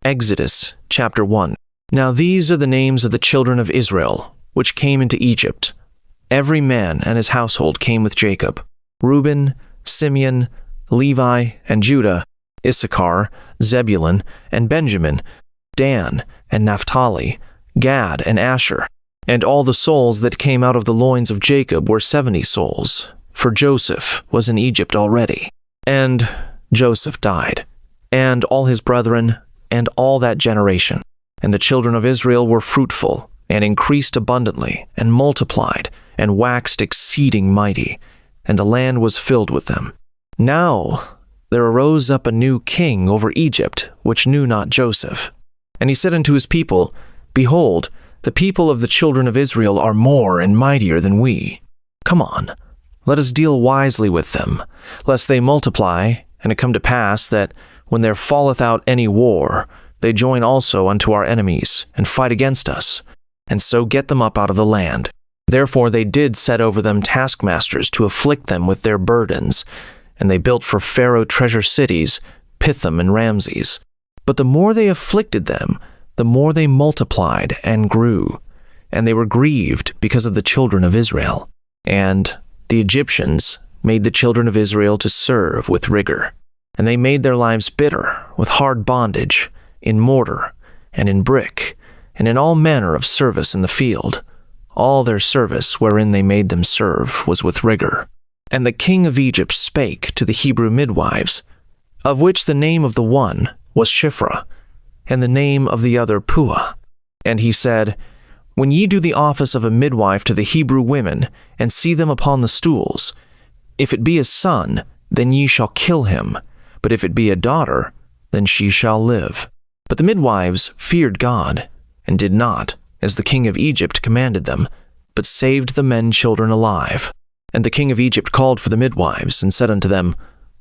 Exodus chapter 1. Now these are the names of the children of Israel, which came into Egypt. Every man and his household came with Jacob: Reuben, Simeon, Levi, and Judah, Issachar, Zebulun, and Benjamin, Dan, and Naphtali, Gad, and Asher. And all the souls that came out of the loins of Jacob were 70 souls, for Joseph was in Egypt already. And Joseph died, and all his brethren, and all that generation. And the children of Israel were fruitful, and increased abundantly, and multiplied, and waxed exceeding mighty, and the land was filled with them. Now there arose up a new king over Egypt, which knew not Joseph. And he said unto his people, Behold, the people of the children of Israel are more and mightier than we. Come on, let us deal wisely with them, lest they multiply, and it come to pass that, when there falleth out any war, they join also unto our enemies, and fight against us, and so get them up out of the land. Therefore they did set over them taskmasters to afflict them with their burdens, and they built for Pharaoh treasure cities, Pithom and Ramses. But the more they afflicted them, the more they multiplied and grew, and they were grieved because of the children of Israel. And the Egyptians made the children of Israel to serve with rigor, and they made their lives bitter with hard bondage, in mortar, and in brick, and in all manner of service in the field. All their service wherein they made them serve was with rigor. And the king of Egypt spake to the Hebrew midwives, of which the name of the one was Shiphrah, and the name of the other Puah. And he said, When ye do the office of a midwife to the Hebrew women, and see them upon the stools, if it be a son, then ye shall kill him, but if it be a daughter, then she shall live. But the midwives feared God, and did not, as the king of Egypt commanded them, but saved the men children alive. And the king of Egypt called for the midwives, and said unto them,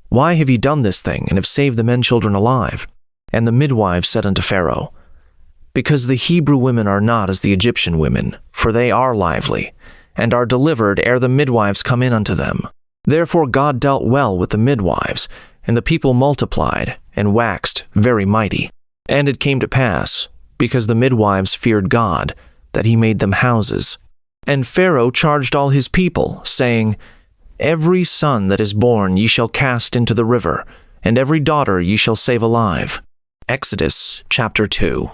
Why have ye done this thing, and have saved the men children alive? And the midwives said unto Pharaoh, Because the Hebrew women are not as the Egyptian women, for they are lively, and are delivered ere the midwives come in unto them. Therefore God dealt well with the midwives, and the people multiplied, and waxed very mighty. And it came to pass, because the midwives feared God, that he made them houses. And Pharaoh charged all his people, saying, Every son that is born ye shall cast into the river, and every daughter ye shall save alive. Exodus chapter 2.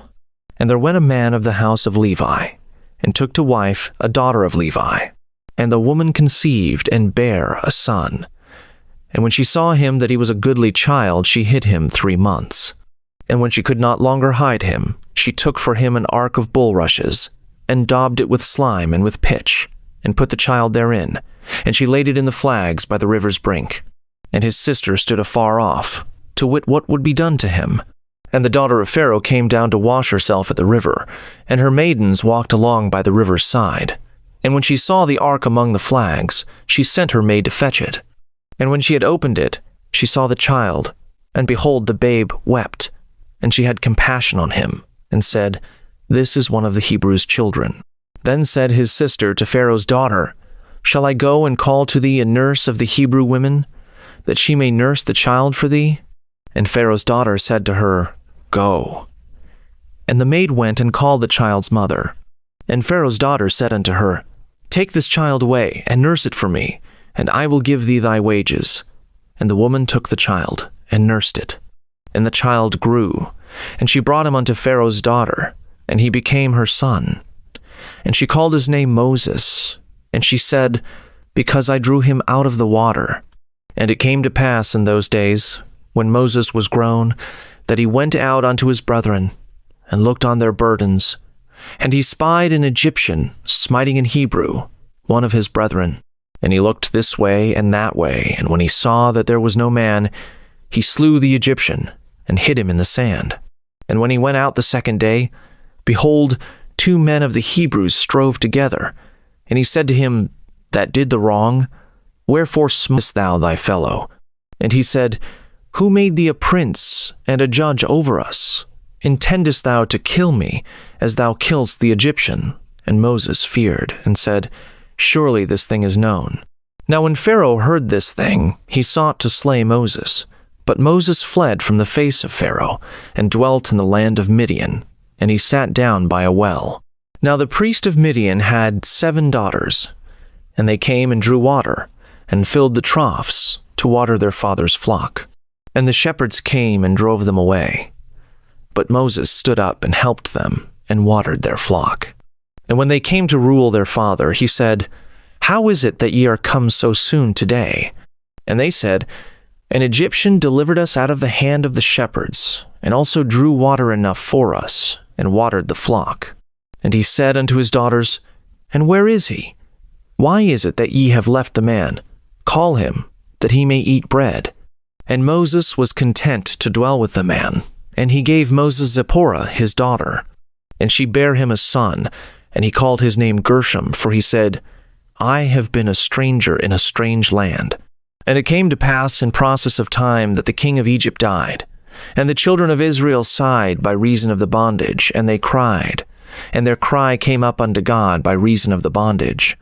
And there went a man of the house of Levi, and took to wife a daughter of Levi. And the woman conceived, and bare a son. And when she saw him that he was a goodly child, she hid him 3 months. And when she could not longer hide him, she took for him an ark of bulrushes, and daubed it with slime and with pitch, and put the child therein, and she laid it in the flags by the river's brink. And his sister stood afar off, to wit what would be done to him. And the daughter of Pharaoh came down to wash herself at the river, and her maidens walked along by the river's side. And when she saw the ark among the flags, she sent her maid to fetch it. And when she had opened it, she saw the child, and behold, the babe wept. And she had compassion on him, and said, This is one of the Hebrews' children. Then said his sister to Pharaoh's daughter, Shall I go and call to thee a nurse of the Hebrew women, that she may nurse the child for thee? And Pharaoh's daughter said to her, Go. And the maid went and called the child's mother. And Pharaoh's daughter said unto her, Take this child away, and nurse it for me, and I will give thee thy wages. And the woman took the child, and nursed it. And the child grew, and she brought him unto Pharaoh's daughter, and he became her son. And she called his name Moses, and she said, Because I drew him out of the water. And it came to pass in those days, when Moses was grown, that he went out unto his brethren, and looked on their burdens. And he spied an Egyptian smiting an Hebrew, one of his brethren. And he looked this way and that way, and when he saw that there was no man, he slew the Egyptian, and hid him in the sand. And when he went out the second day, behold, 2 men of the Hebrews strove together. And he said to him that did the wrong, Wherefore smitest thou thy fellow? And he said, Who made thee a prince and a judge over us? Intendest thou to kill me, as thou killedst the Egyptian? And Moses feared, and said, Surely this thing is known. Now when Pharaoh heard this thing, he sought to slay Moses, But Moses fled from the face of Pharaoh, and dwelt in the land of Midian, and he sat down by a well. Now the priest of Midian had 7 daughters, and they came and drew water, and filled the troughs to water their father's flock. And the shepherds came and drove them away. But Moses stood up and helped them, and watered their flock. And when they came to rule their father, he said, How is it that ye are come so soon today? And they said, An Egyptian delivered us out of the hand of the shepherds, and also drew water enough for us, and watered the flock. And he said unto his daughters, And where is he? Why is it that ye have left the man? Call him, that he may eat bread. And Moses was content to dwell with the man, and he gave Moses Zipporah his daughter. And she bare him a son, and he called his name Gershom, for he said, I have been a stranger in a strange land. And it came to pass in process of time that the king of Egypt died. And the children of Israel sighed by reason of the bondage, and they cried. And their cry came up unto God by reason of the bondage.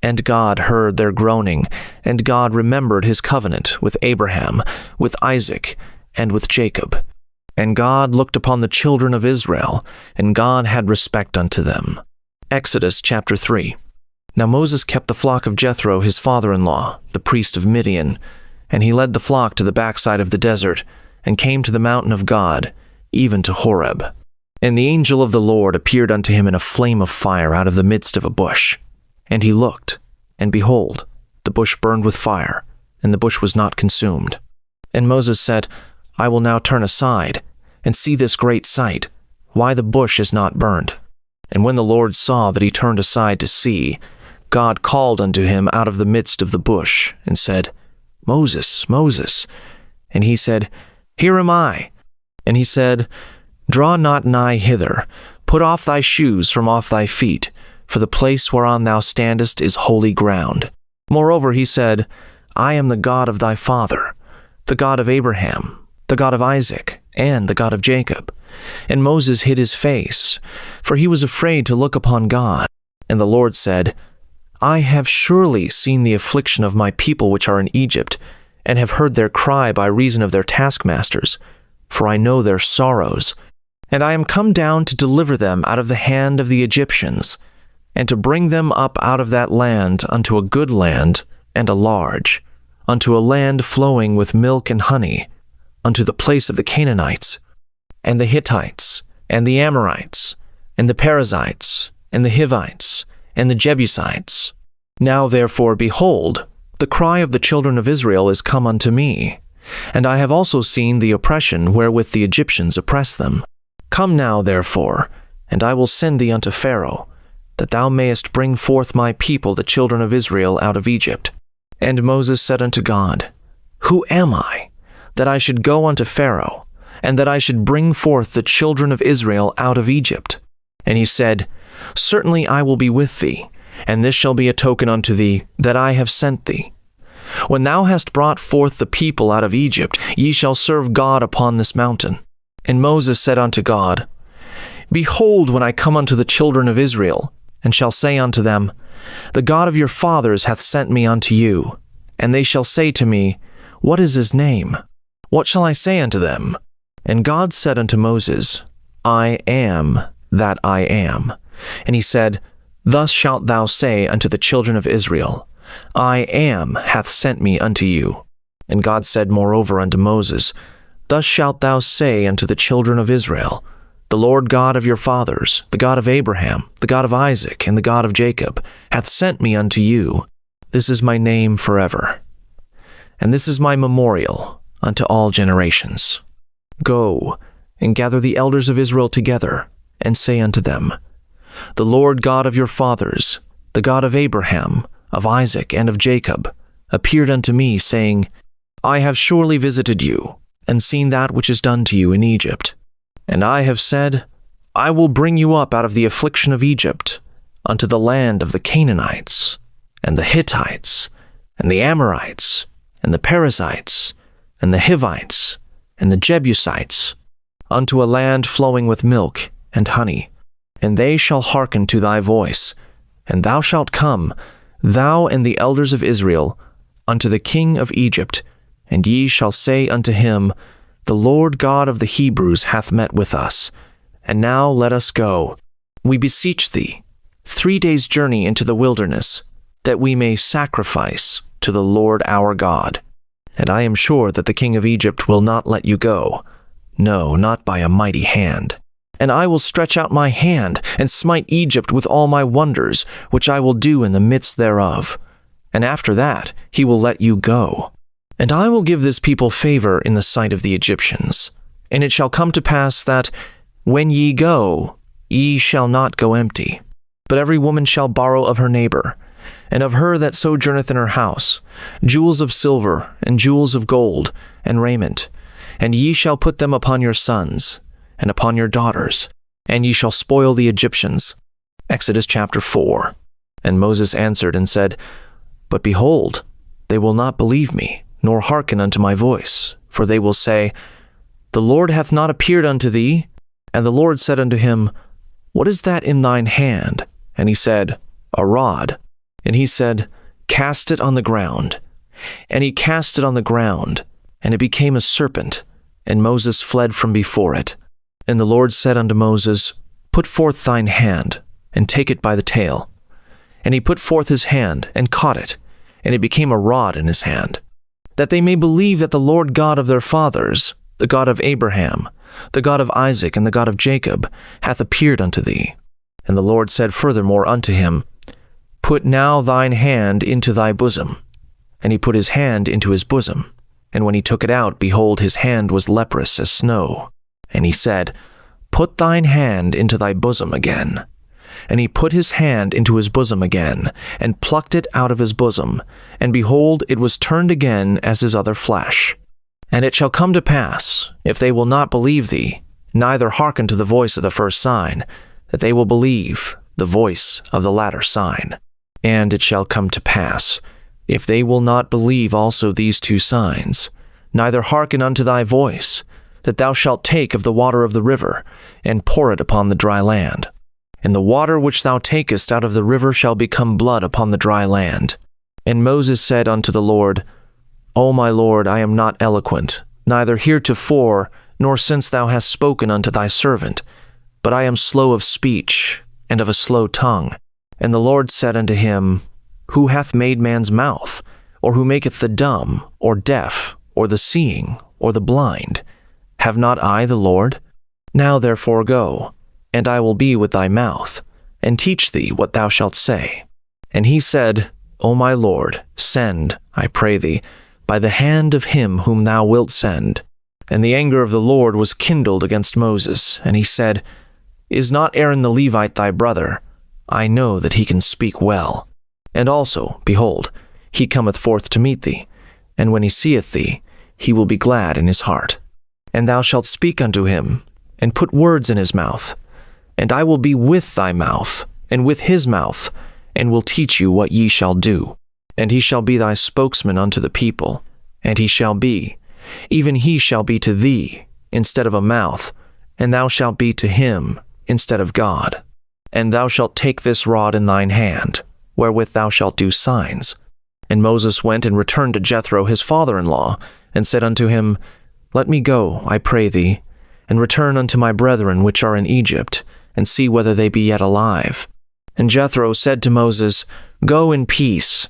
And God heard their groaning, and God remembered his covenant with Abraham, with Isaac, and with Jacob. And God looked upon the children of Israel, and God had respect unto them. Exodus chapter 3. Now Moses kept the flock of Jethro his father-in-law, the priest of Midian, and he led the flock to the backside of the desert, and came to the mountain of God, even to Horeb. And the angel of the Lord appeared unto him in a flame of fire out of the midst of a bush. And he looked, and behold, the bush burned with fire, and the bush was not consumed. And Moses said, I will now turn aside, and see this great sight, why the bush is not burned. And when the Lord saw that he turned aside to see, God called unto him out of the midst of the bush, and said, Moses, Moses. And he said, Here am I. And he said, Draw not nigh hither, put off thy shoes from off thy feet, for the place whereon thou standest is holy ground. Moreover he said, I am the God of thy father, the God of Abraham, the God of Isaac, and the God of Jacob. And Moses hid his face, for he was afraid to look upon God. And the Lord said, I have surely seen the affliction of my people which are in Egypt, and have heard their cry by reason of their taskmasters, for I know their sorrows. And I am come down to deliver them out of the hand of the Egyptians, and to bring them up out of that land unto a good land and a large, unto a land flowing with milk and honey, unto the place of the Canaanites, and the Hittites, and the Amorites, and the Perizzites, and the Hivites, and the Jebusites. Now therefore, behold, the cry of the children of Israel is come unto me, and I have also seen the oppression wherewith the Egyptians oppress them. Come now therefore, and I will send thee unto Pharaoh, that thou mayest bring forth my people the children of Israel out of Egypt. And Moses said unto God, Who am I, that I should go unto Pharaoh, and that I should bring forth the children of Israel out of Egypt? And he said, Certainly I will be with thee, and this shall be a token unto thee, that I have sent thee. When thou hast brought forth the people out of Egypt, ye shall serve God upon this mountain. And Moses said unto God, Behold, when I come unto the children of Israel, and shall say unto them, The God of your fathers hath sent me unto you, and they shall say to me, What is his name? What shall I say unto them? And God said unto Moses, I am that I am. And he said, Thus shalt thou say unto the children of Israel, I am hath sent me unto you. And God said moreover unto Moses, Thus shalt thou say unto the children of Israel, The Lord God of your fathers, the God of Abraham, the God of Isaac, and the God of Jacob, hath sent me unto you. This is my name forever. And this is my memorial unto all generations. Go, and gather the elders of Israel together, and say unto them, The Lord God of your fathers, the God of Abraham, of Isaac, and of Jacob, appeared unto me, saying, I have surely visited you, and seen that which is done to you in Egypt. And I have said, I will bring you up out of the affliction of Egypt, unto the land of the Canaanites, and the Hittites, and the Amorites, and the Perizzites, and the Hivites, and the Jebusites, unto a land flowing with milk and honey. And they shall hearken to thy voice, and thou shalt come, thou and the elders of Israel, unto the king of Egypt, and ye shall say unto him, The Lord God of the Hebrews hath met with us. And now let us go, we beseech thee, 3 days' journey into the wilderness, that we may sacrifice to the Lord our God. And I am sure that the king of Egypt will not let you go, no, not by a mighty hand. And I will stretch out my hand, and smite Egypt with all my wonders, which I will do in the midst thereof. And after that he will let you go. And I will give this people favor in the sight of the Egyptians. And it shall come to pass that, when ye go, ye shall not go empty, but every woman shall borrow of her neighbor, and of her that sojourneth in her house, jewels of silver, and jewels of gold, and raiment. And ye shall put them upon your sons, and upon your daughters, and ye shall spoil the Egyptians. Exodus chapter 4. And Moses answered and said, But behold, they will not believe me, nor hearken unto my voice, for they will say, The Lord hath not appeared unto thee. And the Lord said unto him, What is that in thine hand? And he said, A rod. And he said, Cast it on the ground. And he cast it on the ground, and it became a serpent, and Moses fled from before it. And the Lord said unto Moses, Put forth thine hand, and take it by the tail. And he put forth his hand, and caught it, and it became a rod in his hand, that they may believe that the Lord God of their fathers, the God of Abraham, the God of Isaac, and the God of Jacob, hath appeared unto thee. And the Lord said furthermore unto him, Put now thine hand into thy bosom. And he put his hand into his bosom. And when he took it out, behold, his hand was leprous as snow. And he said, Put thine hand into thy bosom again. And he put his hand into his bosom again, and plucked it out of his bosom. And behold, it was turned again as his other flesh. And it shall come to pass, if they will not believe thee, neither hearken to the voice of the first sign, that they will believe the voice of the latter sign. And it shall come to pass, if they will not believe also these 2 signs, neither hearken unto thy voice, that thou shalt take of the water of the river, and pour it upon the dry land. And the water which thou takest out of the river shall become blood upon the dry land. And Moses said unto the Lord, O my Lord, I am not eloquent, neither heretofore, nor since thou hast spoken unto thy servant, but I am slow of speech, and of a slow tongue. And the Lord said unto him, Who hath made man's mouth? Or who maketh the dumb, or deaf, or the seeing, or the blind? Have not I the Lord? Now therefore go, and I will be with thy mouth, and teach thee what thou shalt say. And he said, O my Lord, send, I pray thee, by the hand of him whom thou wilt send. And the anger of the Lord was kindled against Moses, and he said, Is not Aaron the Levite thy brother? I know that he can speak well. And also, behold, he cometh forth to meet thee, and when he seeth thee, he will be glad in his heart. And thou shalt speak unto him, and put words in his mouth. And I will be with thy mouth, and with his mouth, and will teach you what ye shall do. And he shall be thy spokesman unto the people, and he shall be, even he shall be to thee, instead of a mouth, and thou shalt be to him, instead of God. And thou shalt take this rod in thine hand, wherewith thou shalt do signs. And Moses went and returned to Jethro his father-in-law, and said unto him, Let me go, I pray thee, and return unto my brethren which are in Egypt, and see whether they be yet alive. And Jethro said to Moses, Go in peace.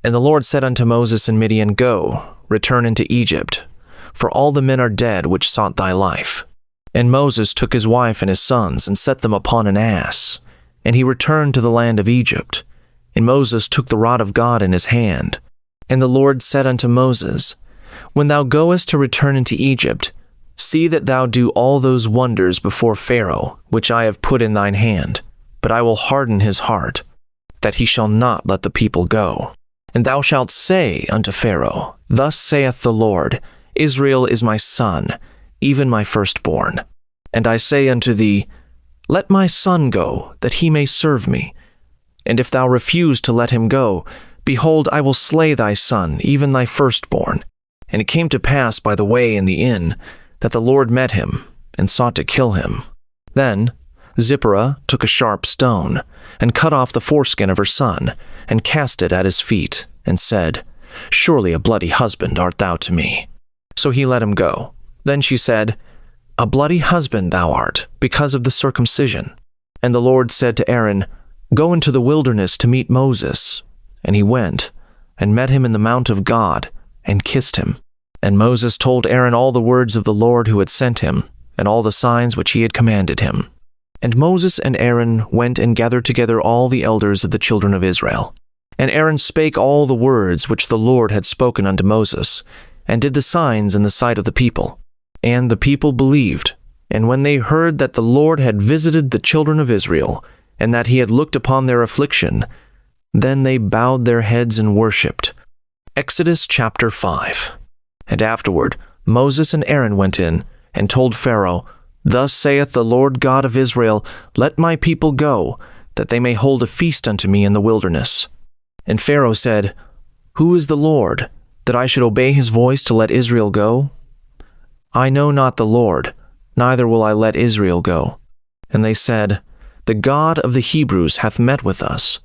And the Lord said unto Moses in Midian, Go, return into Egypt, for all the men are dead which sought thy life. And Moses took his wife and his sons, and set them upon an ass, and he returned to the land of Egypt. And Moses took the rod of God in his hand. And the Lord said unto Moses, When thou goest to return into Egypt, see that thou do all those wonders before Pharaoh, which I have put in thine hand. But I will harden his heart, that he shall not let the people go. And thou shalt say unto Pharaoh, Thus saith the Lord, Israel is my son, even my firstborn. And I say unto thee, Let my son go, that he may serve me. And if thou refuse to let him go, behold, I will slay thy son, even thy firstborn. And it came to pass by the way in the inn, that the Lord met him, and sought to kill him. Then Zipporah took a sharp stone, and cut off the foreskin of her son, and cast it at his feet, and said, Surely a bloody husband art thou to me. So he let him go. Then she said, A bloody husband thou art, because of the circumcision. And the Lord said to Aaron, Go into the wilderness to meet Moses. And he went, and met him in the mount of God, and kissed him. And Moses told Aaron all the words of the Lord who had sent him, and all the signs which he had commanded him. And Moses and Aaron went and gathered together all the elders of the children of Israel. And Aaron spake all the words which the Lord had spoken unto Moses, and did the signs in the sight of the people. And the people believed. And when they heard that the Lord had visited the children of Israel, and that he had looked upon their affliction, then they bowed their heads and worshipped. Exodus chapter 5. And afterward Moses and Aaron went in, and told Pharaoh, Thus saith the Lord God of Israel, Let my people go, that they may hold a feast unto me in the wilderness. And Pharaoh said, Who is the Lord, that I should obey his voice to let Israel go? I know not the Lord, neither will I let Israel go. And they said, The God of the Hebrews hath met with us.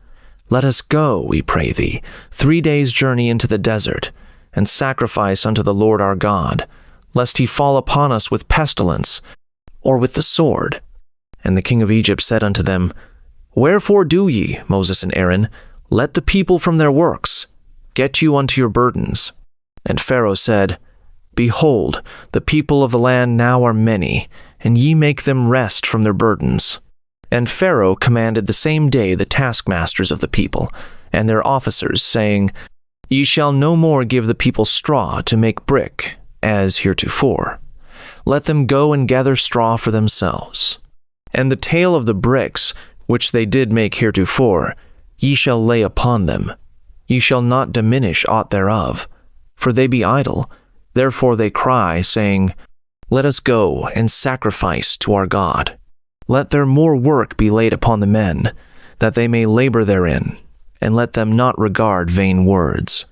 Let us go, we pray thee, 3 days' journey into the desert, and sacrifice unto the Lord our God, lest he fall upon us with pestilence, or with the sword. And the king of Egypt said unto them, Wherefore do ye, Moses and Aaron, let the people from their works, get you unto your burdens. And Pharaoh said, Behold, the people of the land now are many, and ye make them rest from their burdens. And Pharaoh commanded the same day the taskmasters of the people, and their officers, saying, Ye shall no more give the people straw to make brick, as heretofore. Let them go and gather straw for themselves. And the tale of the bricks, which they did make heretofore, ye shall lay upon them. Ye shall not diminish aught thereof, for they be idle. Therefore they cry, saying, Let us go and sacrifice to our God. Let their more work be laid upon the men, that they may labor therein, and let them not regard vain words.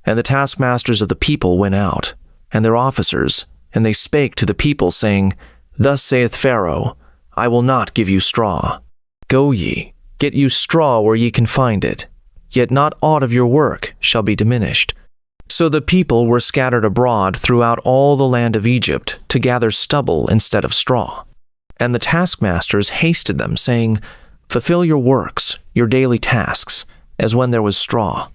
And the taskmasters of the people went out, and their officers, and they spake to the people, saying, Thus saith Pharaoh, I will not give you straw. Go ye, get you straw where ye can find it, yet not aught of your work shall be diminished. So the people were scattered abroad throughout all the land of Egypt to gather stubble instead of straw. And the taskmasters hasted them, saying, Fulfill your works, your daily tasks, as when there was straw.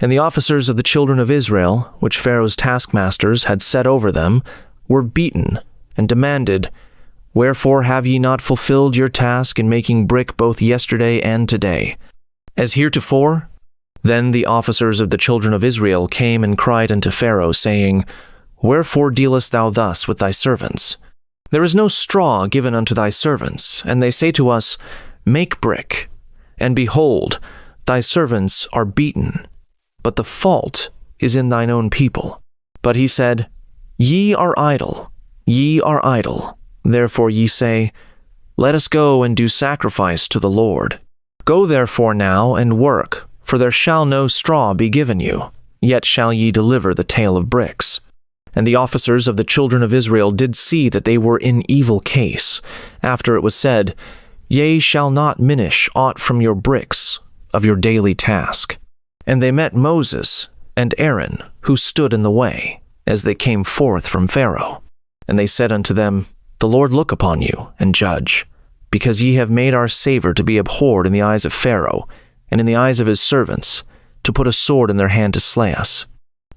And the officers of the children of Israel, which Pharaoh's taskmasters had set over them, were beaten, and demanded, Wherefore have ye not fulfilled your task in making brick both yesterday and today, as heretofore? Then the officers of the children of Israel came and cried unto Pharaoh, saying, Wherefore dealest thou thus with thy servants? There is no straw given unto thy servants, and they say to us, Make brick. And behold, thy servants are beaten, but the fault is in thine own people. But he said, Ye are idle, ye are idle. Therefore ye say, Let us go and do sacrifice to the Lord. Go therefore now and work, for there shall no straw be given you, yet shall ye deliver the tale of bricks. And the officers of the children of Israel did see that they were in evil case, after it was said, Ye shall not minish aught from your bricks of your daily task. And they met Moses and Aaron, who stood in the way, as they came forth from Pharaoh. And they said unto them, The Lord look upon you, and judge, because ye have made our savor to be abhorred in the eyes of Pharaoh, and in the eyes of his servants, to put a sword in their hand to slay us.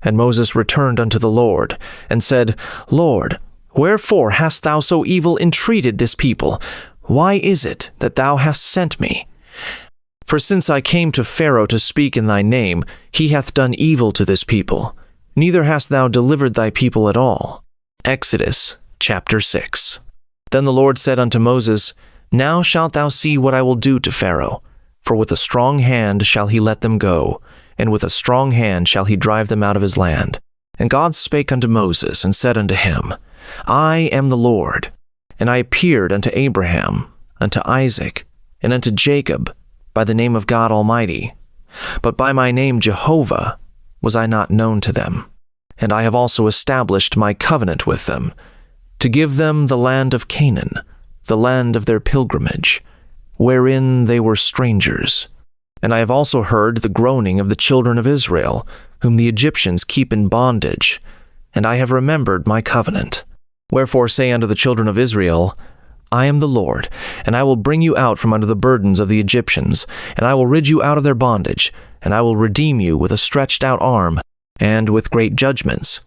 And Moses returned unto the Lord, and said, Lord, wherefore hast thou so evil entreated this people? Why is it that thou hast sent me? For since I came to Pharaoh to speak in thy name, he hath done evil to this people. Neither hast thou delivered thy people at all. Exodus chapter 6. Then the Lord said unto Moses, Now shalt thou see what I will do to Pharaoh. For with a strong hand shall he let them go, and with a strong hand shall he drive them out of his land. And God spake unto Moses, and said unto him, I am the Lord. And I appeared unto Abraham, unto Isaac, and unto Jacob, by the name of God Almighty. But by my name Jehovah was I not known to them. And I have also established my covenant with them, to give them the land of Canaan, the land of their pilgrimage, wherein they were strangers. And I have also heard the groaning of the children of Israel, whom the Egyptians keep in bondage, and I have remembered my covenant. Wherefore say unto the children of Israel, I am the Lord, and I will bring you out from under the burdens of the Egyptians, and I will rid you out of their bondage, and I will redeem you with a stretched out arm, and with great judgments.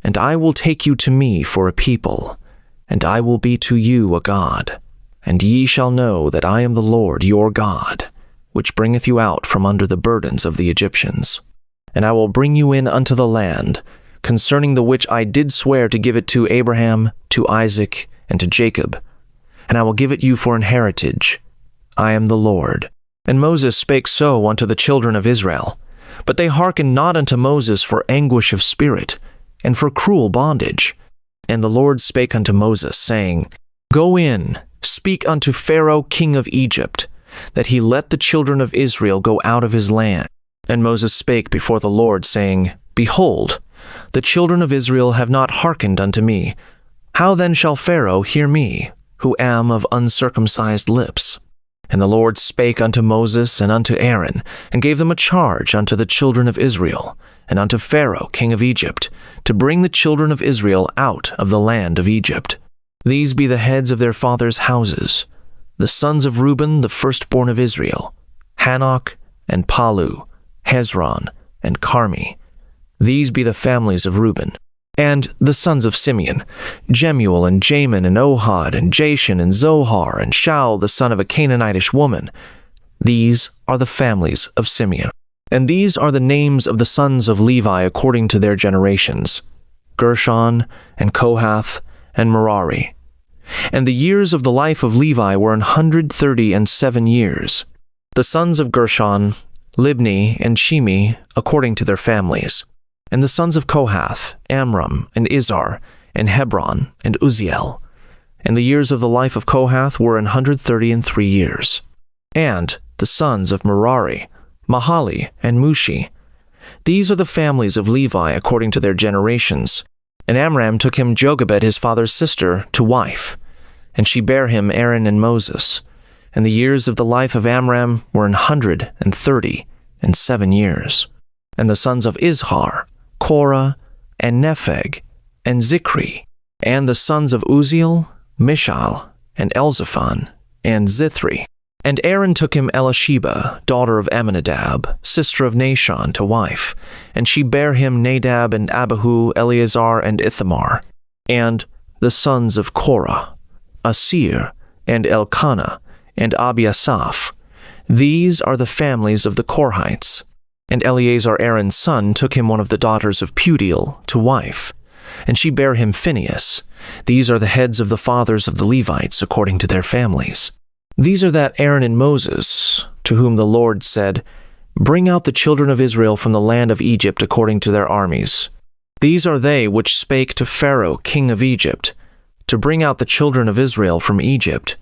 And I will take you to me for a people, and I will be to you a God. And ye shall know that I am the Lord your God, which bringeth you out from under the burdens of the Egyptians. And I will bring you in unto the land, concerning the which I did swear to give it to Abraham, to Isaac, and to Jacob. And I will give it you for an heritage. I am the Lord. And Moses spake so unto the children of Israel. But they hearkened not unto Moses for anguish of spirit, and for cruel bondage. And the Lord spake unto Moses, saying, Go in, speak unto Pharaoh king of Egypt, that he let the children of Israel go out of his land. And Moses spake before the Lord, saying, Behold, the children of Israel have not hearkened unto me. How then shall Pharaoh hear me, who am of uncircumcised lips? And the Lord spake unto Moses and unto Aaron, and gave them a charge unto the children of Israel, and unto Pharaoh king of Egypt, to bring the children of Israel out of the land of Egypt. These be the heads of their fathers' houses, the sons of Reuben, the firstborn of Israel, Hanok, and Palu, Hezron, and Carmi. These be the families of Reuben. And the sons of Simeon, Jemuel, and Jamin, and Ohad, and Jashan, and Zohar, and Shaul, the son of a Canaanitish woman. These are the families of Simeon. And these are the names of the sons of Levi according to their generations, Gershon, and Kohath, and Merari. And the years of the life of Levi were 137 years. The sons of Gershon, Libni, and Shimi, according to their families. And the sons of Kohath, Amram, and Izhar, and Hebron, and Uzziel. And the years of the life of Kohath were 133 years. And the sons of Merari, Mahali, and Mushi. These are the families of Levi according to their generations. And Amram took him Jochebed his father's sister to wife, and she bare him Aaron and Moses. And the years of the life of Amram were 137 years. And the sons of Izhar, Korah, and Nepheg, and Zikri, and the sons of Uzziel, Mishael, and Elzaphan, and Zithri. And Aaron took him Elisheba, daughter of Amminadab, sister of Nashon, to wife, and she bare him Nadab, and Abihu, Eleazar, and Ithamar. And the sons of Korah, Asir, and Elkanah, and Abiasaph. These are the families of the Korhites. And Eleazar Aaron's son took him one of the daughters of Pudiel to wife, and she bare him Phinehas. These are the heads of the fathers of the Levites according to their families. These are that Aaron and Moses, to whom the Lord said, Bring out the children of Israel from the land of Egypt according to their armies. These are they which spake to Pharaoh king of Egypt, to bring out the children of Israel from Egypt.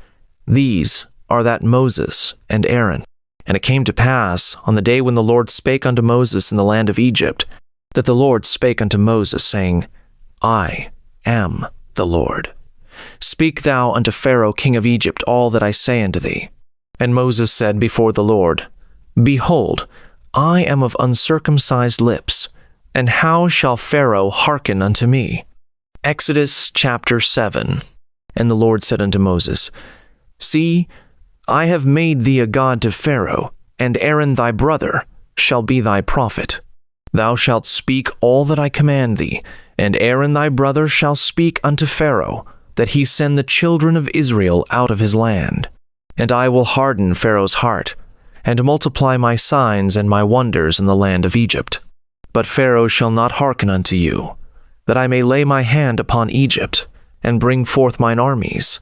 These are that Moses and Aaron. And it came to pass, on the day when the Lord spake unto Moses in the land of Egypt, that the Lord spake unto Moses, saying, I am the Lord. Speak thou unto Pharaoh king of Egypt all that I say unto thee. And Moses said before the Lord, Behold, I am of uncircumcised lips, and how shall Pharaoh hearken unto me? Exodus chapter 7. And the Lord said unto Moses, See, I have made thee a god to Pharaoh, and Aaron thy brother shall be thy prophet. Thou shalt speak all that I command thee, and Aaron thy brother shall speak unto Pharaoh, that he send the children of Israel out of his land. And I will harden Pharaoh's heart, and multiply my signs and my wonders in the land of Egypt. But Pharaoh shall not hearken unto you, that I may lay my hand upon Egypt, and bring forth mine armies,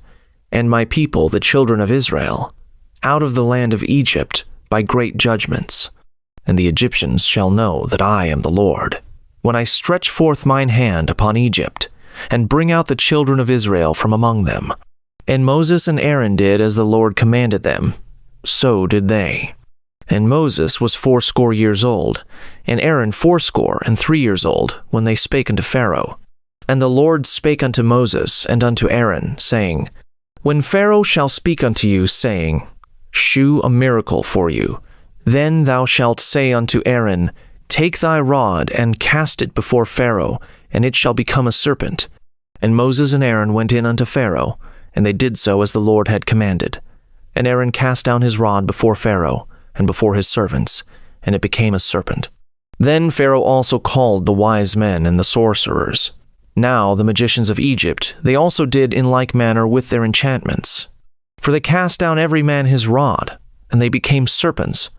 and my people, the children of Israel, out of the land of Egypt by great judgments. And the Egyptians shall know that I am the Lord, when I stretch forth mine hand upon Egypt, and bring out the children of Israel from among them. And Moses and Aaron did as the Lord commanded them, so did they. And Moses was 80 years old, and Aaron 83 years old, when they spake unto Pharaoh. And the Lord spake unto Moses and unto Aaron, saying, When Pharaoh shall speak unto you, saying, Shew a miracle for you, then thou shalt say unto Aaron, Take thy rod and cast it before Pharaoh, and it shall become a serpent. And Moses and Aaron went in unto Pharaoh, and they did so as the Lord had commanded. And Aaron cast down his rod before Pharaoh, and before his servants, and it became a serpent. Then Pharaoh also called the wise men and the sorcerers. Now the magicians of Egypt, they also did in like manner with their enchantments. For they cast down every man his rod, and they became serpents.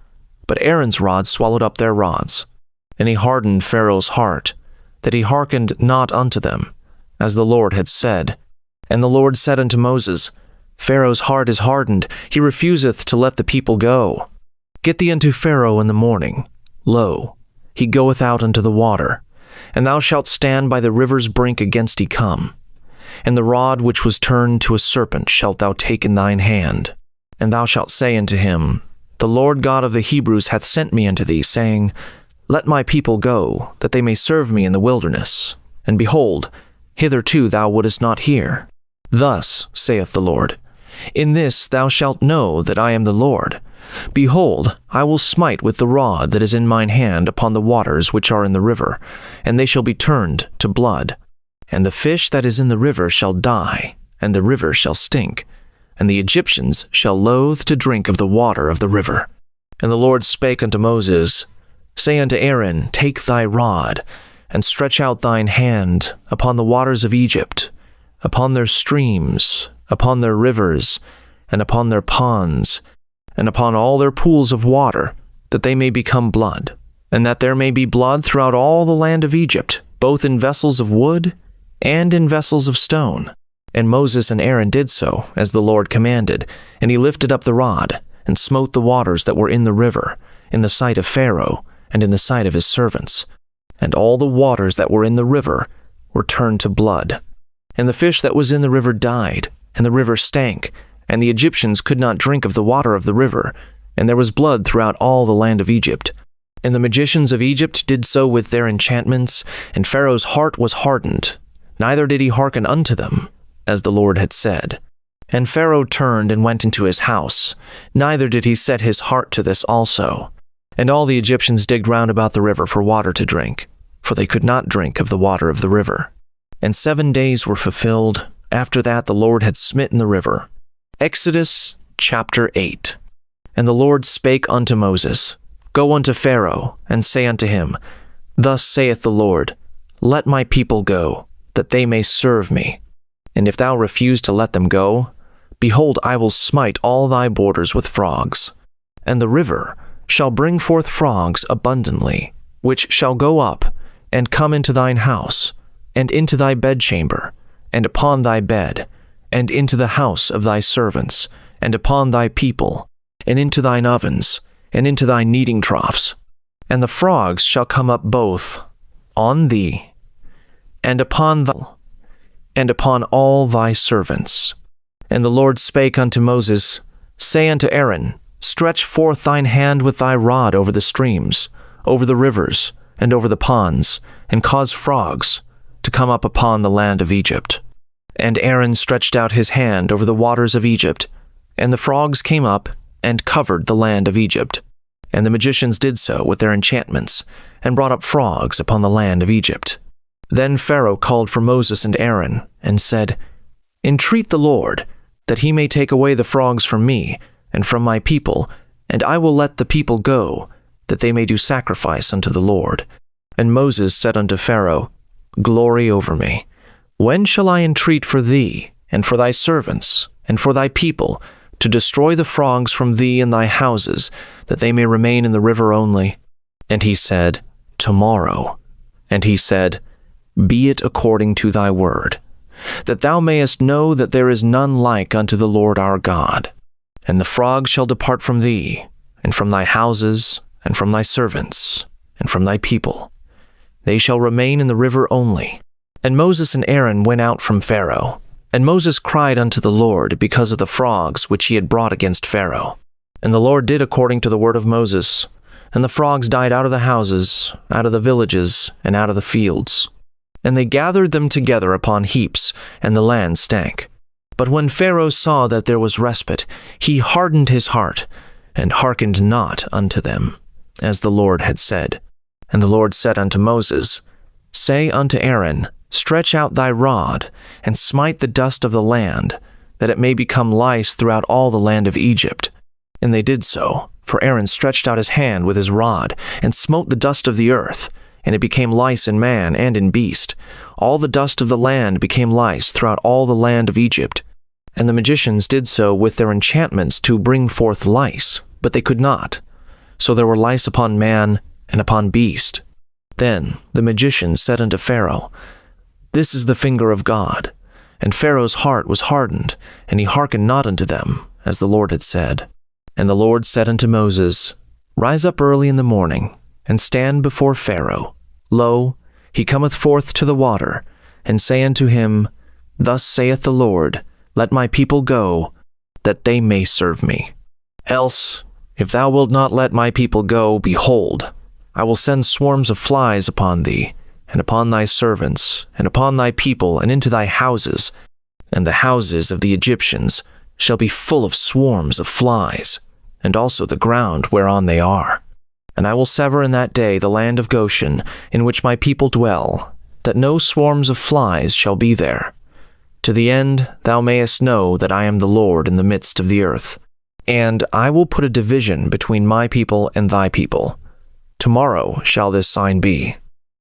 But Aaron's rod swallowed up their rods. And he hardened Pharaoh's heart, that he hearkened not unto them, as the Lord had said. And the Lord said unto Moses, Pharaoh's heart is hardened, he refuseth to let the people go. Get thee unto Pharaoh in the morning. Lo, he goeth out unto the water, and thou shalt stand by the river's brink against he come. And the rod which was turned to a serpent shalt thou take in thine hand. And thou shalt say unto him, The Lord God of the Hebrews hath sent me unto thee, saying, Let my people go, that they may serve me in the wilderness. And behold, hitherto thou wouldest not hear. Thus saith the Lord, In this thou shalt know that I am the Lord. Behold, I will smite with the rod that is in mine hand upon the waters which are in the river, and they shall be turned to blood. And the fish that is in the river shall die, and the river shall stink, and the Egyptians shall loathe to drink of the water of the river. And the Lord spake unto Moses, Say unto Aaron, Take thy rod, and stretch out thine hand upon the waters of Egypt, upon their streams, upon their rivers, and upon their ponds, and upon all their pools of water, that they may become blood, and that there may be blood throughout all the land of Egypt, both in vessels of wood and in vessels of stone. And Moses and Aaron did so, as the Lord commanded, and he lifted up the rod, and smote the waters that were in the river, in the sight of Pharaoh, and in the sight of his servants. And all the waters that were in the river were turned to blood. And the fish that was in the river died, and the river stank, and the Egyptians could not drink of the water of the river, and there was blood throughout all the land of Egypt. And the magicians of Egypt did so with their enchantments, and Pharaoh's heart was hardened, neither did he hearken unto them, as the Lord had said. And Pharaoh turned and went into his house, neither did he set his heart to this also. And all the Egyptians digged round about the river for water to drink, for they could not drink of the water of the river. And 7 days were fulfilled. After that the Lord had smitten the river. Exodus chapter 8. And the Lord spake unto Moses, Go unto Pharaoh, and say unto him, Thus saith the Lord, Let my people go, that they may serve me. And if thou refuse to let them go, behold, I will smite all thy borders with frogs. And the river shall bring forth frogs abundantly, which shall go up, and come into thine house, and into thy bedchamber, and upon thy bed, and into the house of thy servants, and upon thy people, and into thine ovens, and into thy kneading troughs. And the frogs shall come up both on thee, and upon all thy servants. And the Lord spake unto Moses, Say unto Aaron, Stretch forth thine hand with thy rod over the streams, over the rivers, and over the ponds, and cause frogs to come up upon the land of Egypt. And Aaron stretched out his hand over the waters of Egypt, and the frogs came up and covered the land of Egypt. And the magicians did so with their enchantments, and brought up frogs upon the land of Egypt. Then Pharaoh called for Moses and Aaron, and said, Entreat the Lord, that he may take away the frogs from me, and from my people, and I will let the people go, that they may do sacrifice unto the Lord. And Moses said unto Pharaoh, Glory over me. When shall I entreat for thee, and for thy servants, and for thy people, to destroy the frogs from thee and thy houses, that they may remain in the river only? And he said, Tomorrow. And he said, Be it according to thy word, that thou mayest know that there is none like unto the Lord our God. And the frogs shall depart from thee, and from thy houses, and from thy servants, and from thy people. They shall remain in the river only. And Moses and Aaron went out from Pharaoh. And Moses cried unto the Lord because of the frogs which he had brought against Pharaoh. And the Lord did according to the word of Moses. And the frogs died out of the houses, out of the villages, and out of the fields. And they gathered them together upon heaps, and the land stank. But when Pharaoh saw that there was respite, he hardened his heart, and hearkened not unto them, as the Lord had said. And the Lord said unto Moses, Say unto Aaron, Stretch out thy rod, and smite the dust of the land, that it may become lice throughout all the land of Egypt. And they did so, for Aaron stretched out his hand with his rod, and smote the dust of the earth, and it became lice in man and in beast. All the dust of the land became lice throughout all the land of Egypt. And the magicians did so with their enchantments to bring forth lice, but they could not. So there were lice upon man and upon beast. Then the magicians said unto Pharaoh, This is the finger of God. And Pharaoh's heart was hardened, and he hearkened not unto them, as the Lord had said. And the Lord said unto Moses, Rise up early in the morning, and stand before Pharaoh. Lo, he cometh forth to the water, and say unto him, Thus saith the Lord, Let my people go, that they may serve me. Else, if thou wilt not let my people go, behold, I will send swarms of flies upon thee, and upon thy servants, and upon thy people, and into thy houses, and the houses of the Egyptians shall be full of swarms of flies, and also the ground whereon they are. And I will sever in that day the land of Goshen, in which my people dwell, that no swarms of flies shall be there, to the end thou mayest know that I am the Lord in the midst of the earth. And I will put a division between my people and thy people. Tomorrow shall this sign be.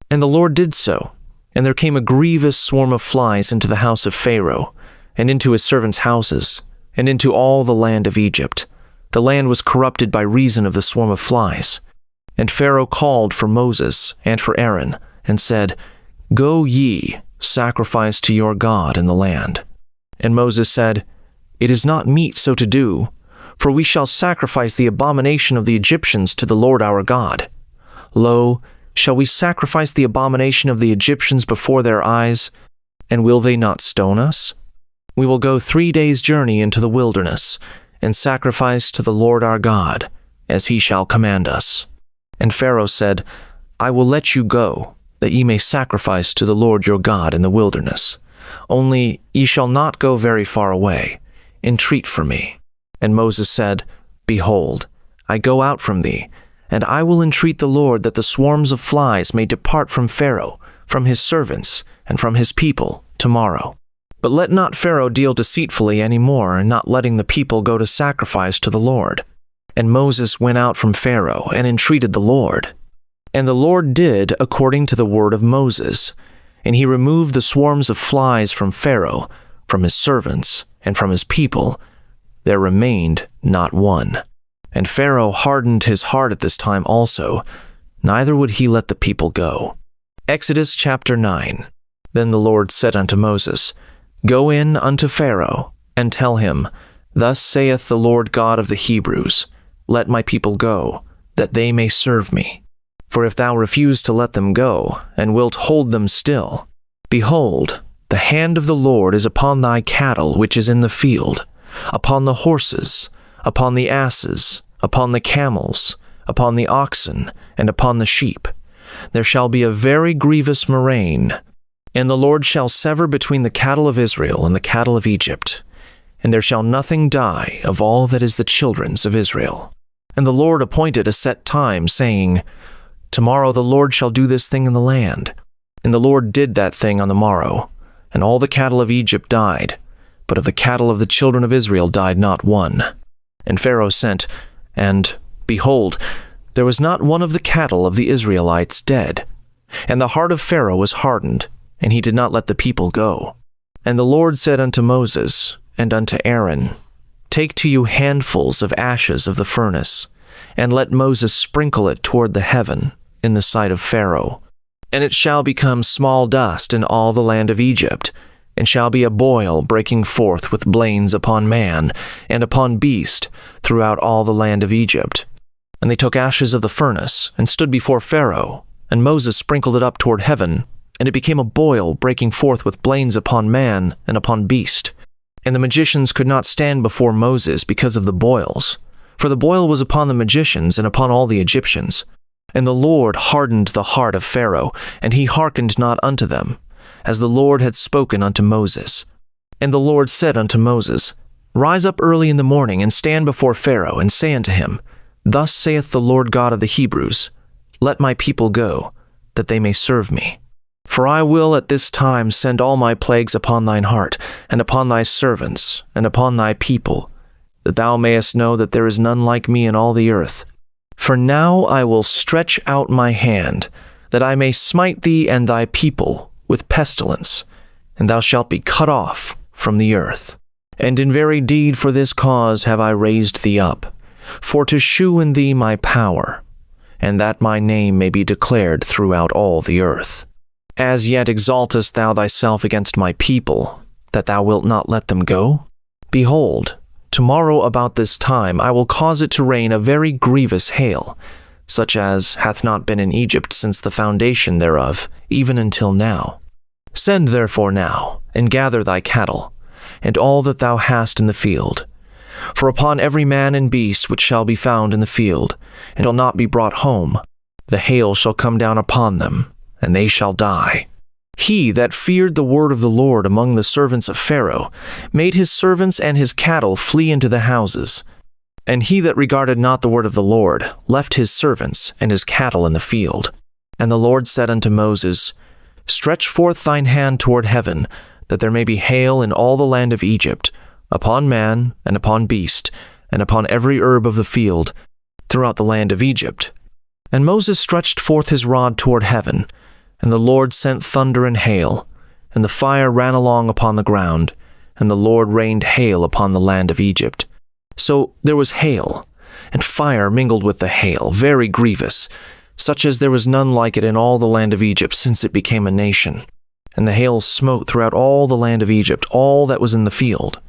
And the Lord did so, and there came a grievous swarm of flies into the house of Pharaoh, and into his servants' houses, and into all the land of Egypt. The land was corrupted by reason of the swarm of flies. And Pharaoh called for Moses and for Aaron, and said, Go ye, sacrifice to your God in the land. And Moses said, It is not meet so to do, for we shall sacrifice the abomination of the Egyptians to the Lord our God. Lo, shall we sacrifice the abomination of the Egyptians before their eyes, and will they not stone us? We will go 3 days' journey into the wilderness, and sacrifice to the Lord our God, as he shall command us. And Pharaoh said, I will let you go, that ye may sacrifice to the Lord your God in the wilderness. Only ye shall not go very far away. Entreat for me. And Moses said, Behold, I go out from thee, and I will entreat the Lord that the swarms of flies may depart from Pharaoh, from his servants, and from his people tomorrow. But let not Pharaoh deal deceitfully any more in not letting the people go to sacrifice to the Lord. And Moses went out from Pharaoh and entreated the Lord. And the Lord did according to the word of Moses, and he removed the swarms of flies from Pharaoh, from his servants, and from his people. There remained not one. And Pharaoh hardened his heart at this time also, neither would he let the people go. Exodus chapter 9. Then the Lord said unto Moses, Go in unto Pharaoh, and tell him, Thus saith the Lord God of the Hebrews, Let my people go, that they may serve me. For if thou refuse to let them go, and wilt hold them still, behold, the hand of the Lord is upon thy cattle which is in the field, upon the horses, upon the asses, upon the camels, upon the oxen, and upon the sheep. There shall be a very grievous murrain, and the Lord shall sever between the cattle of Israel and the cattle of Egypt, and there shall nothing die of all that is the children's of Israel. And the Lord appointed a set time, saying, Tomorrow the Lord shall do this thing in the land. And the Lord did that thing on the morrow, and all the cattle of Egypt died, but of the cattle of the children of Israel died not one. And Pharaoh sent, and, behold, there was not one of the cattle of the Israelites dead. And the heart of Pharaoh was hardened, and he did not let the people go. And the Lord said unto Moses and unto Aaron, Take to you handfuls of ashes of the furnace, and let Moses sprinkle it toward the heaven in the sight of Pharaoh. And it shall become small dust in all the land of Egypt, and shall be a boil breaking forth with blains upon man and upon beast throughout all the land of Egypt. And they took ashes of the furnace, and stood before Pharaoh, and Moses sprinkled it up toward heaven, and it became a boil breaking forth with blains upon man and upon beast. And the magicians could not stand before Moses because of the boils, for the boil was upon the magicians and upon all the Egyptians. And the Lord hardened the heart of Pharaoh, and he hearkened not unto them, as the Lord had spoken unto Moses. And the Lord said unto Moses, Rise up early in the morning, and stand before Pharaoh, and say unto him, Thus saith the Lord God of the Hebrews, Let my people go, that they may serve me. For I will at this time send all my plagues upon thine heart, and upon thy servants, and upon thy people, that thou mayest know that there is none like me in all the earth. For now I will stretch out my hand, that I may smite thee and thy people with pestilence, and thou shalt be cut off from the earth. And in very deed for this cause have I raised thee up, for to shew in thee my power, and that my name may be declared throughout all the earth. As yet exaltest thou thyself against my people, that thou wilt not let them go? Behold, tomorrow about this time I will cause it to rain a very grievous hail, such as hath not been in Egypt since the foundation thereof, even until now. Send therefore now, and gather thy cattle, and all that thou hast in the field. For upon every man and beast which shall be found in the field, and shall not be brought home, the hail shall come down upon them, and they shall die. He that feared the word of the Lord among the servants of Pharaoh made his servants and his cattle flee into the houses. And he that regarded not the word of the Lord left his servants and his cattle in the field. And the Lord said unto Moses, Stretch forth thine hand toward heaven, that there may be hail in all the land of Egypt, upon man, and upon beast, and upon every herb of the field, throughout the land of Egypt. And Moses stretched forth his rod toward heaven, and the Lord sent thunder and hail, and the fire ran along upon the ground, and the Lord rained hail upon the land of Egypt. So there was hail, and fire mingled with the hail, very grievous, such as there was none like it in all the land of Egypt since it became a nation. And the hail smote throughout all the land of Egypt all that was in the field,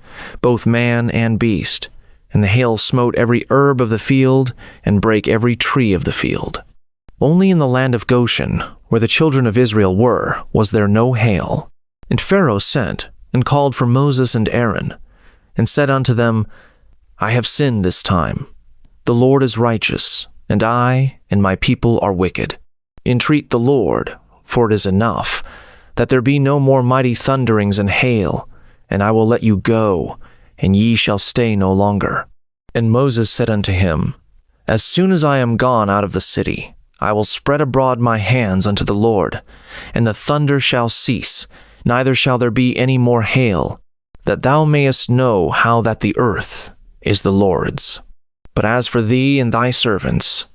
both man and beast. And the hail smote every herb of the field, and brake every tree of the field. Only in the land of Goshen, where the children of Israel were, was there no hail. And Pharaoh sent, and called for Moses and Aaron, and said unto them, I have sinned this time. The Lord is righteous, and I and my people are wicked. Entreat the Lord, for it is enough, that there be no more mighty thunderings and hail, and I will let you go, and ye shall stay no longer. And Moses said unto him, As soon as I am gone out of the city, I will spread abroad my hands unto the Lord, and the thunder shall cease, neither shall there be any more hail, that thou mayest know how that the earth is the Lord's. But as for thee and thy servants,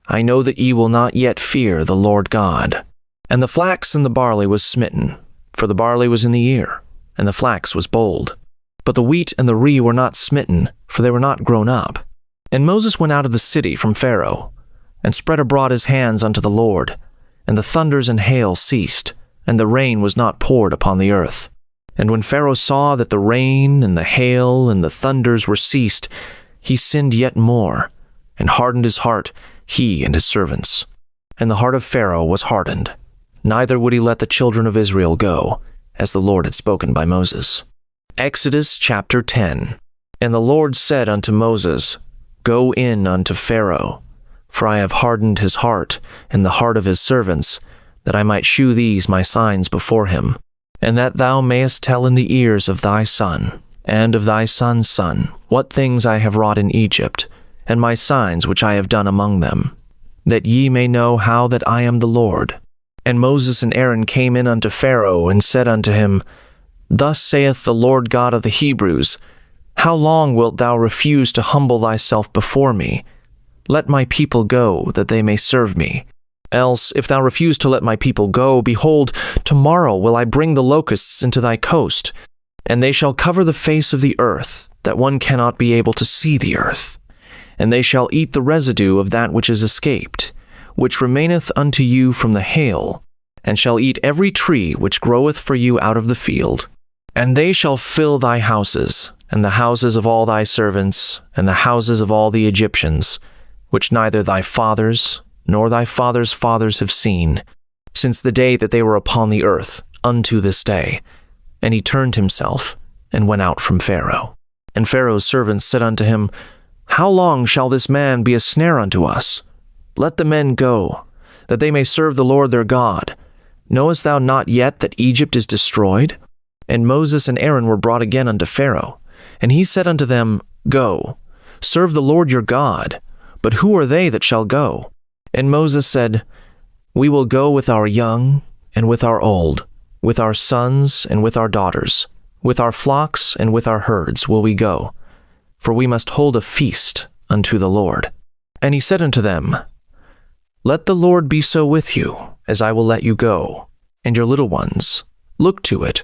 I know that ye will not yet fear the Lord God. And the flax and the barley was smitten, for the barley was in the ear, and the flax was bold. But the wheat and the rye were not smitten, for they were not grown up. And Moses went out of the city from Pharaoh, and spread abroad his hands unto the Lord, and the thunders and hail ceased, and the rain was not poured upon the earth. And when Pharaoh saw that the rain and the hail and the thunders were ceased, he sinned yet more, and hardened his heart, he and his servants. And the heart of Pharaoh was hardened, neither would he let the children of Israel go, as the Lord had spoken by Moses. Exodus chapter 10. And the Lord said unto Moses, Go in unto Pharaoh, for I have hardened his heart and the heart of his servants, that I might shew these my signs before him, and that thou mayest tell in the ears of thy son, and of thy son's son, what things I have wrought in Egypt, and my signs which I have done among them, that ye may know how that I am the Lord. And Moses and Aaron came in unto Pharaoh, and said unto him, Thus saith the Lord God of the Hebrews, How long wilt thou refuse to humble thyself before me? Let my people go, that they may serve me. Else, if thou refuse to let my people go, behold, tomorrow will I bring the locusts into thy coast, and they shall cover the face of the earth, that one cannot be able to see the earth. And they shall eat the residue of that which is escaped, which remaineth unto you from the hail, and shall eat every tree which groweth for you out of the field. And they shall fill thy houses, and the houses of all thy servants, and the houses of all the Egyptians, which neither thy fathers nor thy fathers' fathers have seen, since the day that they were upon the earth, unto this day. And he turned himself, and went out from Pharaoh. And Pharaoh's servants said unto him, How long shall this man be a snare unto us? Let the men go, that they may serve the Lord their God. Knowest thou not yet that Egypt is destroyed? And Moses and Aaron were brought again unto Pharaoh. And he said unto them, Go, serve the Lord your God. But who are they that shall go? And Moses said, We will go with our young and with our old, with our sons and with our daughters, with our flocks and with our herds will we go, for we must hold a feast unto the Lord. And he said unto them, Let the Lord be so with you, as I will let you go, and your little ones. Look to it,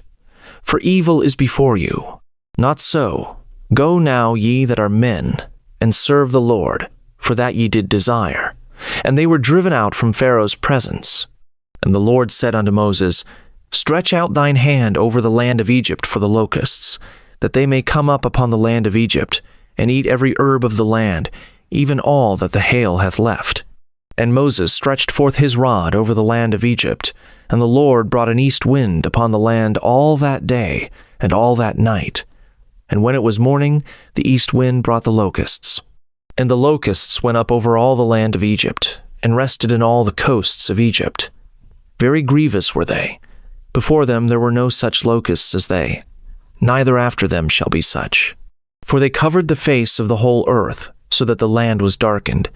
for evil is before you. Not so. Go now, ye that are men, and serve the Lord, for that ye did desire. And they were driven out from Pharaoh's presence. And the Lord said unto Moses, Stretch out thine hand over the land of Egypt for the locusts, that they may come up upon the land of Egypt, and eat every herb of the land, even all that the hail hath left. And Moses stretched forth his rod over the land of Egypt, and the Lord brought an east wind upon the land all that day and all that night. And when it was morning, the east wind brought the locusts. And the locusts went up over all the land of Egypt, and rested in all the coasts of Egypt. Very grievous were they. Before them there were no such locusts as they, neither after them shall be such. For they covered the face of the whole earth, so that the land was darkened.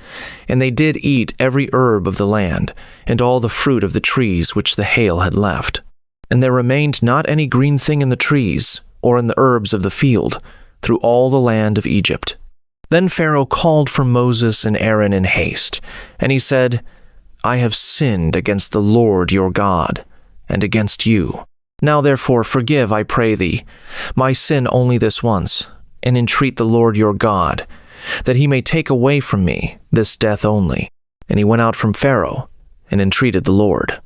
And they did eat every herb of the land, and all the fruit of the trees which the hail had left. And there remained not any green thing in the trees, or in the herbs of the field, through all the land of Egypt. Then Pharaoh called for Moses and Aaron in haste, and he said, I have sinned against the Lord your God, and against you. Now therefore forgive, I pray thee, my sin only this once, and entreat the Lord your God, that he may take away from me this death only. And he went out from Pharaoh, and entreated the Lord.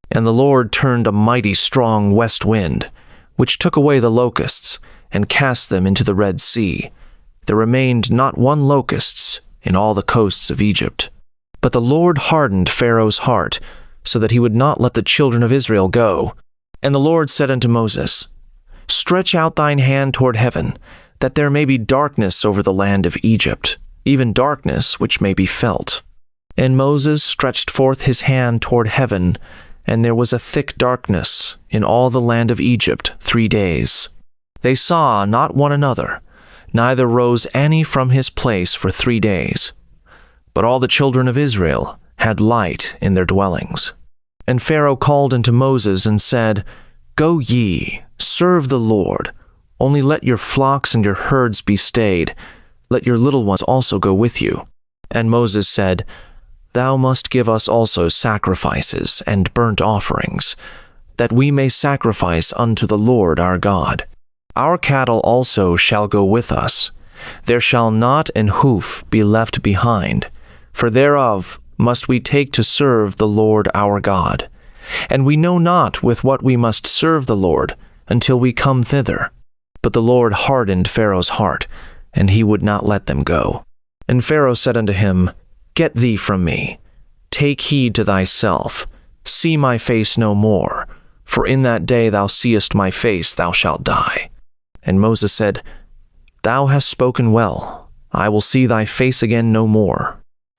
And the Lord turned a mighty strong west wind, which took away the locusts, and cast them into the Red Sea. There remained not one locust in all the coasts of Egypt. But the Lord hardened Pharaoh's heart, so that he would not let the children of Israel go. And the Lord said unto Moses, Stretch out thine hand toward heaven, that there may be darkness over the land of Egypt, even darkness which may be felt. And Moses stretched forth his hand toward heaven, and there was a thick darkness in all the land of Egypt 3 days. They saw not one another, neither rose any from his place for 3 days. But all the children of Israel had light in their dwellings. And Pharaoh called unto Moses and said, Go ye, serve the Lord, only let your flocks and your herds be stayed, let your little ones also go with you. And Moses said, Thou must give us also sacrifices and burnt offerings, that we may sacrifice unto the Lord our God. Our cattle also shall go with us. There shall not an hoof be left behind, for thereof must we take to serve the Lord our God. And we know not with what we must serve the Lord until we come thither. But the Lord hardened Pharaoh's heart, and he would not let them go. And Pharaoh said unto him, Get thee from me. Take heed to thyself. See my face no more, for in that day thou seest my face thou shalt die. And Moses said, Thou hast spoken well. I will see thy face again no more.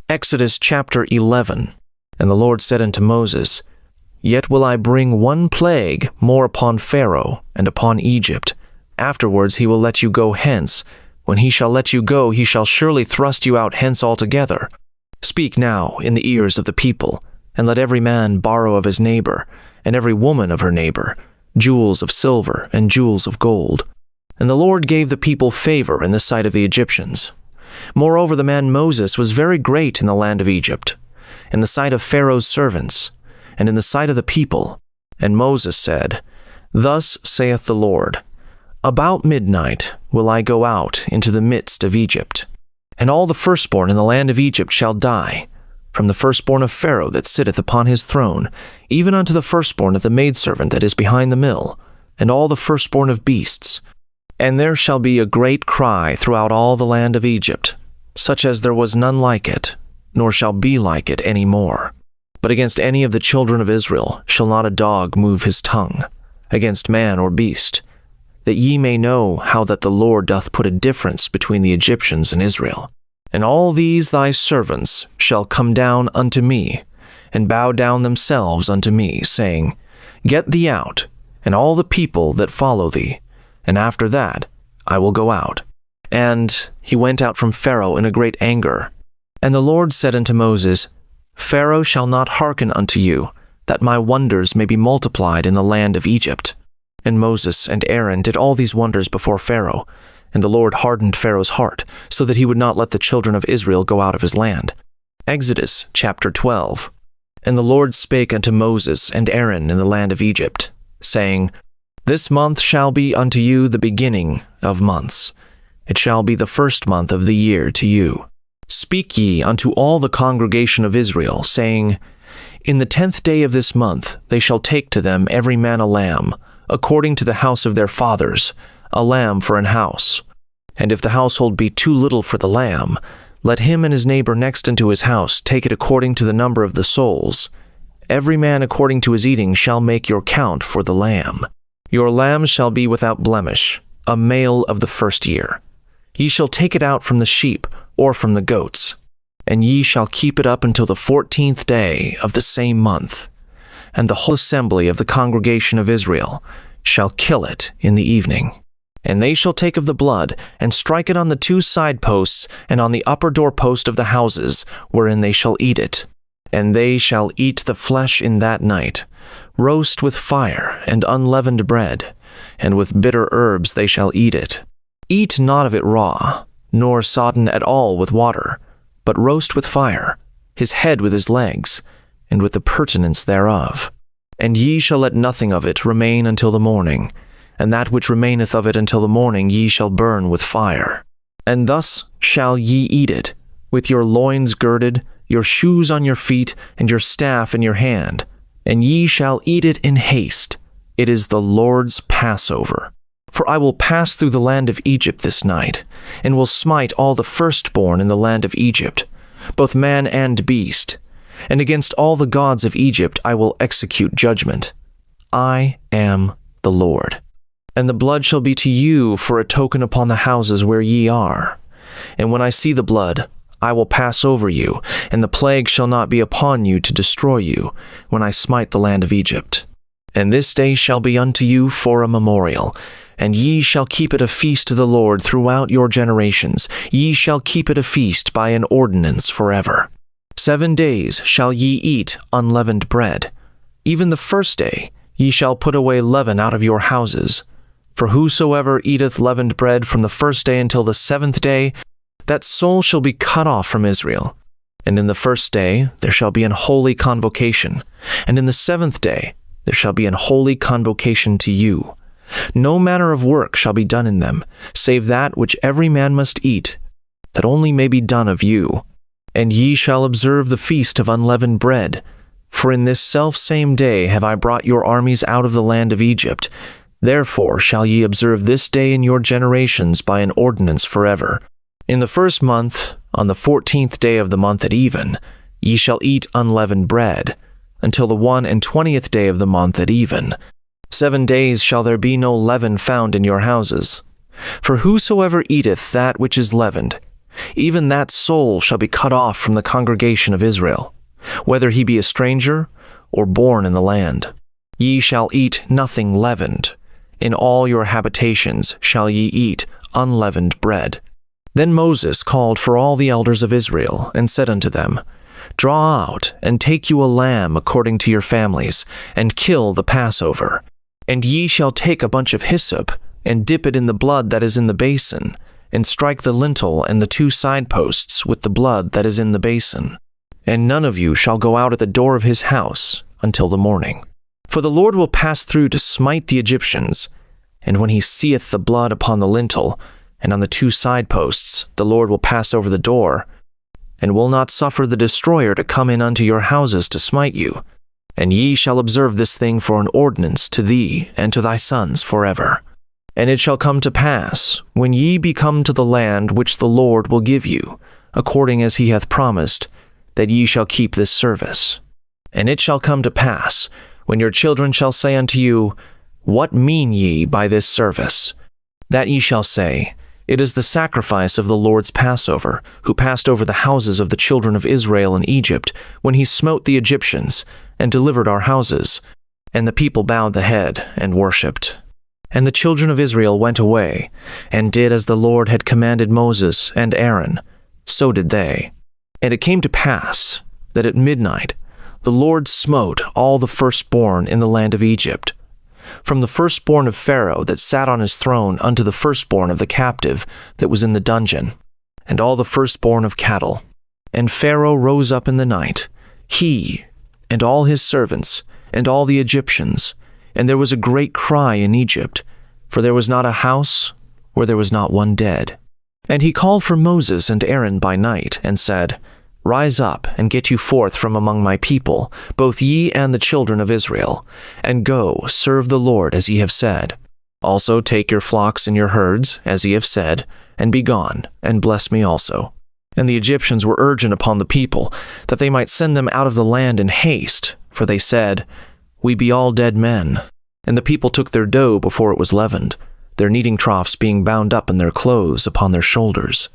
Exodus chapter 11. And the Lord said unto Moses, Yet will I bring one plague more upon Pharaoh and upon Egypt. Afterwards he will let you go hence. When he shall let you go, he shall surely thrust you out hence altogether. Speak now in the ears of the people, and let every man borrow of his neighbor, and every woman of her neighbor, jewels of silver and jewels of gold. And the Lord gave the people favor in the sight of the Egyptians. Moreover, the man Moses was very great in the land of Egypt, in the sight of Pharaoh's servants, and in the sight of the people. And Moses said, Thus saith the Lord, About midnight will I go out into the midst of Egypt, and all the firstborn in the land of Egypt shall die, from the firstborn of Pharaoh that sitteth upon his throne, even unto the firstborn of the maidservant that is behind the mill, and all the firstborn of beasts. And there shall be a great cry throughout all the land of Egypt, such as there was none like it, nor shall be like it any more. But against any of the children of Israel shall not a dog move his tongue, against man or beast, that ye may know how that the Lord doth put a difference between the Egyptians and Israel. And all these thy servants shall come down unto me, and bow down themselves unto me, saying, Get thee out, and all the people that follow thee, and after that I will go out. And he went out from Pharaoh in a great anger. And the Lord said unto Moses, Pharaoh shall not hearken unto you, that my wonders may be multiplied in the land of Egypt. And Moses and Aaron did all these wonders before Pharaoh, and the Lord hardened Pharaoh's heart, so that he would not let the children of Israel go out of his land. Exodus chapter 12. And the Lord spake unto Moses and Aaron in the land of Egypt, saying, This month shall be unto you the beginning of months. It shall be the first month of the year to you. Speak ye unto all the congregation of Israel, saying, In the 10th day of this month they shall take to them every man a lamb, according to the house of their fathers, a lamb for an house. And if the household be too little for the lamb, let him and his neighbor next unto his house take it according to the number of the souls. Every man according to his eating shall make your count for the lamb. Your lamb shall be without blemish, a male of the first year. Ye shall take it out from the sheep or from the goats, and ye shall keep it up until the 14th day of the same month. And the whole assembly of the congregation of Israel shall kill it in the evening. And they shall take of the blood, and strike it on the 2 side posts, and on the upper door post of the houses, wherein they shall eat it. And they shall eat the flesh in that night, roast with fire and unleavened bread, and with bitter herbs they shall eat it. Eat not of it raw, nor sodden at all with water, but roast with fire, his head with his legs, and with the purtenance thereof. And ye shall let nothing of it remain until the morning, and that which remaineth of it until the morning ye shall burn with fire. And thus shall ye eat it, with your loins girded, your shoes on your feet, and your staff in your hand. And ye shall eat it in haste. It is the Lord's Passover. For I will pass through the land of Egypt this night, and will smite all the firstborn in the land of Egypt, both man and beast. And against all the gods of Egypt I will execute judgment. I am the Lord. And the blood shall be to you for a token upon the houses where ye are. And when I see the blood, I will pass over you, and the plague shall not be upon you to destroy you, when I smite the land of Egypt. And this day shall be unto you for a memorial, and ye shall keep it a feast to the Lord throughout your generations. Ye shall keep it a feast by an ordinance forever. 7 days shall ye eat unleavened bread. Even the first day ye shall put away leaven out of your houses. For whosoever eateth leavened bread from the first day until the 7th day, that soul shall be cut off from Israel. And in the first day there shall be an holy convocation, and in the 7th day there shall be an holy convocation to you. No manner of work shall be done in them, save that which every man must eat, that only may be done of you. And ye shall observe the feast of unleavened bread. For in this selfsame day have I brought your armies out of the land of Egypt. Therefore shall ye observe this day in your generations by an ordinance forever. In the 1st month, on the 14th day of the month at even, ye shall eat unleavened bread, until the 21st day of the month at even. 7 days shall there be no leaven found in your houses. For whosoever eateth that which is leavened, even that soul shall be cut off from the congregation of Israel, whether he be a stranger or born in the land. Ye shall eat nothing leavened. In all your habitations shall ye eat unleavened bread. Then Moses called for all the elders of Israel, and said unto them, Draw out, and take you a lamb according to your families, and kill the Passover. And ye shall take a bunch of hyssop, and dip it in the blood that is in the basin, and strike the lintel and the 2 side posts with the blood that is in the basin. And none of you shall go out at the door of his house until the morning. For the Lord will pass through to smite the Egyptians, and when he seeth the blood upon the lintel, and on the 2 side posts, the Lord will pass over the door, and will not suffer the destroyer to come in unto your houses to smite you. And ye shall observe this thing for an ordinance to thee and to thy sons forever. And it shall come to pass, when ye be come to the land which the Lord will give you, according as he hath promised, that ye shall keep this service. And it shall come to pass, when your children shall say unto you, What mean ye by this service? That ye shall say, It is the sacrifice of the Lord's Passover, who passed over the houses of the children of Israel in Egypt, when he smote the Egyptians, and delivered our houses. And the people bowed the head, and worshipped. And the children of Israel went away, and did as the Lord had commanded Moses and Aaron. So did they. And it came to pass, that at midnight the Lord smote all the firstborn in the land of Egypt, from the firstborn of Pharaoh that sat on his throne unto the firstborn of the captive that was in the dungeon, and all the firstborn of cattle. And Pharaoh rose up in the night, he and all his servants, and all the Egyptians, and there was a great cry in Egypt, for there was not a house where there was not one dead. And he called for Moses and Aaron by night, and said, Rise up, and get you forth from among my people, both ye and the children of Israel, and go, serve the Lord as ye have said. Also take your flocks and your herds, as ye have said, and be gone, and bless me also. And the Egyptians were urgent upon the people, that they might send them out of the land in haste, for they said, We be all dead men. And the people took their dough before it was leavened, their kneading troughs being bound up in their clothes upon their shoulders.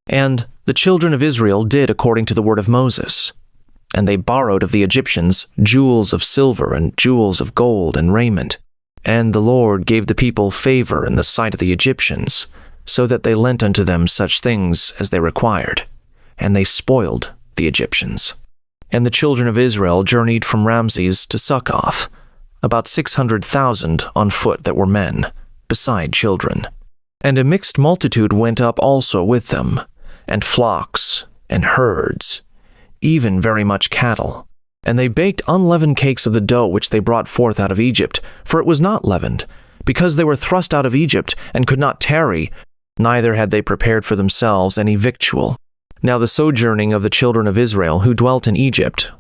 And the children of Israel did according to the word of Moses. And they borrowed of the Egyptians jewels of silver and jewels of gold and raiment. And the Lord gave the people favor in the sight of the Egyptians, so that they lent unto them such things as they required. And they spoiled the Egyptians. And the children of Israel journeyed from Ramses to Succoth, about 600,000 on foot that were men, beside children. And a mixed multitude went up also with them, and flocks, and herds, even very much cattle. And they baked unleavened cakes of the dough which they brought forth out of Egypt, for it was not leavened, because they were thrust out of Egypt, and could not tarry, neither had they prepared for themselves any victual. Now the sojourning of the children of Israel who dwelt in Egypt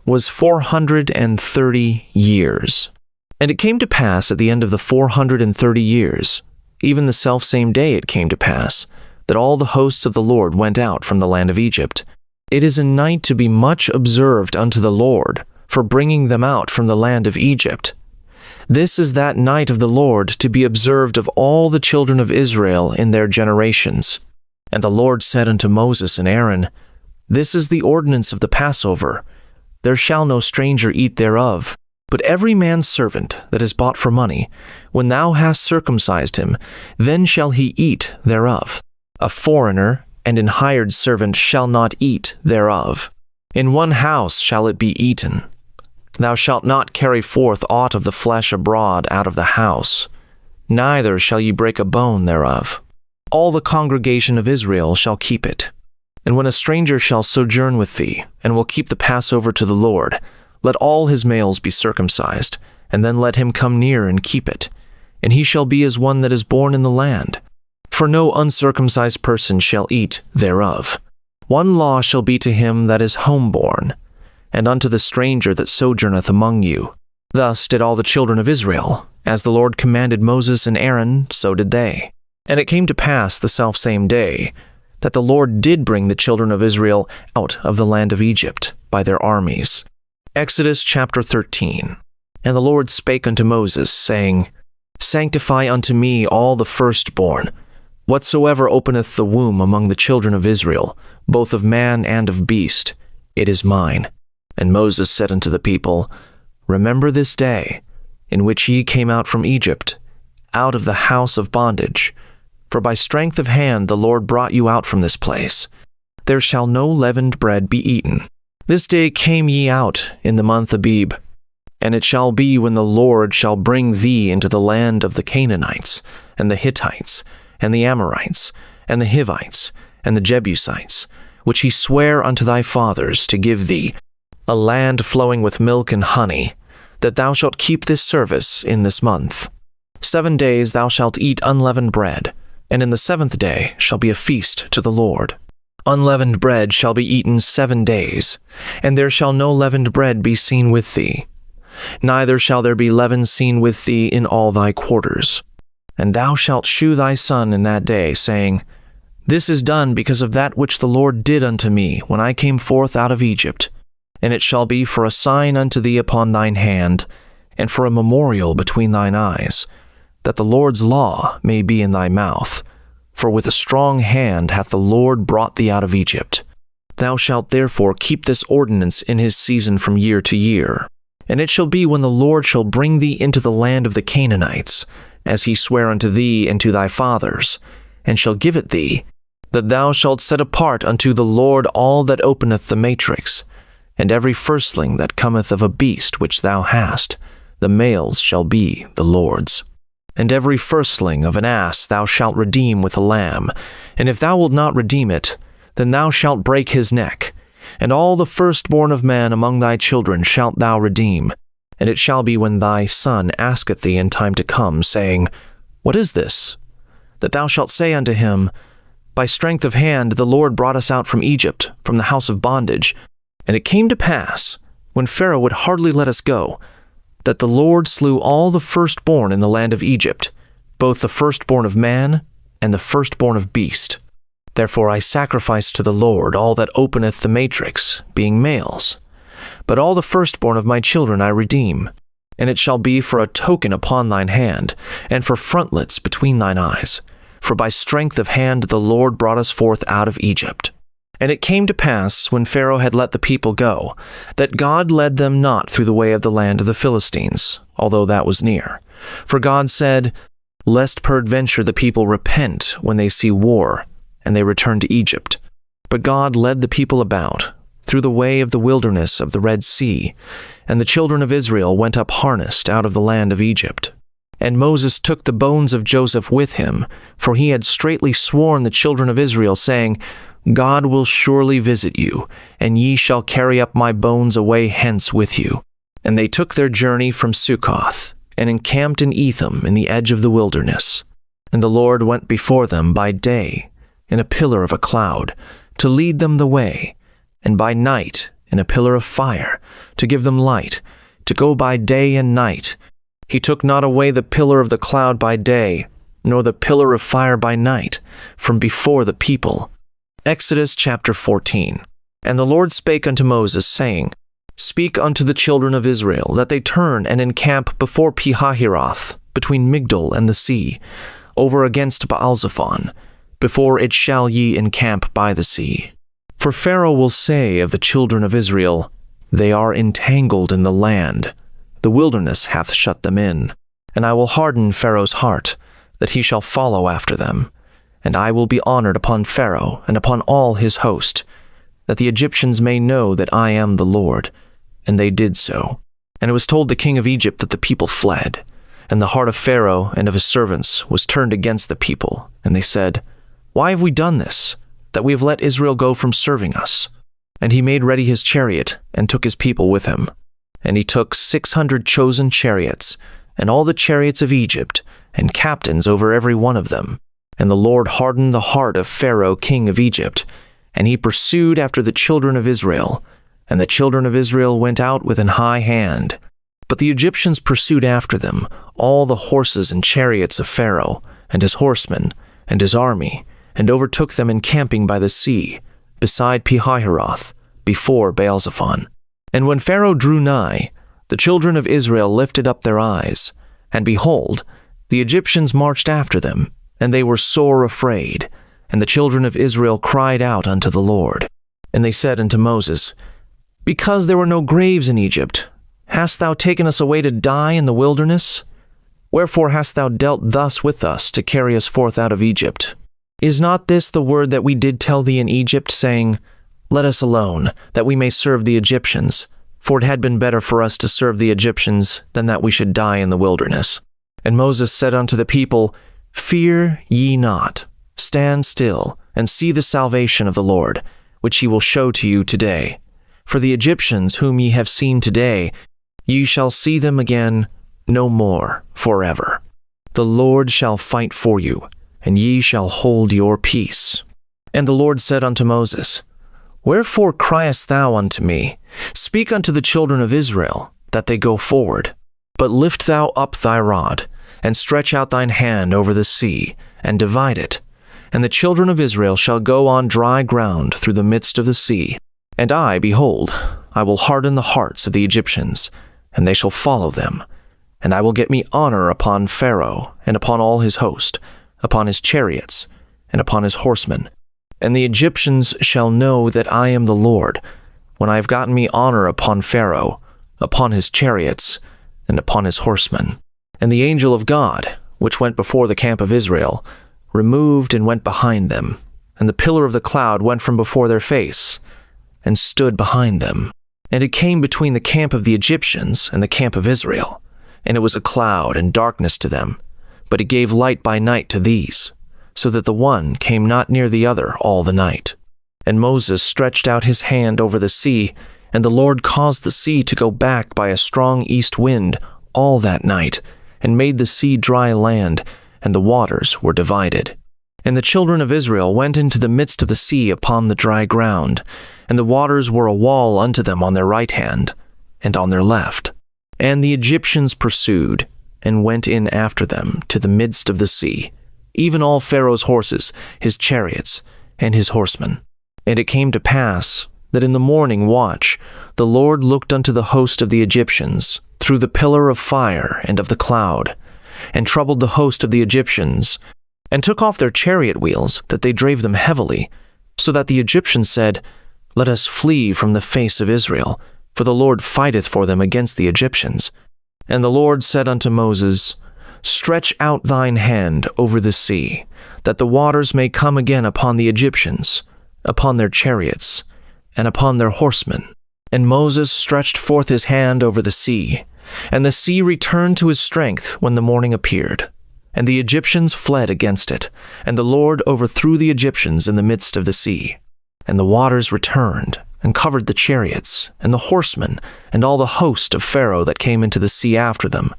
was 430 years. And it came to pass at the end of the 430 years, even the selfsame day it came to pass, that all the hosts of the Lord went out from the land of Egypt. It is a night to be much observed unto the Lord, for bringing them out from the land of Egypt. This is that night of the Lord to be observed of all the children of Israel in their generations. And the Lord said unto Moses and Aaron, This is the ordinance of the Passover. There shall no stranger eat thereof, but every man's servant that is bought for money, when thou hast circumcised him, then shall he eat thereof. A foreigner and an hired servant shall not eat thereof. In one house shall it be eaten. Thou shalt not carry forth aught of the flesh abroad out of the house, neither shall ye break a bone thereof. All the congregation of Israel shall keep it. And when a stranger shall sojourn with thee, and will keep the Passover to the Lord, let all his males be circumcised, and then let him come near and keep it. And he shall be as one that is born in the land. For no uncircumcised person shall eat thereof. One law shall be to him that is homeborn, and unto the stranger that sojourneth among you. Thus did all the children of Israel, as the Lord commanded Moses and Aaron, so did they. And it came to pass the selfsame day, that the Lord did bring the children of Israel out of the land of Egypt by their armies. Exodus chapter 13. And the Lord spake unto Moses, saying, Sanctify unto me all the firstborn, whatsoever openeth the womb among the children of Israel, both of man and of beast, it is mine. And Moses said unto the people, Remember this day, in which ye came out from Egypt, out of the house of bondage. For by strength of hand the Lord brought you out from this place. There shall no leavened bread be eaten. This day came ye out in the month Abib. And it shall be when the Lord shall bring thee into the land of the Canaanites, and the Hittites, and the Amorites, and the Hivites, and the Jebusites, which he sware unto thy fathers to give thee, a land flowing with milk and honey, that thou shalt keep this service in this month. 7 days thou shalt eat unleavened bread, and in the 7th day shall be a feast to the Lord. Unleavened bread shall be eaten 7 days, and there shall no leavened bread be seen with thee. Neither shall there be leaven seen with thee in all thy quarters. And thou shalt shew thy son in that day, saying, This is done because of that which the Lord did unto me when I came forth out of Egypt. And it shall be for a sign unto thee upon thine hand, and for a memorial between thine eyes, that the Lord's law may be in thy mouth. For with a strong hand hath the Lord brought thee out of Egypt. Thou shalt therefore keep this ordinance in his season from year to year. And it shall be when the Lord shall bring thee into the land of the Canaanites, as he sware unto thee and to thy fathers, and shall give it thee, that thou shalt set apart unto the Lord all that openeth the matrix, and every firstling that cometh of a beast which thou hast, the males shall be the Lord's. And every firstling of an ass thou shalt redeem with a lamb, and if thou wilt not redeem it, then thou shalt break his neck. And all the firstborn of man among thy children shalt thou redeem. And it shall be when thy son asketh thee in time to come, saying, What is this? That thou shalt say unto him, By strength of hand the Lord brought us out from Egypt, from the house of bondage. And it came to pass, when Pharaoh would hardly let us go, that the Lord slew all the firstborn in the land of Egypt, both the firstborn of man and the firstborn of beast. Therefore I sacrifice to the Lord all that openeth the matrix, being males. But all the firstborn of my children I redeem. And it shall be for a token upon thine hand, and for frontlets between thine eyes. For by strength of hand the Lord brought us forth out of Egypt. And it came to pass, when Pharaoh had let the people go, that God led them not through the way of the land of the Philistines, although that was near. For God said, Lest peradventure the people repent when they see war, and they return to Egypt. But God led the people about, through the way of the wilderness of the Red Sea, and the children of Israel went up harnessed out of the land of Egypt. And Moses took the bones of Joseph with him, for he had straitly sworn the children of Israel, saying, God will surely visit you, and ye shall carry up my bones away hence with you. And they took their journey from Succoth, and encamped in Etham in the edge of the wilderness. And the Lord went before them by day in a pillar of a cloud, to lead them the way, and by night in a pillar of fire, to give them light, to go by day and night. He took not away the pillar of the cloud by day, nor the pillar of fire by night, from before the people. Exodus chapter 14. And the Lord spake unto Moses, saying, Speak unto the children of Israel, that they turn and encamp before Pihahiroth, between Migdol and the sea, over against Baalzephon, before it shall ye encamp by the sea. For Pharaoh will say of the children of Israel, They are entangled in the land, the wilderness hath shut them in. And I will harden Pharaoh's heart, that he shall follow after them. And I will be honored upon Pharaoh and upon all his host, that the Egyptians may know that I am the Lord. And they did so. And it was told the king of Egypt that the people fled. And the heart of Pharaoh and of his servants was turned against the people. And they said, Why have we done this, that we have let Israel go from serving us? And he made ready his chariot, and took his people with him. And he took 600 chosen chariots, and all the chariots of Egypt, and captains over every one of them. And the Lord hardened the heart of Pharaoh king of Egypt, and he pursued after the children of Israel. And the children of Israel went out with an high hand. But the Egyptians pursued after them all the horses and chariots of Pharaoh, and his horsemen, and his army, and overtook them encamping by the sea, beside Pihahiroth, before Baalzephon. And when Pharaoh drew nigh, the children of Israel lifted up their eyes, and behold, the Egyptians marched after them, and they were sore afraid. And the children of Israel cried out unto the Lord. And they said unto Moses, Because there were no graves in Egypt, hast thou taken us away to die in the wilderness? Wherefore hast thou dealt thus with us to carry us forth out of Egypt? Is not this the word that we did tell thee in Egypt, saying, Let us alone, that we may serve the Egyptians? For it had been better for us to serve the Egyptians than that we should die in the wilderness. And Moses said unto the people, Fear ye not, stand still, and see the salvation of the Lord, which he will show to you today. For the Egyptians whom ye have seen today, ye shall see them again no more forever. The Lord shall fight for you, and ye shall hold your peace. And the Lord said unto Moses, Wherefore criest thou unto me? Speak unto the children of Israel, that they go forward. But lift thou up thy rod, and stretch out thine hand over the sea, and divide it. And the children of Israel shall go on dry ground through the midst of the sea. And I, behold, I will harden the hearts of the Egyptians, and they shall follow them. And I will get me honor upon Pharaoh, and upon all his host, upon his chariots, and upon his horsemen. And the Egyptians shall know that I am the Lord, when I have gotten me honor upon Pharaoh, upon his chariots, and upon his horsemen. And the angel of God, which went before the camp of Israel, removed and went behind them. And the pillar of the cloud went from before their face, and stood behind them. And it came between the camp of the Egyptians and the camp of Israel, and it was a cloud and darkness to them, but it gave light by night to these, so that the one came not near the other all the night. And Moses stretched out his hand over the sea, and the Lord caused the sea to go back by a strong east wind all that night, and made the sea dry land, and the waters were divided. And the children of Israel went into the midst of the sea upon the dry ground, and the waters were a wall unto them on their right hand, and on their left. And the Egyptians pursued, and went in after them to the midst of the sea, even all Pharaoh's horses, his chariots, and his horsemen. And it came to pass that in the morning watch the Lord looked unto the host of the Egyptians through the pillar of fire and of the cloud, and troubled the host of the Egyptians, and took off their chariot wheels, that they drave them heavily, so that the Egyptians said, Let us flee from the face of Israel, for the Lord fighteth for them against the Egyptians. And the Lord said unto Moses, Stretch out thine hand over the sea, that the waters may come again upon the Egyptians, upon their chariots, and upon their horsemen. And Moses stretched forth his hand over the sea, and the sea returned to his strength when the morning appeared. And the Egyptians fled against it, and the Lord overthrew the Egyptians in the midst of the sea. And the waters returned, and covered the chariots, and the horsemen, and all the host of Pharaoh that came into the sea after them.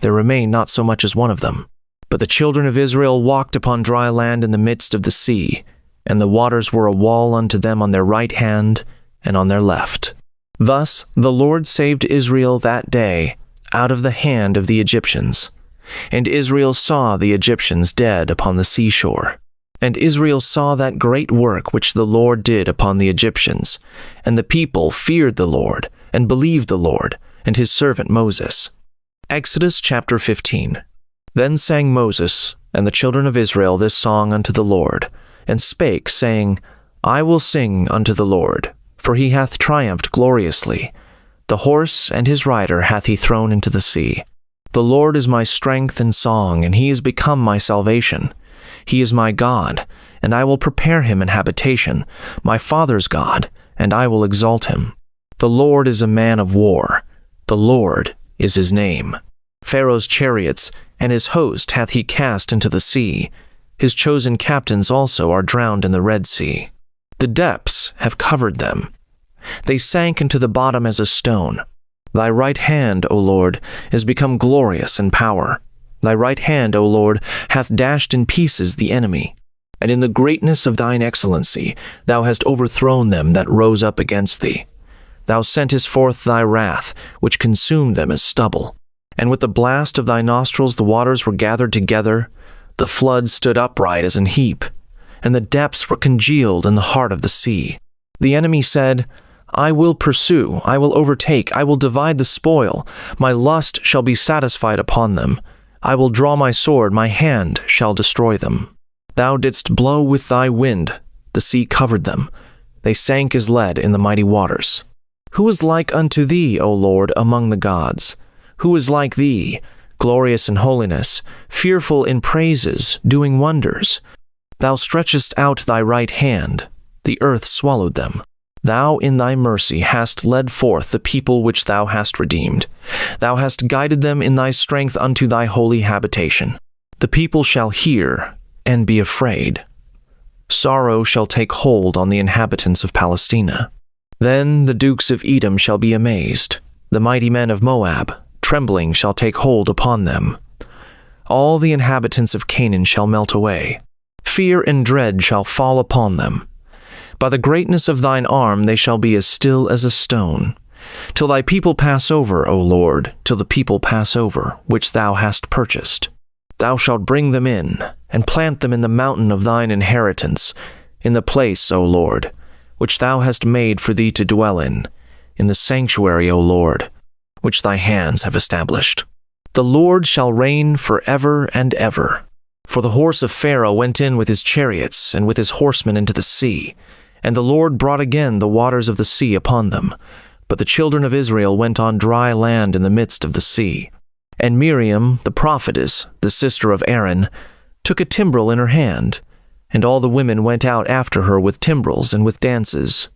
There remained not so much as one of them. But the children of Israel walked upon dry land in the midst of the sea, and the waters were a wall unto them on their right hand and on their left. Thus the Lord saved Israel that day out of the hand of the Egyptians. And Israel saw the Egyptians dead upon the seashore. And Israel saw that great work which the Lord did upon the Egyptians. And the people feared the Lord, and believed the Lord, and his servant Moses. Exodus chapter 15. Then sang Moses and the children of Israel this song unto the Lord, and spake, saying, I will sing unto the Lord, for he hath triumphed gloriously. The horse and his rider hath he thrown into the sea. The Lord is my strength and song, and he is become my salvation. He is my God, and I will prepare him an habitation, my father's God, and I will exalt him. The Lord is a man of war. The Lord is his name. Pharaoh's chariots and his host hath he cast into the sea. His chosen captains also are drowned in the Red Sea. The depths have covered them. They sank into the bottom as a stone. Thy right hand, O Lord, is become glorious in power. Thy right hand, O Lord, hath dashed in pieces the enemy. And in the greatness of thine excellency thou hast overthrown them that rose up against thee. Thou sentest forth thy wrath, which consumed them as stubble. And with the blast of thy nostrils the waters were gathered together. The floods stood upright as an heap, and the depths were congealed in the heart of the sea. The enemy said, I will pursue, I will overtake, I will divide the spoil. My lust shall be satisfied upon them. I will draw my sword, my hand shall destroy them. Thou didst blow with thy wind, the sea covered them. They sank as lead in the mighty waters. Who is like unto thee, O Lord, among the gods? Who is like thee, glorious in holiness, fearful in praises, doing wonders? Thou stretchest out thy right hand, the earth swallowed them. Thou in thy mercy hast led forth the people which thou hast redeemed. Thou hast guided them in thy strength unto thy holy habitation. The people shall hear and be afraid. Sorrow shall take hold on the inhabitants of Palestina. Then the dukes of Edom shall be amazed. The mighty men of Moab, trembling, shall take hold upon them. All the inhabitants of Canaan shall melt away. Fear and dread shall fall upon them. By the greatness of thine arm they shall be as still as a stone, till thy people pass over, O Lord, till the people pass over, which thou hast purchased. Thou shalt bring them in, and plant them in the mountain of thine inheritance, in the place, O Lord, which thou hast made for thee to dwell in the sanctuary, O Lord, which thy hands have established. The Lord shall reign forever and ever. For the horse of Pharaoh went in with his chariots and with his horsemen into the sea, and the Lord brought again the waters of the sea upon them. But the children of Israel went on dry land in the midst of the sea. And Miriam, the prophetess, the sister of Aaron, took a timbrel in her hand, and all the women went out after her with timbrels and with dances.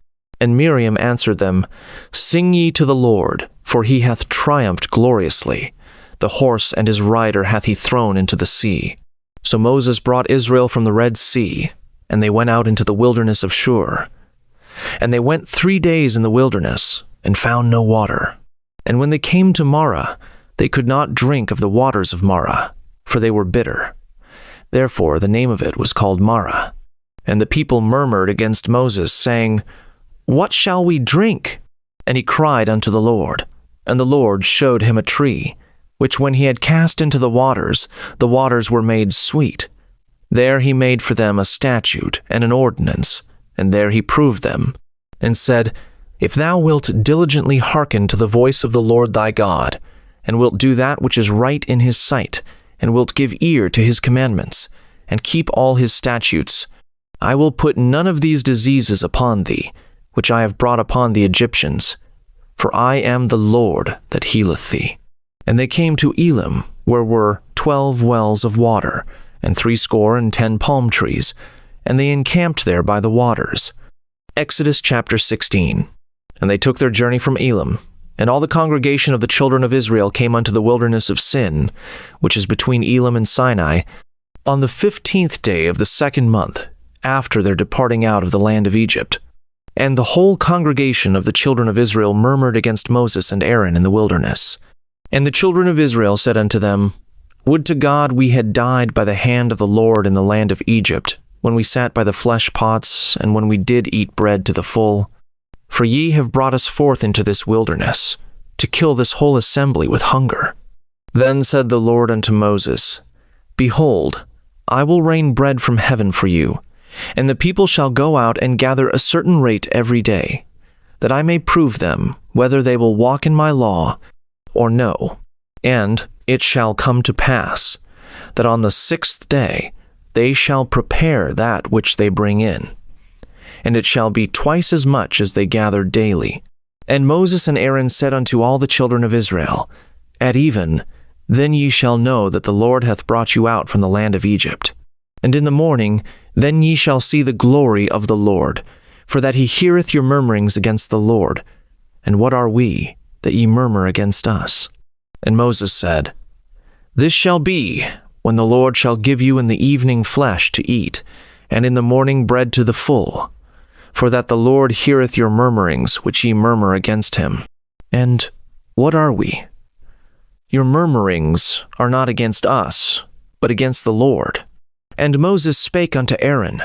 And Miriam answered them, Sing ye to the Lord, for he hath triumphed gloriously. The horse and his rider hath he thrown into the sea. So Moses brought Israel from the Red Sea, and they went out into the wilderness of Shur. And they went 3 days in the wilderness, and found no water. And when they came to Marah, they could not drink of the waters of Marah, for they were bitter. Therefore the name of it was called Marah. And the people murmured against Moses, saying, What shall we drink? And he cried unto the Lord. And the Lord showed him a tree, which when he had cast into the waters were made sweet. There he made for them a statute and an ordinance, and there he proved them, and said, If thou wilt diligently hearken to the voice of the Lord thy God, and wilt do that which is right in his sight, and wilt give ear to his commandments, and keep all his statutes, I will put none of these diseases upon thee, which I have brought upon the Egyptians, for I am the Lord that healeth thee. And they came to Elim, where were 12 wells of water, and 70 palm trees, and they encamped there by the waters. Exodus chapter 16. And they took their journey from Elim, and all the congregation of the children of Israel came unto the wilderness of Sin, which is between Elim and Sinai, on the 15th day of the 2nd month, after their departing out of the land of Egypt. And the whole congregation of the children of Israel murmured against Moses and Aaron in the wilderness. And the children of Israel said unto them, Would to God we had died by the hand of the Lord in the land of Egypt, when we sat by the flesh pots, and when we did eat bread to the full. For ye have brought us forth into this wilderness, to kill this whole assembly with hunger. Then said the Lord unto Moses, Behold, I will rain bread from heaven for you, and the people shall go out and gather a certain rate every day, that I may prove them whether they will walk in my law or no. And it shall come to pass, that on the 6th day they shall prepare that which they bring in. And it shall be twice as much as they gather daily. And Moses and Aaron said unto all the children of Israel, At even, then ye shall know that the Lord hath brought you out from the land of Egypt. And in the morning, then ye shall see the glory of the Lord, for that he heareth your murmurings against the Lord. And what are we, that ye murmur against us? And Moses said, This shall be, when the Lord shall give you in the evening flesh to eat, and in the morning bread to the full, for that the Lord heareth your murmurings which ye murmur against him. And what are we? Your murmurings are not against us, but against the Lord. And Moses spake unto Aaron,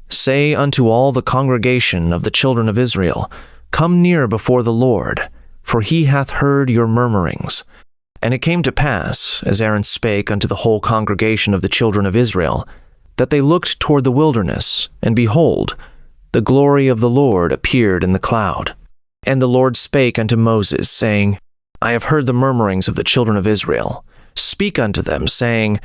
Say unto all the congregation of the children of Israel, Come near before the Lord, for he hath heard your murmurings. And it came to pass, as Aaron spake unto the whole congregation of the children of Israel, that they looked toward the wilderness, and behold, the glory of the Lord appeared in the cloud. And the Lord spake unto Moses, saying, I have heard the murmurings of the children of Israel. Speak unto them, saying,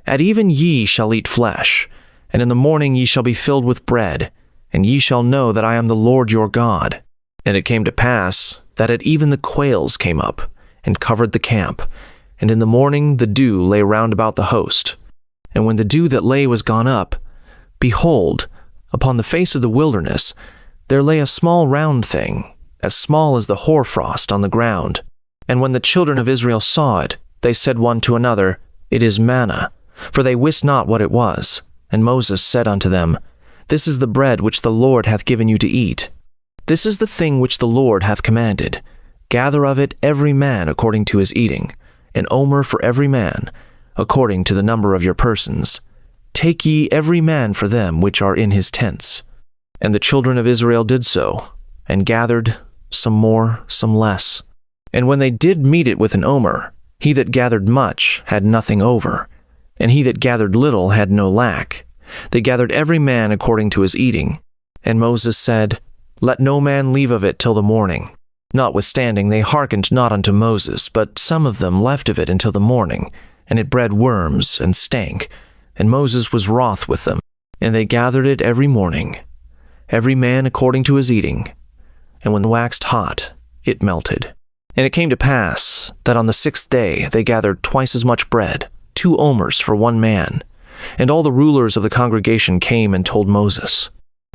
At even ye shall eat flesh, and in the morning ye shall be filled with bread, and ye shall know that I am the Lord your God. And it came to pass, that at even the quails came up, and covered the camp, and in the morning the dew lay round about the host. And when the dew that lay was gone up, behold, upon the face of the wilderness there lay a small round thing, as small as the hoarfrost on the ground. And when the children of Israel saw it, they said one to another, It is manna, for they wist not what it was. And Moses said unto them, This is the bread which the Lord hath given you to eat. This is the thing which the Lord hath commanded. Gather of it every man according to his eating, an omer for every man, according to the number of your persons. Take ye every man for them which are in his tents. And the children of Israel did so, and gathered, some more, some less. And when they did meet it with an omer, he that gathered much had nothing over, and he that gathered little had no lack. They gathered every man according to his eating. And Moses said, Let no man leave of it till the morning. Notwithstanding, they hearkened not unto Moses, but some of them left of it until the morning, and it bred worms and stank. And Moses was wroth with them. And they gathered it every morning, every man according to his eating. And when waxed hot, it melted. And it came to pass that on the 6th day they gathered twice as much bread, 2 omers for one man. And all the rulers of the congregation came and told Moses.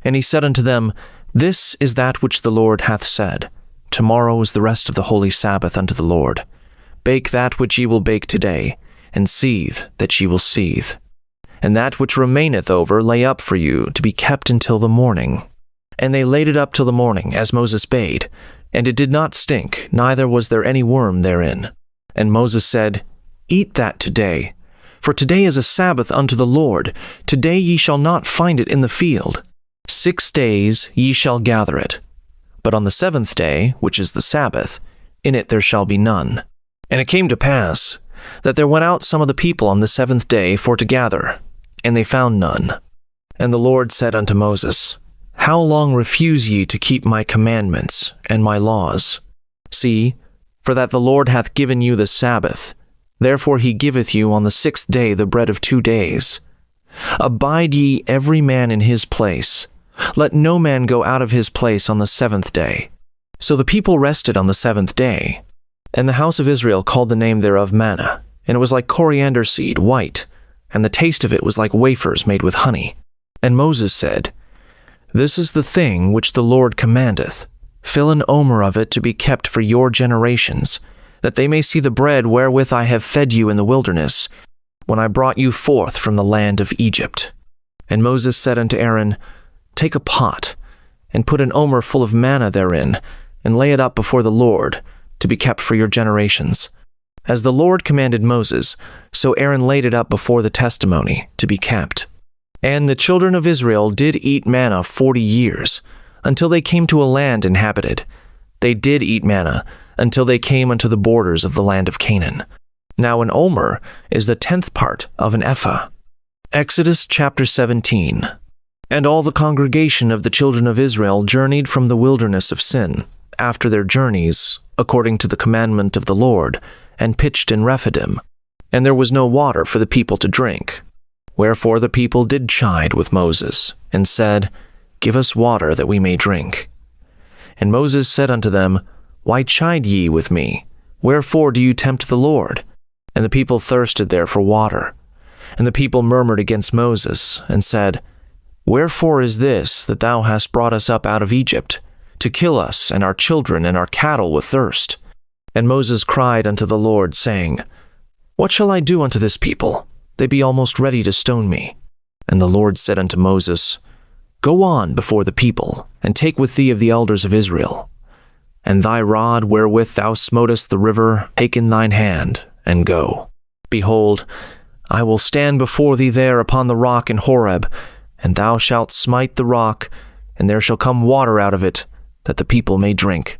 And he said unto them, This is that which the Lord hath said, Tomorrow is the rest of the holy Sabbath unto the Lord. Bake that which ye will bake today, and seethe that ye will seethe. And that which remaineth over lay up for you to be kept until the morning. And they laid it up till the morning, as Moses bade, and it did not stink, neither was there any worm therein. And Moses said, Eat that today, for today is a Sabbath unto the Lord. Today ye shall not find it in the field. 6 days ye shall gather it. But on the 7th day, which is the Sabbath, in it there shall be none. And it came to pass that there went out some of the people on the 7th day for to gather, and they found none. And the Lord said unto Moses, How long refuse ye to keep my commandments and my laws? See, for that the Lord hath given you the Sabbath, therefore he giveth you on the 6th day the bread of 2 days. Abide ye every man in his place. Let no man go out of his place on the 7th day. So the people rested on the 7th day. And the house of Israel called the name thereof manna, and it was like coriander seed, white, and the taste of it was like wafers made with honey. And Moses said, This is the thing which the Lord commandeth. Fill an omer of it to be kept for your generations, that they may see the bread wherewith I have fed you in the wilderness, when I brought you forth from the land of Egypt. And Moses said unto Aaron, Take a pot, and put an omer full of manna therein, and lay it up before the Lord, to be kept for your generations. As the Lord commanded Moses, so Aaron laid it up before the testimony, to be kept. And the children of Israel did eat manna 40 years, until they came to a land inhabited. They did eat manna, until they came unto the borders of the land of Canaan. Now an omer is the 10th part of an ephah. Exodus chapter 17. And all the congregation of the children of Israel journeyed from the wilderness of Sin, after their journeys, according to the commandment of the Lord, and pitched in Rephidim. And there was no water for the people to drink. Wherefore the people did chide with Moses, and said, Give us water that we may drink. And Moses said unto them, Why chide ye with me? Wherefore do you tempt the Lord? And the people thirsted there for water. And the people murmured against Moses, and said, Wherefore is this that thou hast brought us up out of Egypt, to kill us and our children and our cattle with thirst? And Moses cried unto the Lord, saying, What shall I do unto this people? They be almost ready to stone me. And the Lord said unto Moses, Go on before the people, and take with thee of the elders of Israel. And thy rod wherewith thou smotest the river, take in thine hand, and go. Behold, I will stand before thee there upon the rock in Horeb, and thou shalt smite the rock, and there shall come water out of it, that the people may drink.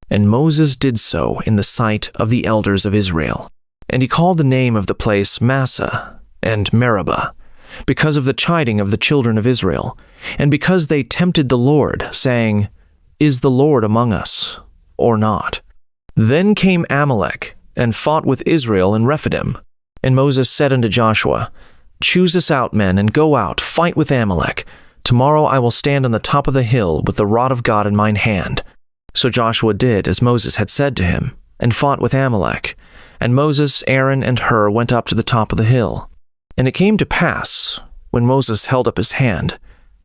And Moses did so in the sight of the elders of Israel. And he called the name of the place Massah and Meribah, because of the chiding of the children of Israel, and because they tempted the Lord, saying, Is the Lord among us, or not? Then came Amalek, and fought with Israel in Rephidim. And Moses said unto Joshua, Choose us out, men, and go out, fight with Amalek. Tomorrow I will stand on the top of the hill with the rod of God in mine hand. So Joshua did as Moses had said to him, and fought with Amalek. And Moses, Aaron, and Hur went up to the top of the hill. And it came to pass, when Moses held up his hand,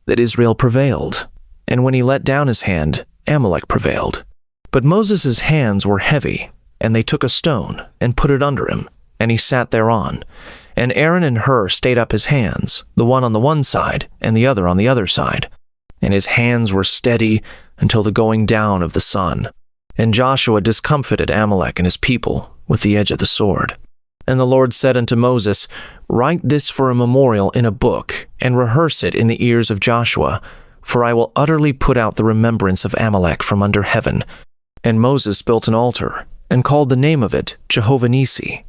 that Israel prevailed. And when he let down his hand, Amalek prevailed. But Moses' hands were heavy, and they took a stone, and put it under him, and he sat thereon. And Aaron and Hur stayed up his hands, the one on the one side, and the other on the other side. And his hands were steady until the going down of the sun. And Joshua discomfited Amalek and his people with the edge of the sword. And the Lord said unto Moses, Write this for a memorial in a book, and rehearse it in the ears of Joshua, for I will utterly put out the remembrance of Amalek from under heaven. And Moses built an altar, and called the name of it Jehovah Nissi.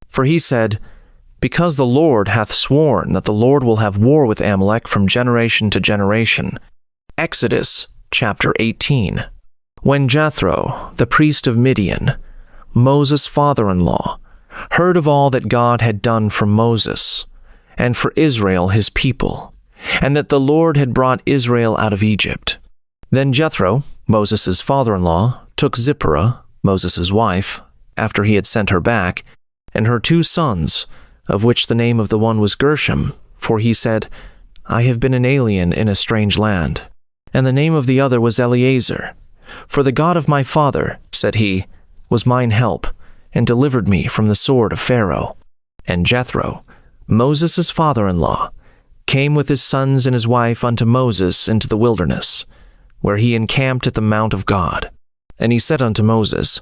For he said, Because the Lord hath sworn that the Lord will have war with Amalek from generation to generation. Exodus chapter 18. When Jethro, the priest of Midian, Moses' father-in-law, heard of all that God had done for Moses, and for Israel his people, and that the Lord had brought Israel out of Egypt, then Jethro, Moses' father-in-law, took Zipporah, Moses' wife, after he had sent her back, and her 2 sons, of which the name of the one was Gershom, for he said, I have been an alien in a strange land. and the name of the other was Eleazar. For the God of my father, said he, was mine help, and delivered me from the sword of Pharaoh. And Jethro, Moses' father-in-law, came with his sons and his wife unto Moses into the wilderness, where he encamped at the mount of God. And he said unto Moses,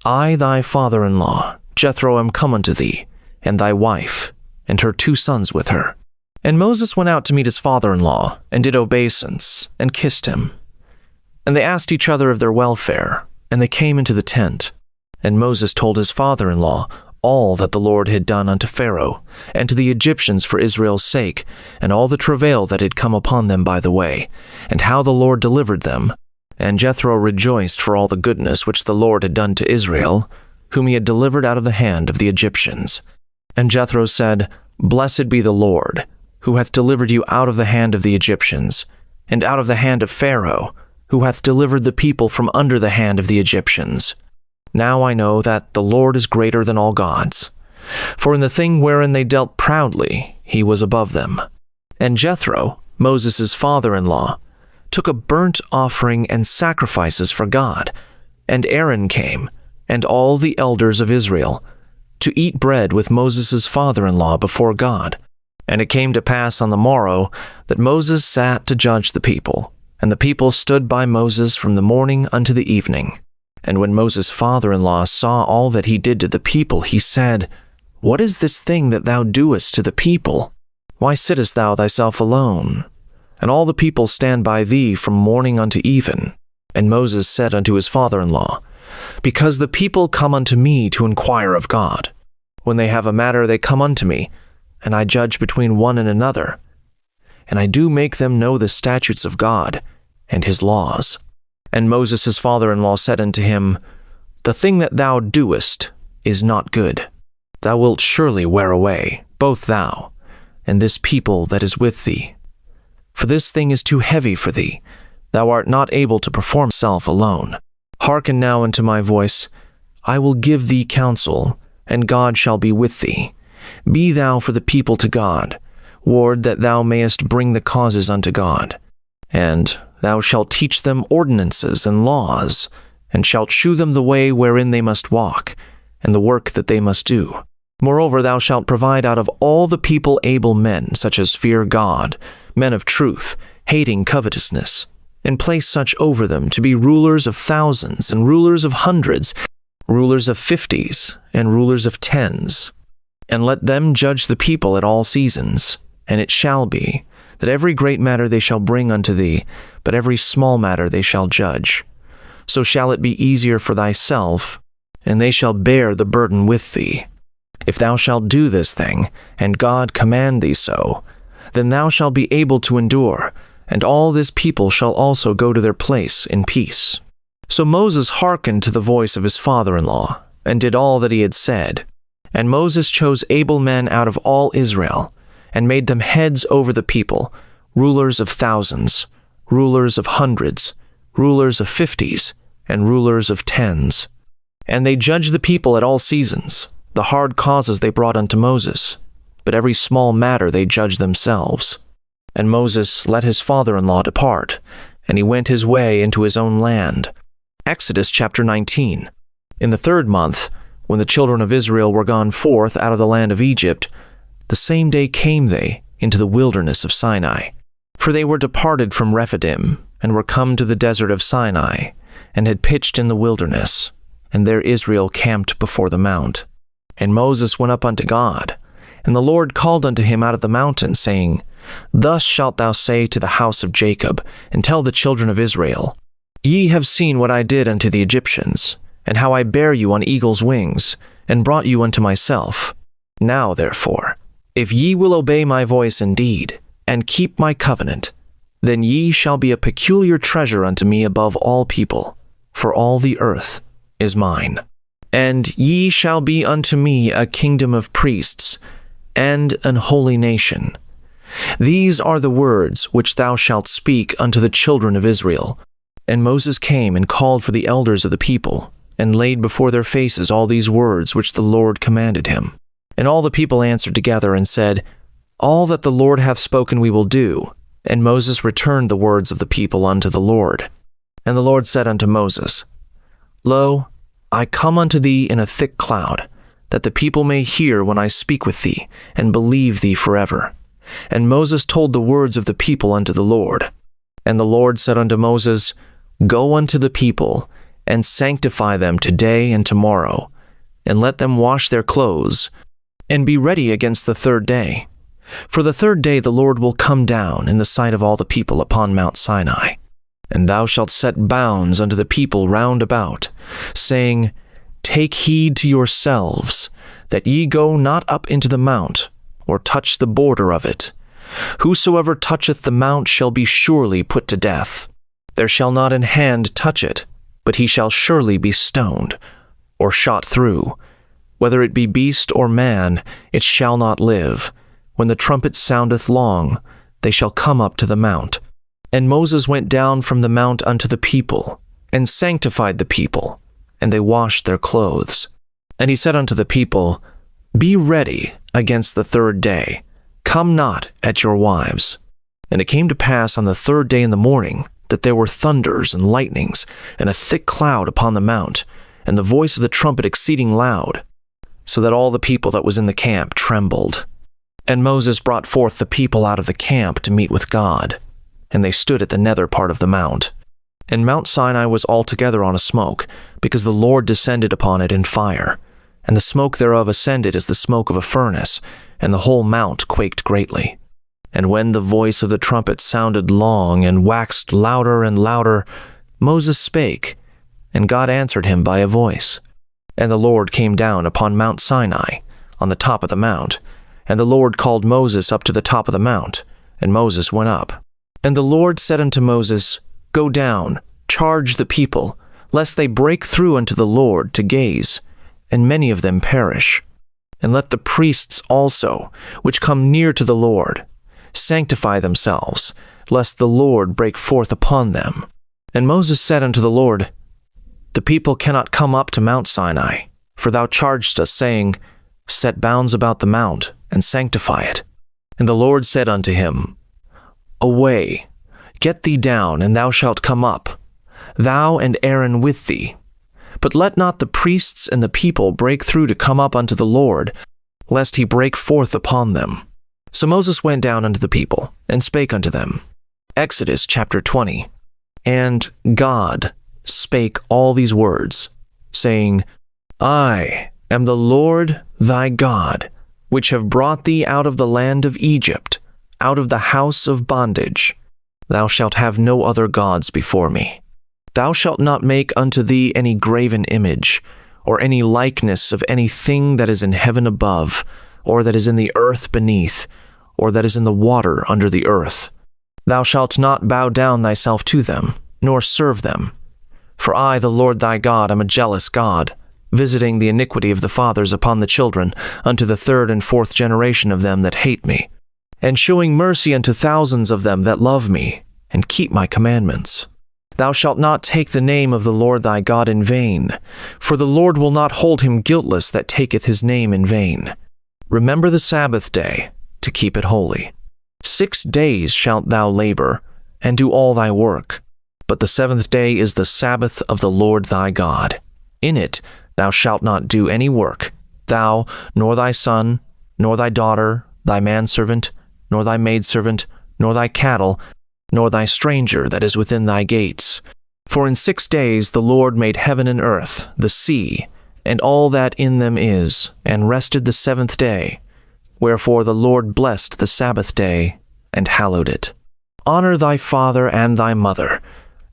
I, thy father-in-law, Jethro, am come unto thee, and thy wife, and her 2 sons with her. And Moses went out to meet his father-in-law, and did obeisance, and kissed him. And they asked each other of their welfare, and they came into the tent. And Moses told his father-in-law all that the Lord had done unto Pharaoh, and to the Egyptians for Israel's sake, and all the travail that had come upon them by the way, and how the Lord delivered them. And Jethro rejoiced for all the goodness which the Lord had done to Israel, whom he had delivered out of the hand of the Egyptians. And Jethro said, Blessed be the Lord, who hath delivered you out of the hand of the Egyptians, and out of the hand of Pharaoh, who hath delivered the people from under the hand of the Egyptians. Now I know that the Lord is greater than all gods. For in the thing wherein they dealt proudly, he was above them. And Jethro, Moses' father-in-law, took a burnt offering and sacrifices for God. And Aaron came, and all the elders of Israel, to eat bread with Moses' father-in-law before God. And it came to pass on the morrow that Moses sat to judge the people, and the people stood by Moses from the morning unto the evening. And when Moses' father-in-law saw all that he did to the people, he said, What is this thing that thou doest to the people? Why sittest thou thyself alone? And all the people stand by thee from morning unto even. And Moses said unto his father-in-law, Because the people come unto me to inquire of God. When they have a matter, they come unto me, and I judge between one and another. And I do make them know the statutes of God and his laws. And Moses his father-in-law said unto him, The thing that thou doest is not good. Thou wilt surely wear away, both thou, and this people that is with thee. For this thing is too heavy for thee. Thou art not able to perform self alone. Hearken now unto my voice. I will give thee counsel, and God shall be with thee. Be thou for the people to God. Ward that thou mayest bring the causes unto God. And thou shalt teach them ordinances and laws, and shalt shew them the way wherein they must walk, and the work that they must do. Moreover, thou shalt provide out of all the people able men, such as fear God, men of truth, hating covetousness, and place such over them to be rulers of thousands, and rulers of hundreds, rulers of 50s, and rulers of 10s. And let them judge the people at all seasons. And it shall be, that every great matter they shall bring unto thee, but every small matter they shall judge. So shall it be easier for thyself, and they shall bear the burden with thee. If thou shalt do this thing, and God command thee so, then thou shalt be able to endure, and all this people shall also go to their place in peace. So Moses hearkened to the voice of his father-in-law, and did all that he had said. And Moses chose able men out of all Israel, and made them heads over the people, rulers of thousands, rulers of hundreds, rulers of 50s, and rulers of 10s. And they judged the people at all seasons. The hard causes they brought unto Moses, but every small matter they judged themselves. And Moses let his father-in-law depart, and he went his way into his own land. Exodus chapter 19. In the 3rd month, when the children of Israel were gone forth out of the land of Egypt, the same day came they into the wilderness of Sinai. For they were departed from Rephidim, and were come to the desert of Sinai, and had pitched in the wilderness, and there Israel camped before the mount. And Moses went up unto God, and the Lord called unto him out of the mountain, saying, Thus shalt thou say to the house of Jacob, and tell the children of Israel, Ye have seen what I did unto the Egyptians, and how I bare you on eagle's wings, and brought you unto myself. Now therefore, if ye will obey my voice indeed, and keep my covenant, then ye shall be a peculiar treasure unto me above all people, for all the earth is mine. And ye shall be unto me a kingdom of priests, and an holy nation. These are the words which thou shalt speak unto the children of Israel. And Moses came and called for the elders of the people, and laid before their faces all these words which the Lord commanded him. And all the people answered together and said, All that the Lord hath spoken we will do. And Moses returned the words of the people unto the Lord. And the Lord said unto Moses, Lo, I come unto thee in a thick cloud, that the people may hear when I speak with thee, and believe thee forever. And Moses told the words of the people unto the Lord. And the Lord said unto Moses, Go unto the people, and sanctify them today and tomorrow, and let them wash their clothes, and be ready against the third day. For the third day the Lord will come down in the sight of all the people upon Mount Sinai. And thou shalt set bounds unto the people round about, saying, Take heed to yourselves, that ye go not up into the mount, or touch the border of it. Whosoever toucheth the mount shall be surely put to death. There shall not an hand touch it, but he shall surely be stoned, or shot through. Whether it be beast or man, it shall not live. When the trumpet soundeth long, they shall come up to the mount. And Moses went down from the mount unto the people, and sanctified the people, and they washed their clothes. And he said unto the people, Be ready against the third day, come not at your wives. And it came to pass on the third day in the morning, that there were thunders and lightnings, and a thick cloud upon the mount, and the voice of the trumpet exceeding loud, so that all the people that was in the camp trembled. And Moses brought forth the people out of the camp to meet with God, and they stood at the nether part of the mount. And Mount Sinai was altogether on a smoke, because the Lord descended upon it in fire, and the smoke thereof ascended as the smoke of a furnace, and the whole mount quaked greatly. And when the voice of the trumpet sounded long and waxed louder and louder, Moses spake, and God answered him by a voice. And the Lord came down upon Mount Sinai, on the top of the mount. And the Lord called Moses up to the top of the mount, and Moses went up. And the Lord said unto Moses, Go down, charge the people, lest they break through unto the Lord to gaze, and many of them perish. And let the priests also, which come near to the Lord, sanctify themselves, lest the Lord break forth upon them. And Moses said unto the Lord, The people cannot come up to Mount Sinai, for thou chargedst us, saying, Set bounds about the mount, and sanctify it. And the Lord said unto him, Away, get thee down, and thou shalt come up, thou and Aaron with thee. But let not the priests and the people break through to come up unto the Lord, lest he break forth upon them. So Moses went down unto the people, and spake unto them. Exodus chapter 20. And God spake all these words, saying, I am the Lord thy God, which have brought thee out of the land of Egypt, out of the house of bondage. Thou shalt have no other gods before me. Thou shalt not make unto thee any graven image, or any likeness of any thing that is in heaven above, or that is in the earth beneath, or that is in the water under the earth. Thou shalt not bow down thyself to them, nor serve them. For I, the Lord thy God, am a jealous God, visiting the iniquity of the fathers upon the children, unto the third and fourth generation of them that hate me, and showing mercy unto thousands of them that love me, and keep my commandments. Thou shalt not take the name of the Lord thy God in vain, for the Lord will not hold him guiltless that taketh his name in vain. Remember the Sabbath day, to keep it holy. 6 days shalt thou labor, and do all thy work. But the seventh day is the Sabbath of the Lord thy God. In it thou shalt not do any work, thou, nor thy son, nor thy daughter, thy manservant, nor thy maidservant, nor thy cattle, nor thy stranger that is within thy gates. For in 6 days the Lord made heaven and earth, the sea, and all that in them is, and rested the seventh day. Wherefore the Lord blessed the Sabbath day, and hallowed it. Honor thy father and thy mother,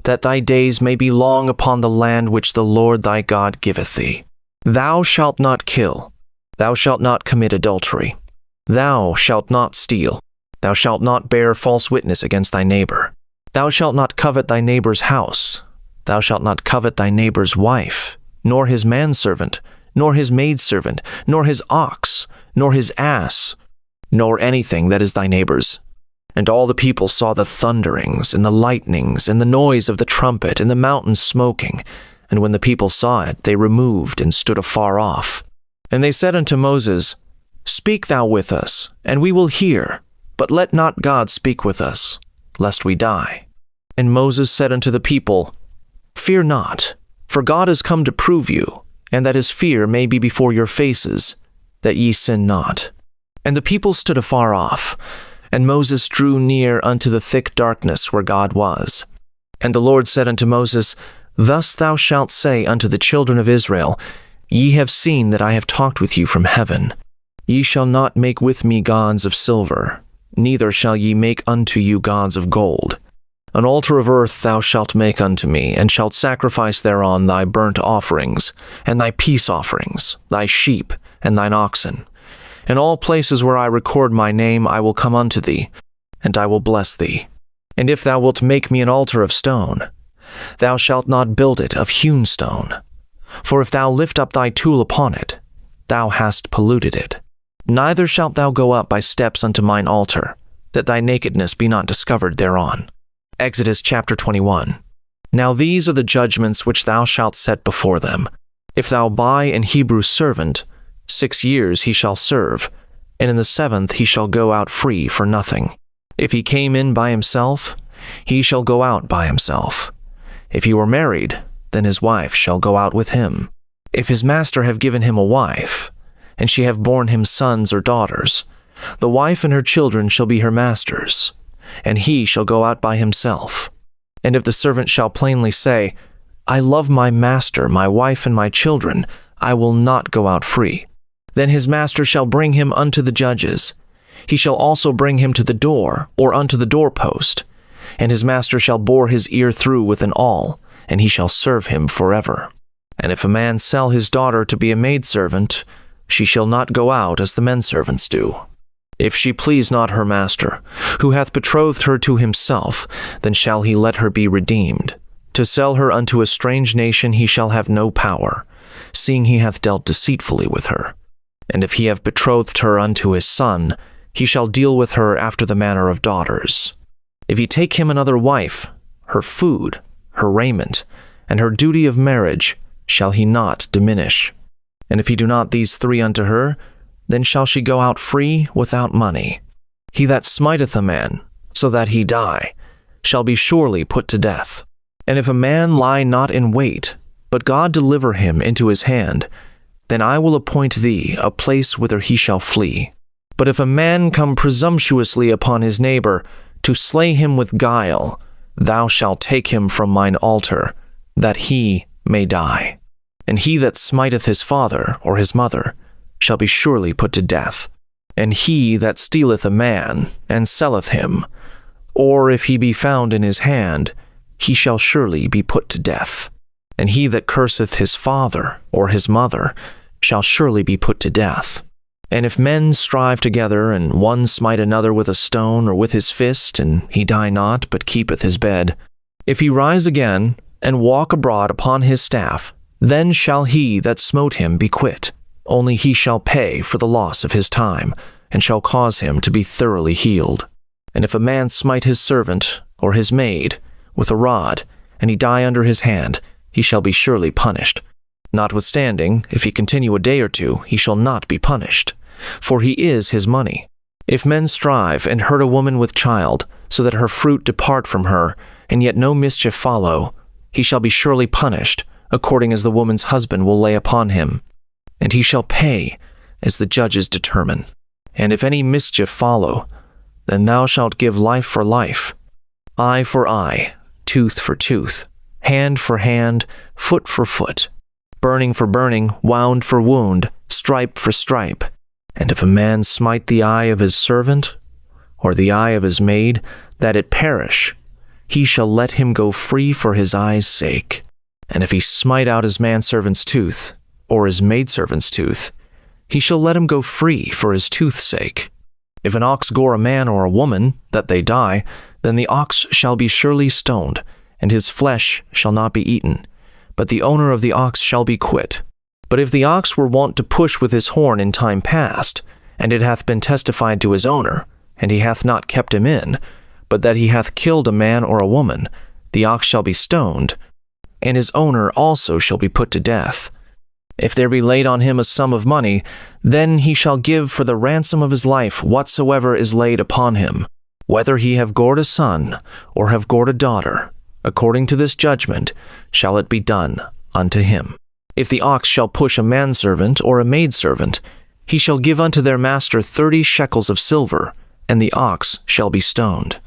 that thy days may be long upon the land which the Lord thy God giveth thee. Thou shalt not kill. Thou shalt not commit adultery. Thou shalt not steal. Thou shalt not bear false witness against thy neighbor. Thou shalt not covet thy neighbor's house. Thou shalt not covet thy neighbor's wife, nor his manservant, nor his maidservant, nor his ox, nor his ass, nor anything that is thy neighbor's. And all the people saw the thunderings, and the lightnings, and the noise of the trumpet, and the mountain smoking. And when the people saw it, they removed and stood afar off. And they said unto Moses, Speak thou with us, and we will hear. But let not God speak with us, lest we die. And Moses said unto the people, Fear not, for God is come to prove you, and that his fear may be before your faces, that ye sin not. And the people stood afar off, and Moses drew near unto the thick darkness where God was. And the Lord said unto Moses, Thus thou shalt say unto the children of Israel, Ye have seen that I have talked with you from heaven. Ye shall not make with me gods of silver, neither shall ye make unto you gods of gold. An altar of earth thou shalt make unto me, and shalt sacrifice thereon thy burnt offerings, and thy peace offerings, thy sheep, and thine oxen. In all places where I record my name I will come unto thee, and I will bless thee. And if thou wilt make me an altar of stone, thou shalt not build it of hewn stone. For if thou lift up thy tool upon it, thou hast polluted it. Neither shalt thou go up by steps unto mine altar, that thy nakedness be not discovered thereon. Exodus chapter 21. Now these are the judgments which thou shalt set before them. If thou buy an Hebrew servant, 6 years he shall serve, and in the 7th he shall go out free for nothing. If he came in by himself, he shall go out by himself. If he were married, then his wife shall go out with him. If his master have given him a wife, and she have borne him sons or daughters, the wife and her children shall be her master's, and he shall go out by himself. And if the servant shall plainly say, I love my master, my wife, and my children, I will not go out free, then his master shall bring him unto the judges. He shall also bring him to the door, or unto the doorpost, and his master shall bore his ear through with an awl, and he shall serve him forever. And if a man sell his daughter to be a maidservant, she shall not go out as the menservants do. If she please not her master, who hath betrothed her to himself, then shall he let her be redeemed. To sell her unto a strange nation he shall have no power, seeing he hath dealt deceitfully with her. And if he have betrothed her unto his son, he shall deal with her after the manner of daughters. If he take him another wife, her food, her raiment, and her duty of marriage shall he not diminish. And if he do not these 3 unto her, then shall she go out free without money. He that smiteth a man, so that he die, shall be surely put to death. And if a man lie not in wait, but God deliver him into his hand, then I will appoint thee a place whither he shall flee. But if a man come presumptuously upon his neighbor, to slay him with guile, thou shalt take him from mine altar, that he may die. And he that smiteth his father or his mother shall be surely put to death. And he that stealeth a man, and selleth him, or if he be found in his hand, he shall surely be put to death. And he that curseth his father or his mother shall surely be put to death. And if men strive together, and one smite another with a stone or with his fist, and he die not, but keepeth his bed, if he rise again, and walk abroad upon his staff, then shall he that smote him be quit. Only he shall pay for the loss of his time, and shall cause him to be thoroughly healed. And if a man smite his servant, or his maid, with a rod, and he die under his hand, he shall be surely punished. Notwithstanding, if he continue a day or 2, he shall not be punished, for he is his money. If men strive, and hurt a woman with child, so that her fruit depart from her, and yet no mischief follow, he shall be surely punished, according as the woman's husband will lay upon him. And he shall pay as the judges determine. And if any mischief follow, then thou shalt give life for life, eye for eye, tooth for tooth, hand for hand, foot for foot, burning for burning, wound for wound, stripe for stripe. And if a man smite the eye of his servant, or the eye of his maid, that it perish, he shall let him go free for his eye's sake. And if he smite out his manservant's tooth, or his maidservant's tooth, he shall let him go free for his tooth's sake. If an ox gore a man or a woman, that they die, then the ox shall be surely stoned, and his flesh shall not be eaten, but the owner of the ox shall be quit. But if the ox were wont to push with his horn in time past, and it hath been testified to his owner, and he hath not kept him in, but that he hath killed a man or a woman, the ox shall be stoned, and his owner also shall be put to death. If there be laid on him a sum of money, then he shall give for the ransom of his life whatsoever is laid upon him. Whether he have gored a son, or have gored a daughter, according to this judgment shall it be done unto him. If the ox shall push a manservant or a maidservant, he shall give unto their master 30 shekels of silver, and the ox shall be stoned.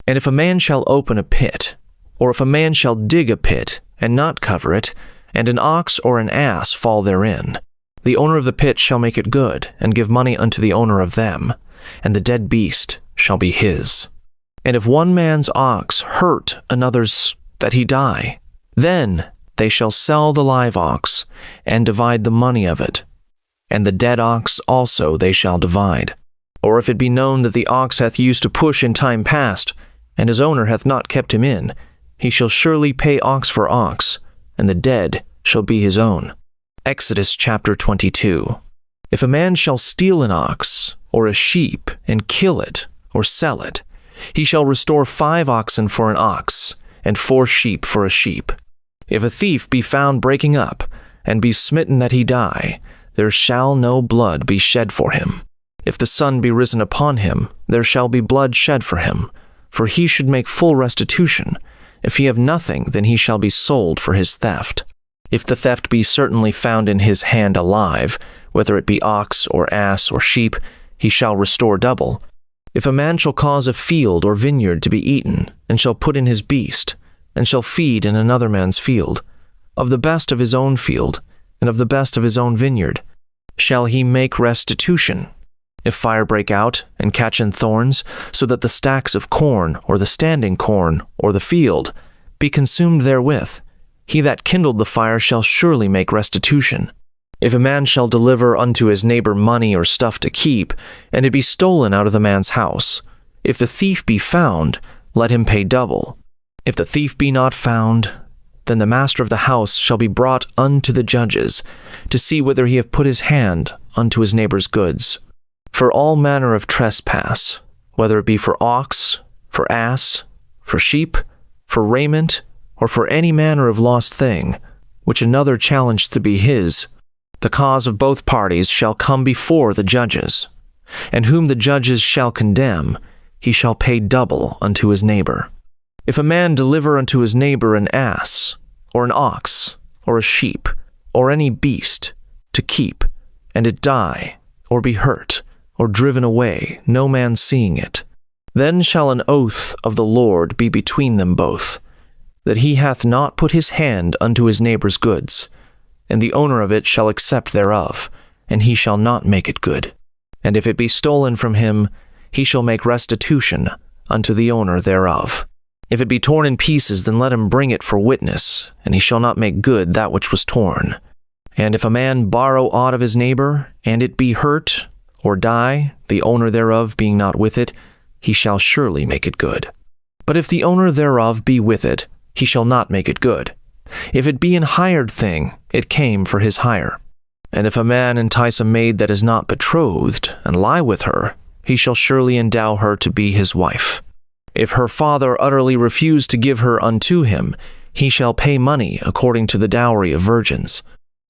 And if a man shall open a pit, or if a man shall dig a pit, and not cover it, and an ox or an ass fall therein, the owner of the pit shall make it good, and give money unto the owner of them, and the dead beast shall be his. And if one man's ox hurt another's that he die, then they shall sell the live ox, and divide the money of it. And the dead ox also they shall divide. Or if it be known that the ox hath used to push in time past, and his owner hath not kept him in, he shall surely pay ox for ox, and the dead shall be his own. Exodus chapter 22. If a man shall steal an ox, or a sheep, and kill it, or sell it, he shall restore 5 oxen for an ox, and 4 sheep for a sheep. If a thief be found breaking up, and be smitten that he die, there shall no blood be shed for him. If the sun be risen upon him, there shall be blood shed for him, for he should make full restitution. If he have nothing, then he shall be sold for his theft. If the theft be certainly found in his hand alive, whether it be ox or ass or sheep, he shall restore double. If a man shall cause a field or vineyard to be eaten, and shall put in his beast, and shall feed in another man's field, of the best of his own field, and of the best of his own vineyard, shall he make restitution. If fire break out, and catch in thorns, so that the stacks of corn, or the standing corn, or the field, be consumed therewith, he that kindled the fire shall surely make restitution. If a man shall deliver unto his neighbor money or stuff to keep, and it be stolen out of the man's house, if the thief be found, let him pay double. If the thief be not found, then the master of the house shall be brought unto the judges, to see whether he have put his hand unto his neighbor's goods. For all manner of trespass, whether it be for ox, for ass, for sheep, for raiment, or for any manner of lost thing, which another challenged to be his, the cause of both parties shall come before the judges, and whom the judges shall condemn, he shall pay double unto his neighbor. If a man deliver unto his neighbor an ass, or an ox, or a sheep, or any beast, to keep, and it die, or be hurt, or driven away, no man seeing it, then shall an oath of the Lord be between them both, that he hath not put his hand unto his neighbor's goods, and the owner of it shall accept thereof, and he shall not make it good. And if it be stolen from him, he shall make restitution unto the owner thereof. If it be torn in pieces, then let him bring it for witness, and he shall not make good that which was torn. And if a man borrow aught of his neighbor, and it be hurt, or die, the owner thereof being not with it, he shall surely make it good. But if the owner thereof be with it, he shall not make it good. If it be an hired thing, it came for his hire. And if a man entice a maid that is not betrothed, and lie with her, he shall surely endow her to be his wife. If her father utterly refuse to give her unto him, he shall pay money according to the dowry of virgins.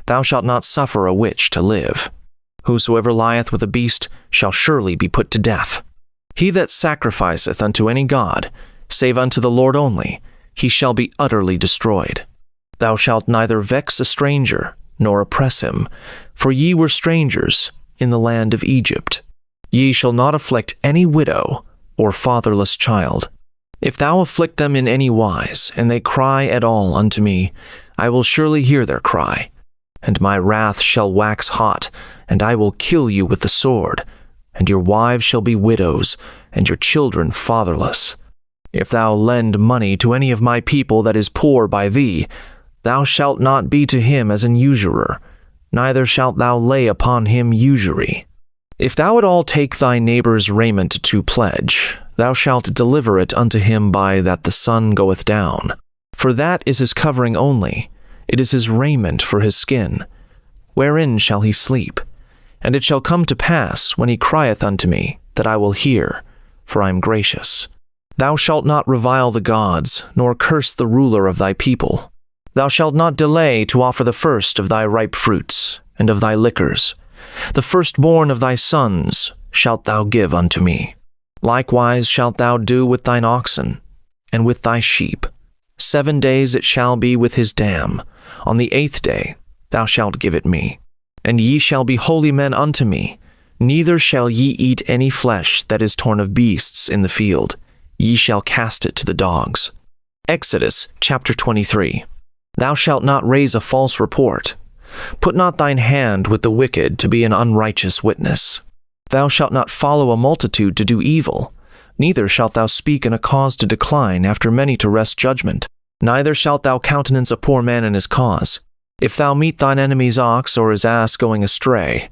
Thou shalt not suffer a witch to live. Whosoever lieth with a beast shall surely be put to death. He that sacrificeth unto any god, save unto the Lord only, he shall be utterly destroyed. Thou shalt neither vex a stranger, nor oppress him, for ye were strangers in the land of Egypt. Ye shall not afflict any widow or fatherless child. If thou afflict them in any wise, and they cry at all unto me, I will surely hear their cry. And my wrath shall wax hot, and I will kill you with the sword, and your wives shall be widows, and your children fatherless. If thou lend money to any of my people that is poor by thee, thou shalt not be to him as an usurer, neither shalt thou lay upon him usury. If thou at all take thy neighbor's raiment to pledge, thou shalt deliver it unto him by that the sun goeth down. For that is his covering only, it is his raiment for his skin. Wherein shall he sleep? And it shall come to pass, when he crieth unto me, that I will hear, for I am gracious. Thou shalt not revile the gods, nor curse the ruler of thy people. Thou shalt not delay to offer the first of thy ripe fruits, and of thy liquors. The firstborn of thy sons shalt thou give unto me. Likewise shalt thou do with thine oxen, and with thy sheep. 7 days it shall be with his dam. On the 8th day thou shalt give it me. And ye shall be holy men unto me. Neither shall ye eat any flesh that is torn of beasts in the field. Ye shall cast it to the dogs. Exodus chapter 23. Thou shalt not raise a false report. Put not thine hand with the wicked to be an unrighteous witness. Thou shalt not follow a multitude to do evil. Neither shalt thou speak in a cause to decline after many to wrest judgment. Neither shalt thou countenance a poor man in his cause. If thou meet thine enemy's ox or his ass going astray,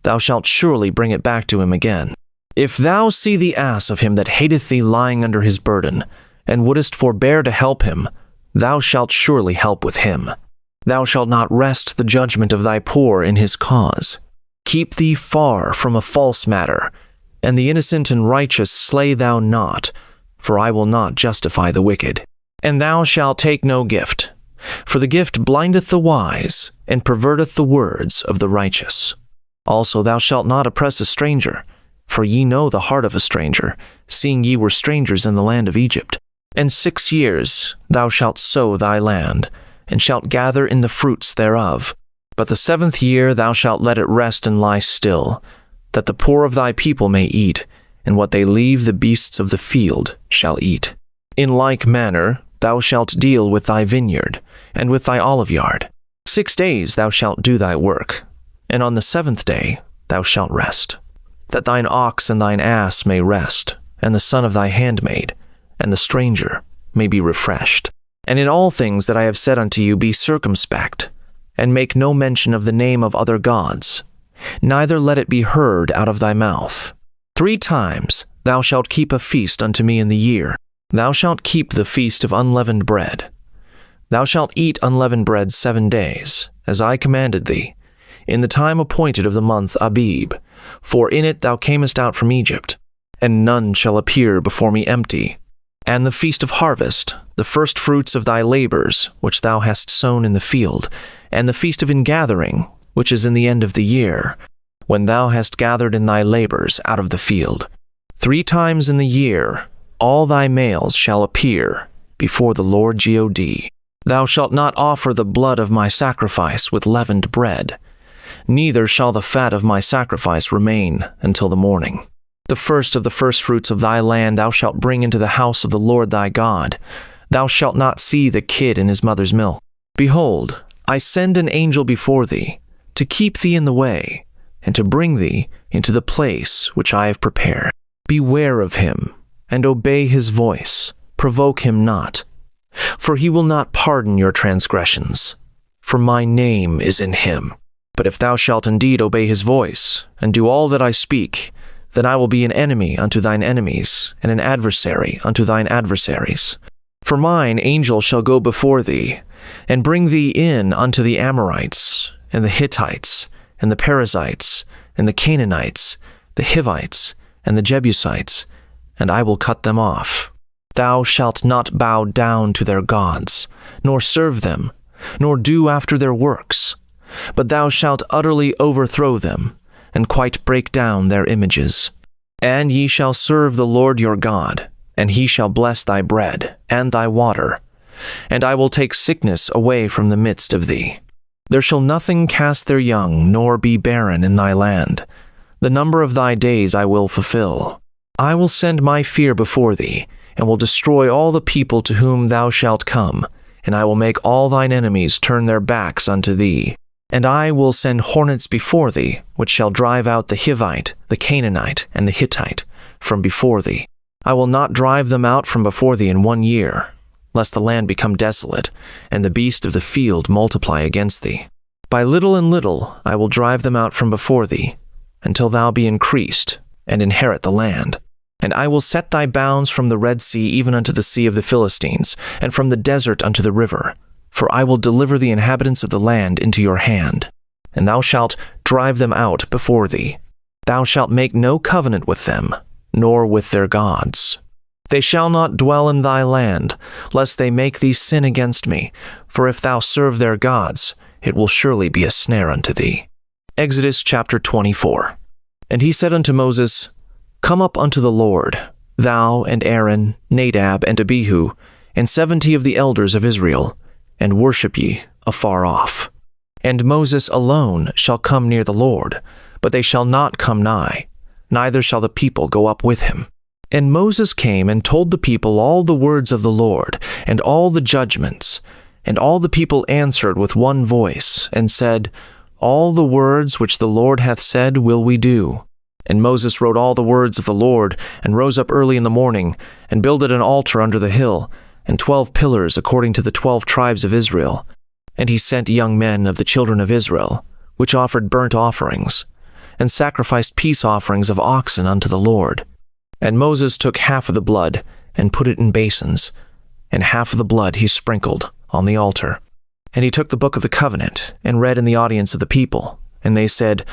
thou shalt surely bring it back to him again. If thou see the ass of him that hateth thee lying under his burden, and wouldest forbear to help him, thou shalt surely help with him. Thou shalt not wrest the judgment of thy poor in his cause. Keep thee far from a false matter, and the innocent and righteous slay thou not, for I will not justify the wicked. And thou shalt take no gift, for the gift blindeth the wise, and perverteth the words of the righteous. Also thou shalt not oppress a stranger, for ye know the heart of a stranger, seeing ye were strangers in the land of Egypt. And 6 years thou shalt sow thy land, and shalt gather in the fruits thereof. But the 7th year thou shalt let it rest and lie still, that the poor of thy people may eat, and what they leave the beasts of the field shall eat. In like manner thou shalt deal with thy vineyard, and with thy oliveyard. 6 days thou shalt do thy work, and on the 7th day thou shalt rest, that thine ox and thine ass may rest, and the son of thy handmaid, and the stranger may be refreshed. And in all things that I have said unto you be circumspect, and make no mention of the name of other gods, neither let it be heard out of thy mouth. 3 times thou shalt keep a feast unto me in the year. Thou shalt keep the feast of unleavened bread. Thou shalt eat unleavened bread 7 days, as I commanded thee, in the time appointed of the month Abib, for in it thou camest out from Egypt, and none shall appear before me empty. And the feast of harvest, the first fruits of thy labors, which thou hast sown in the field, and the feast of ingathering, which is in the end of the year, when thou hast gathered in thy labors out of the field. 3 times in the year all thy males shall appear before the Lord God. Thou shalt not offer the blood of my sacrifice with leavened bread, neither shall the fat of my sacrifice remain until the morning. The first of the firstfruits of thy land thou shalt bring into the house of the Lord thy God. Thou shalt not see the kid in his mother's milk. Behold, I send an angel before thee, to keep thee in the way, and to bring thee into the place which I have prepared. Beware of him, and obey his voice. Provoke him not, for he will not pardon your transgressions, for my name is in him. But if thou shalt indeed obey his voice, and do all that I speak, then I will be an enemy unto thine enemies, and an adversary unto thine adversaries. For mine angel shall go before thee, and bring thee in unto the Amorites, and the Hittites, and the Perizzites, and the Canaanites, the Hivites, and the Jebusites, and I will cut them off. Thou shalt not bow down to their gods, nor serve them, nor do after their works, but thou shalt utterly overthrow them, and quite break down their images. And ye shall serve the Lord your God, and he shall bless thy bread and thy water, and I will take sickness away from the midst of thee. There shall nothing cast their young, nor be barren in thy land. The number of thy days I will fulfill. I will send my fear before thee, and will destroy all the people to whom thou shalt come, and I will make all thine enemies turn their backs unto thee. And I will send hornets before thee, which shall drive out the Hivite, the Canaanite, and the Hittite from before thee. I will not drive them out from before thee in 1 year, lest the land become desolate, and the beast of the field multiply against thee. By little and little I will drive them out from before thee, until thou be increased, and inherit the land. And I will set thy bounds from the Red Sea even unto the sea of the Philistines, and from the desert unto the river. For I will deliver the inhabitants of the land into your hand, and thou shalt drive them out before thee. Thou shalt make no covenant with them, nor with their gods. They shall not dwell in thy land, lest they make thee sin against me. For if thou serve their gods, it will surely be a snare unto thee. Exodus chapter 24. And he said unto Moses, Come up unto the Lord, thou and Aaron, Nadab and Abihu, and 70 of the elders of Israel, and worship ye afar off. And Moses alone shall come near the Lord, but they shall not come nigh, neither shall the people go up with him. And Moses came and told the people all the words of the Lord, and all the judgments. And all the people answered with one voice, and said, All the words which the Lord hath said will we do. And Moses wrote all the words of the Lord, and rose up early in the morning, and builded an altar under the hill, and 12 pillars according to the 12 tribes of Israel. And he sent young men of the children of Israel, which offered burnt offerings, and sacrificed peace offerings of oxen unto the Lord. And Moses took half of the blood, and put it in basins, and half of the blood he sprinkled on the altar. And he took the book of the covenant, and read in the audience of the people. And they said,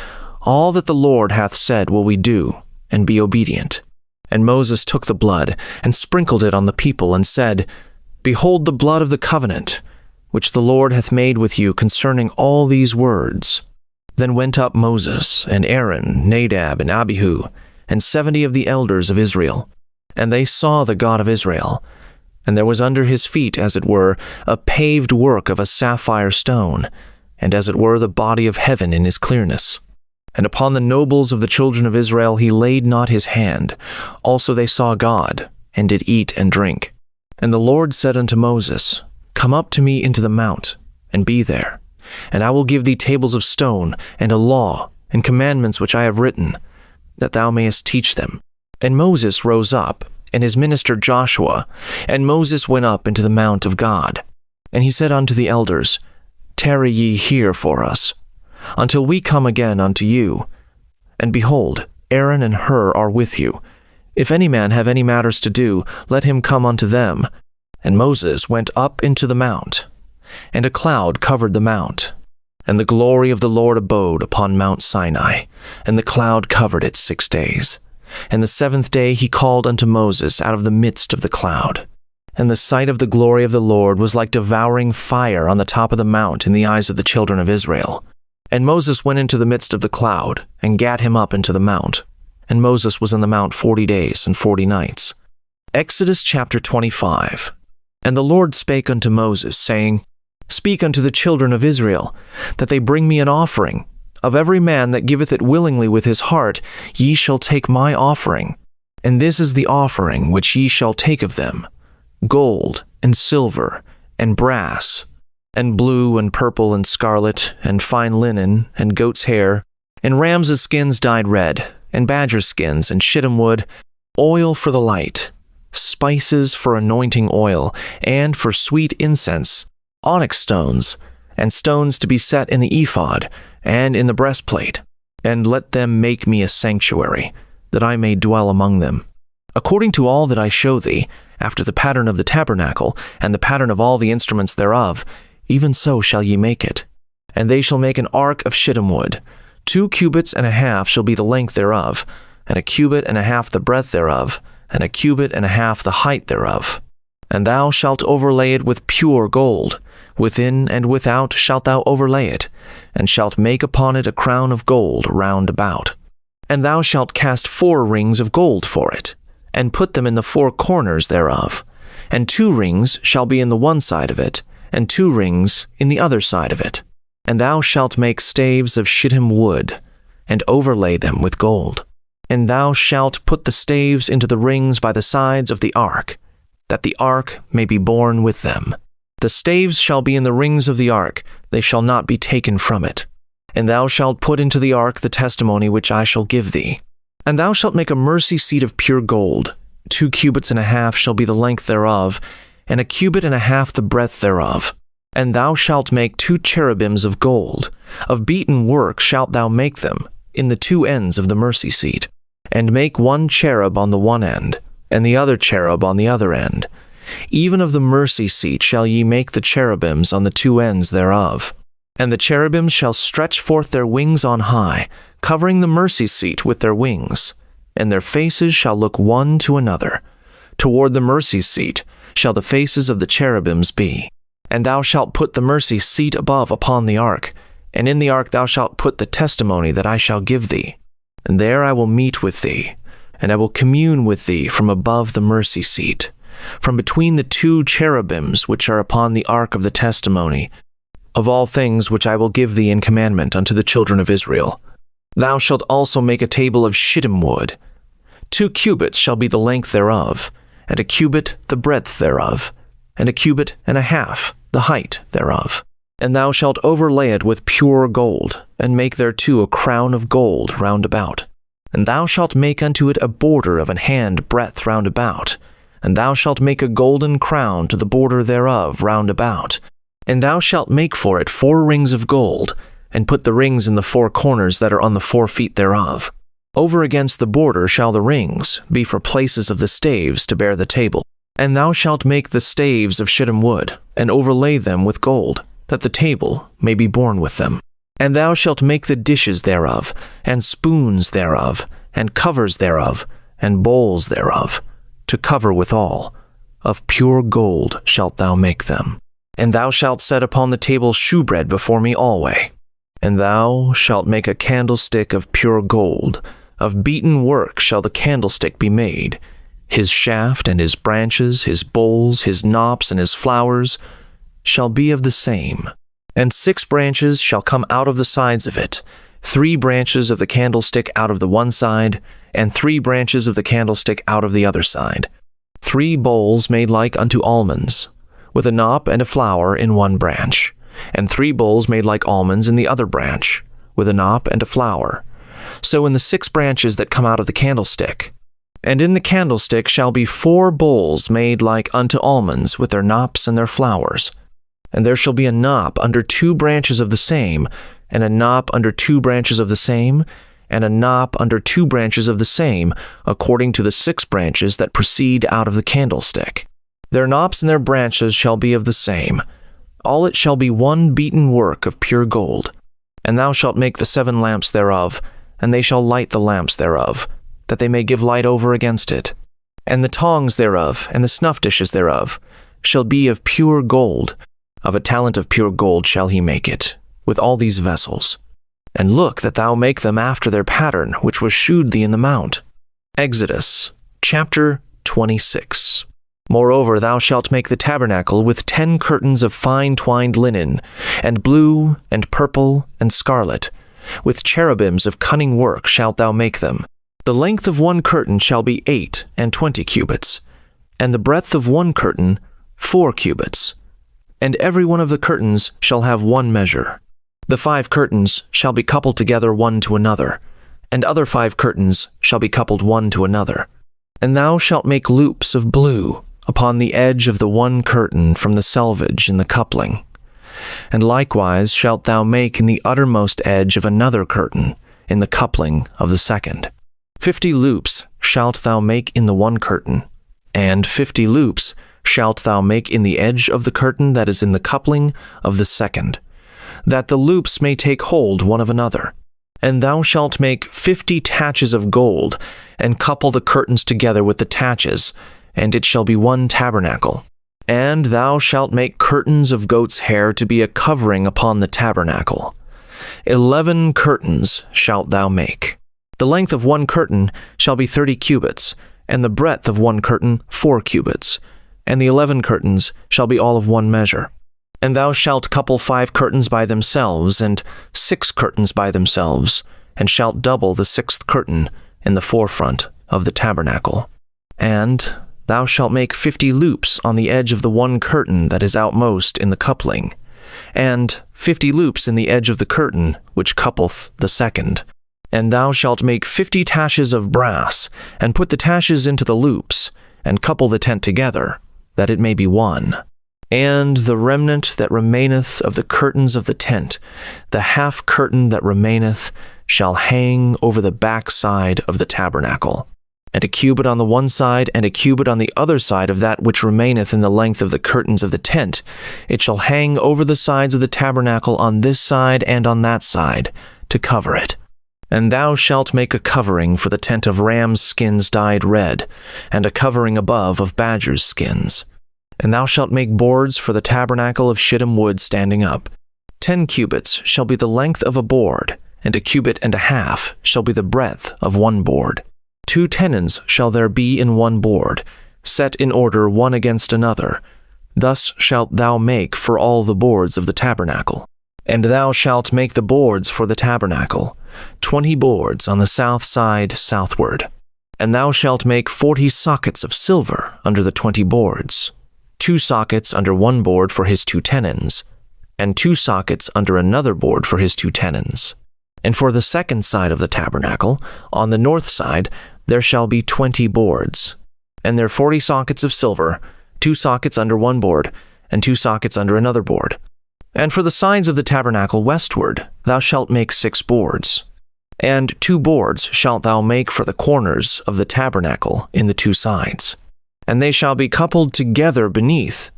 All that the Lord hath said will we do, and be obedient. And Moses took the blood, and sprinkled it on the people, and said, Behold the blood of the covenant, which the Lord hath made with you concerning all these words. Then went up Moses, and Aaron, Nadab, and Abihu, and 70 of the elders of Israel. And they saw the God of Israel. And there was under his feet, as it were, a paved work of a sapphire stone, and as it were the body of heaven in his clearness. And upon the nobles of the children of Israel he laid not his hand. Also they saw God, and did eat and drink. And the Lord said unto Moses, Come up to me into the mount, and be there. And I will give thee tables of stone, and a law, and commandments which I have written, that thou mayest teach them. And Moses rose up, and his minister Joshua, and Moses went up into the mount of God. And he said unto the elders, Tarry ye here for us, until we come again unto you. And behold, Aaron and Hur are with you. If any man have any matters to do, let him come unto them. And Moses went up into the mount, and a cloud covered the mount. And the glory of the Lord abode upon Mount Sinai, and the cloud covered it 6 days. And the 7th day he called unto Moses out of the midst of the cloud. And the sight of the glory of the Lord was like devouring fire on the top of the mount in the eyes of the children of Israel. And Moses went into the midst of the cloud, and gat him up into the mount. And Moses was in the mount 40 days and 40 nights. Exodus chapter 25. And the Lord spake unto Moses, saying, Speak unto the children of Israel, that they bring me an offering. Of every man that giveth it willingly with his heart, ye shall take my offering. And this is the offering which ye shall take of them: gold, and silver, and brass, and blue, and purple, and scarlet, and fine linen, and goat's hair, and rams' skins dyed red, and badger skins, and shittim wood, oil for the light, spices for anointing oil, and for sweet incense, onyx stones, and stones to be set in the ephod, and in the breastplate. And let them make me a sanctuary, that I may dwell among them. According to all that I show thee, after the pattern of the tabernacle, and the pattern of all the instruments thereof, even so shall ye make it. And they shall make an ark of shittim wood. 2 cubits and a half shall be the length thereof, and a cubit and a half the breadth thereof, and a cubit and a half the height thereof. And thou shalt overlay it with pure gold. Within and without shalt thou overlay it, and shalt make upon it a crown of gold round about. And thou shalt cast 4 rings of gold for it, and put them in the 4 corners thereof. And 2 rings shall be in the one side of it, and 2 rings in the other side of it. And thou shalt make staves of shittim wood, and overlay them with gold. And thou shalt put the staves into the rings by the sides of the ark, that the ark may be borne with them. The staves shall be in the rings of the ark, they shall not be taken from it. And thou shalt put into the ark the testimony which I shall give thee. And thou shalt make a mercy seat of pure gold. 2 cubits and a half shall be the length thereof, and a cubit and a half the breadth thereof. And thou shalt make 2 cherubims of gold. Of beaten work shalt thou make them, in the 2 ends of the mercy seat. And make 1 cherub on the one end, and the other cherub on the other end. Even of the mercy seat shall ye make the cherubims on the 2 ends thereof. And the cherubims shall stretch forth their wings on high, covering the mercy seat with their wings. And their faces shall look one to another. Toward the mercy seat shall the faces of the cherubims be. And thou shalt put the mercy seat above upon the ark, and in the ark thou shalt put the testimony that I shall give thee. And there I will meet with thee, and I will commune with thee from above the mercy seat, from between the two cherubims which are upon the ark of the testimony, of all things which I will give thee in commandment unto the children of Israel. Thou shalt also make a table of shittim wood. 2 cubits shall be the length thereof, and a cubit the breadth thereof, and a cubit and a half the height thereof. And thou shalt overlay it with pure gold, and make thereto a crown of gold round about. And thou shalt make unto it a border of an hand breadth round about, and thou shalt make a golden crown to the border thereof round about. And thou shalt make for it 4 rings of gold, and put the rings in the 4 corners that are on the 4 feet thereof. Over against the border shall the rings be for places of the staves to bear the table. And thou shalt make the staves of shittim wood, and overlay them with gold, that the table may be borne with them. And thou shalt make the dishes thereof, and spoons thereof, and covers thereof, and bowls thereof, to cover withal. Of pure gold shalt thou make them. And thou shalt set upon the table shewbread before me alway. And thou shalt make a candlestick of pure gold. Of beaten work shall the candlestick be made. His shaft and his branches, his bowls, his knops, and his flowers shall be of the same. And 6 branches shall come out of the sides of it, 3 branches of the candlestick out of the one side, and 3 branches of the candlestick out of the other side. 3 bowls made like unto almonds, with a knop and a flower in one branch, and 3 bowls made like almonds in the other branch, with a knop and a flower. So in the 6 branches that come out of the candlestick. And in the candlestick shall be 4 bowls made like unto almonds, with their knops and their flowers. And there shall be a knop under 2 branches of the same, and a knop under 2 branches of the same, and a knop under 2 branches of the same, according to the 6 branches that proceed out of the candlestick. Their knops and their branches shall be of the same. All it shall be one beaten work of pure gold. And thou shalt make the 7 lamps thereof, and they shall light the lamps thereof, that they may give light over against it. And the tongs thereof, and the snuff dishes thereof, shall be of pure gold. Of a talent of pure gold shall he make it, with all these vessels. And look that thou make them after their pattern, which was shewed thee in the mount. Exodus, chapter 26. Moreover, thou shalt make the tabernacle with 10 curtains of fine twined linen, and blue, and purple, and scarlet. With cherubims of cunning work shalt thou make them. The length of one curtain shall be 8 and 20 cubits, and the breadth of one curtain 4 cubits. And every one of the curtains shall have one measure. The 5 curtains shall be coupled together one to another, and other 5 curtains shall be coupled one to another. And thou shalt make loops of blue upon the edge of the one curtain from the selvage in the coupling. And likewise shalt thou make in the uttermost edge of another curtain in the coupling of the second. 50 loops shalt thou make in the one curtain, and 50 loops shalt thou make in the edge of the curtain that is in the coupling of the second, that the loops may take hold one of another. And thou shalt make 50 taches of gold, and couple the curtains together with the taches, and it shall be one tabernacle. And thou shalt make curtains of goat's hair to be a covering upon the tabernacle. 11 curtains shalt thou make. The length of one curtain shall be 30 cubits, and the breadth of one curtain 4 cubits, and the 11 curtains shall be all of one measure. And thou shalt couple 5 curtains by themselves, and 6 curtains by themselves, and shalt double the 6th curtain in the forefront of the tabernacle. And thou shalt make 50 loops on the edge of the one curtain that is outmost in the coupling, and 50 loops in the edge of the curtain which coupleth the second. And thou shalt make 50 taches of brass, and put the taches into the loops, and couple the tent together, that it may be one. And the remnant that remaineth of the curtains of the tent, the half curtain that remaineth, shall hang over the back side of the tabernacle. And a cubit on the one side, and a cubit on the other side of that which remaineth in the length of the curtains of the tent, it shall hang over the sides of the tabernacle on this side and on that side, to cover it. And thou shalt make a covering for the tent of rams' skins dyed red, and a covering above of badgers' skins. And thou shalt make boards for the tabernacle of shittim wood standing up. 10 cubits shall be the length of a board, and a cubit and a half shall be the breadth of one board. 2 tenons shall there be in one board, set in order one against another. Thus shalt thou make for all the boards of the tabernacle. And thou shalt make the boards for the tabernacle, 20 boards on the south side southward. And thou shalt make 40 sockets of silver under the 20 boards, 2 sockets under one board for his 2 tenons, and 2 sockets under another board for his 2 tenons. And for the second side of the tabernacle, on the north side, there shall be 20 boards, and there 40 sockets of silver, 2 sockets under one board, and 2 sockets under another board. And for the sides of the tabernacle westward, thou shalt make 6 boards. And 2 boards shalt thou make for the corners of the tabernacle in the 2 sides. And they shall be coupled together beneath,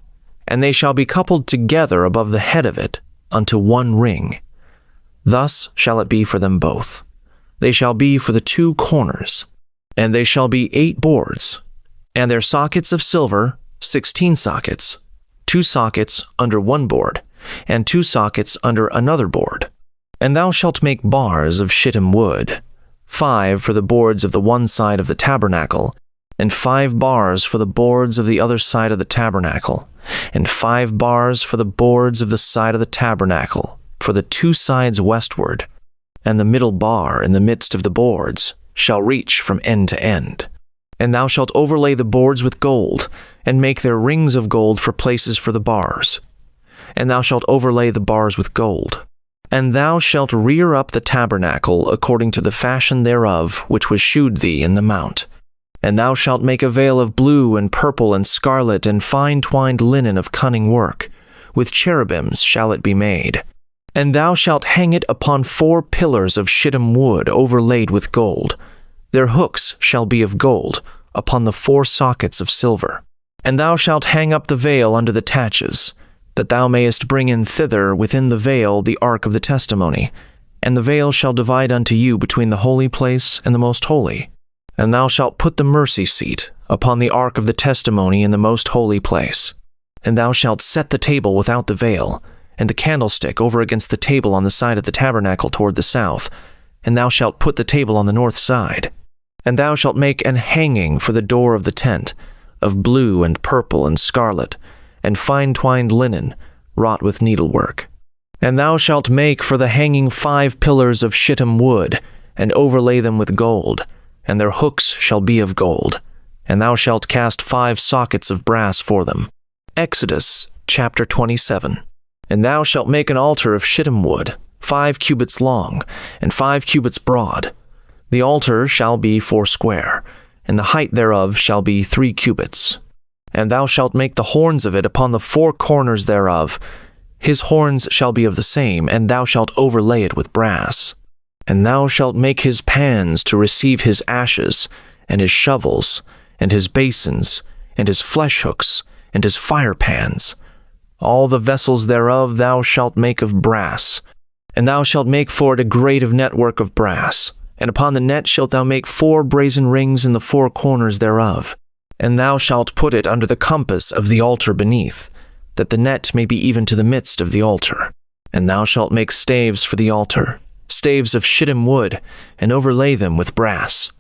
and they shall be coupled together above the head of it unto one ring. Thus shall it be for them both. They shall be for the 2 corners. And they shall be 8 boards, and their sockets of silver, 16 sockets, 2 sockets under one board, and 2 sockets under another board. And thou shalt make bars of shittim wood, 5 for the boards of the one side of the tabernacle, and 5 bars for the boards of the other side of the tabernacle, and 5 bars for the boards of the side of the tabernacle, for the 2 sides westward. And the middle bar in the midst of the boards shall reach from end to end. And thou shalt overlay the boards with gold, and make their rings of gold for places for the bars. And thou shalt overlay the bars with gold. And thou shalt rear up the tabernacle according to the fashion thereof which was shewed thee in the mount. And thou shalt make a veil of blue and purple and scarlet and fine twined linen of cunning work. With cherubims shall it be made. And thou shalt hang it upon 4 pillars of shittim wood overlaid with gold. Their hooks shall be of gold, upon the 4 sockets of silver. And thou shalt hang up the veil under the taches, that thou mayest bring in thither within the veil the ark of the testimony. And the veil shall divide unto you between the holy place and the most holy. And thou shalt put the mercy seat upon the ark of the testimony in the most holy place. And thou shalt set the table without the veil, and the candlestick over against the table on the side of the tabernacle toward the south. And thou shalt put the table on the north side. And thou shalt make an hanging for the door of the tent, of blue and purple and scarlet, and fine twined linen, wrought with needlework. And thou shalt make for the hanging 5 pillars of shittim wood, and overlay them with gold, and their hooks shall be of gold. And thou shalt cast 5 sockets of brass for them. Exodus chapter 27. And thou shalt make an altar of shittim wood, 5 cubits long, and 5 cubits broad. The altar shall be 4 square, and the height thereof shall be 3 cubits. And thou shalt make the horns of it upon the 4 corners thereof. His horns shall be of the same, and thou shalt overlay it with brass. And thou shalt make his pans to receive his ashes, and his shovels, and his basins, and his flesh hooks, and his fire pans. All the vessels thereof thou shalt make of brass. And thou shalt make for it a grate of network of brass. And upon the net shalt thou make 4 brazen rings in the 4 corners thereof. And thou shalt put it under the compass of the altar beneath, that the net may be even to the midst of the altar. And thou shalt make staves for the altar, staves of shittim wood, and overlay them with brass.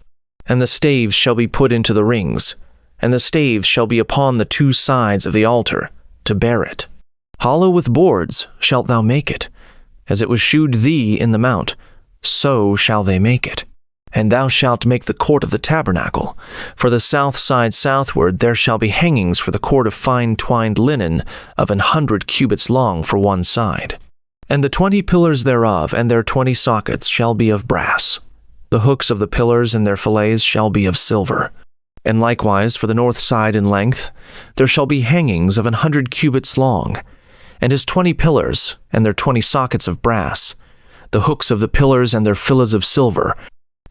And the staves shall be put into the rings, and the staves shall be upon the 2 sides of the altar, to bear it. Hollow with boards shalt thou make it, as it was shewed thee in the mount, so shall they make it. And thou shalt make the court of the tabernacle. For the south side southward there shall be hangings for the cord of fine twined linen of 100 cubits long for one side. And the 20 pillars thereof and their 20 sockets shall be of brass. The hooks of the pillars and their fillets shall be of silver. And likewise for the north side in length there shall be hangings of 100 cubits long, and his 20 pillars and their 20 sockets of brass, the hooks of the pillars and their fillets of silver.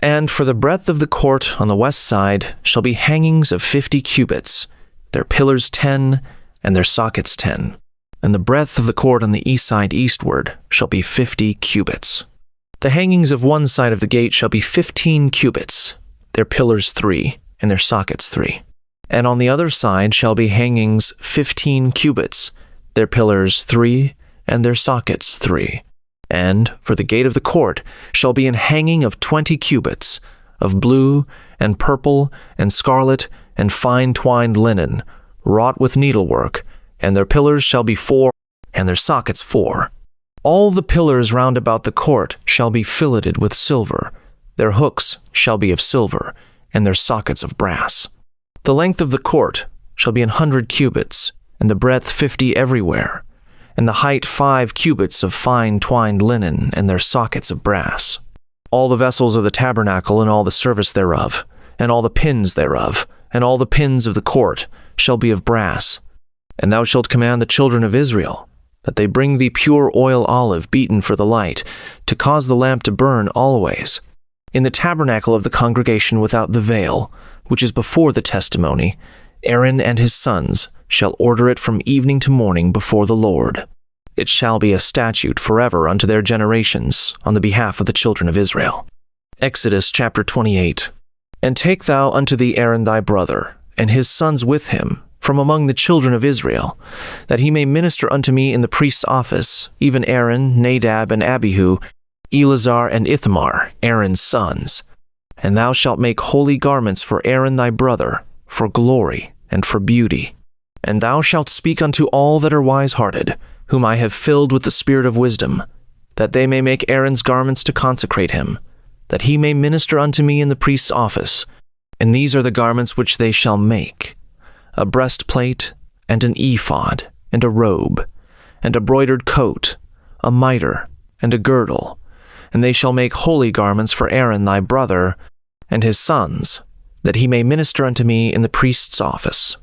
And for the breadth of the court on the west side shall be hangings of 50 cubits, their pillars 10, and their sockets 10. And the breadth of the court on the east side eastward shall be 50 cubits. The hangings of one side of the gate shall be 15 cubits, their pillars 3, and their sockets 3. And on the other side shall be hangings 15 cubits, their pillars 3, and their sockets 3. And for the gate of the court shall be an hanging of 20 cubits, of blue, and purple, and scarlet, and fine twined linen, wrought with needlework, and their pillars shall be 4, and their sockets 4. All the pillars round about the court shall be filleted with silver. Their hooks shall be of silver, and their sockets of brass. The length of the court shall be 100 cubits, and the breadth 50 everywhere, and the height 5 cubits of fine twined linen, and their sockets of brass. All the vessels of the tabernacle, and all the service thereof, and all the pins thereof, and all the pins of the court shall be of brass. And thou shalt command the children of Israel, that they bring thee pure oil olive beaten for the light, to cause the lamp to burn always. In the tabernacle of the congregation without the veil, which is before the testimony, Aaron and his sons shall order it from evening to morning before the Lord. It shall be a statute forever unto their generations on the behalf of the children of Israel. Exodus chapter 28. And take thou unto thee Aaron thy brother, and his sons with him, from among the children of Israel, that he may minister unto me in the priest's office, even Aaron, Nadab, and Abihu, Eleazar and Ithamar, Aaron's sons. And thou shalt make holy garments for Aaron thy brother, for glory and for beauty. And thou shalt speak unto all that are wise-hearted, whom I have filled with the spirit of wisdom, that they may make Aaron's garments to consecrate him, that he may minister unto me in the priest's office. And these are the garments which they shall make: a breastplate, and an ephod, and a robe, and a broidered coat, a mitre, and a girdle. And they shall make holy garments for Aaron thy brother, and his sons, that he may minister unto me in the priest's office.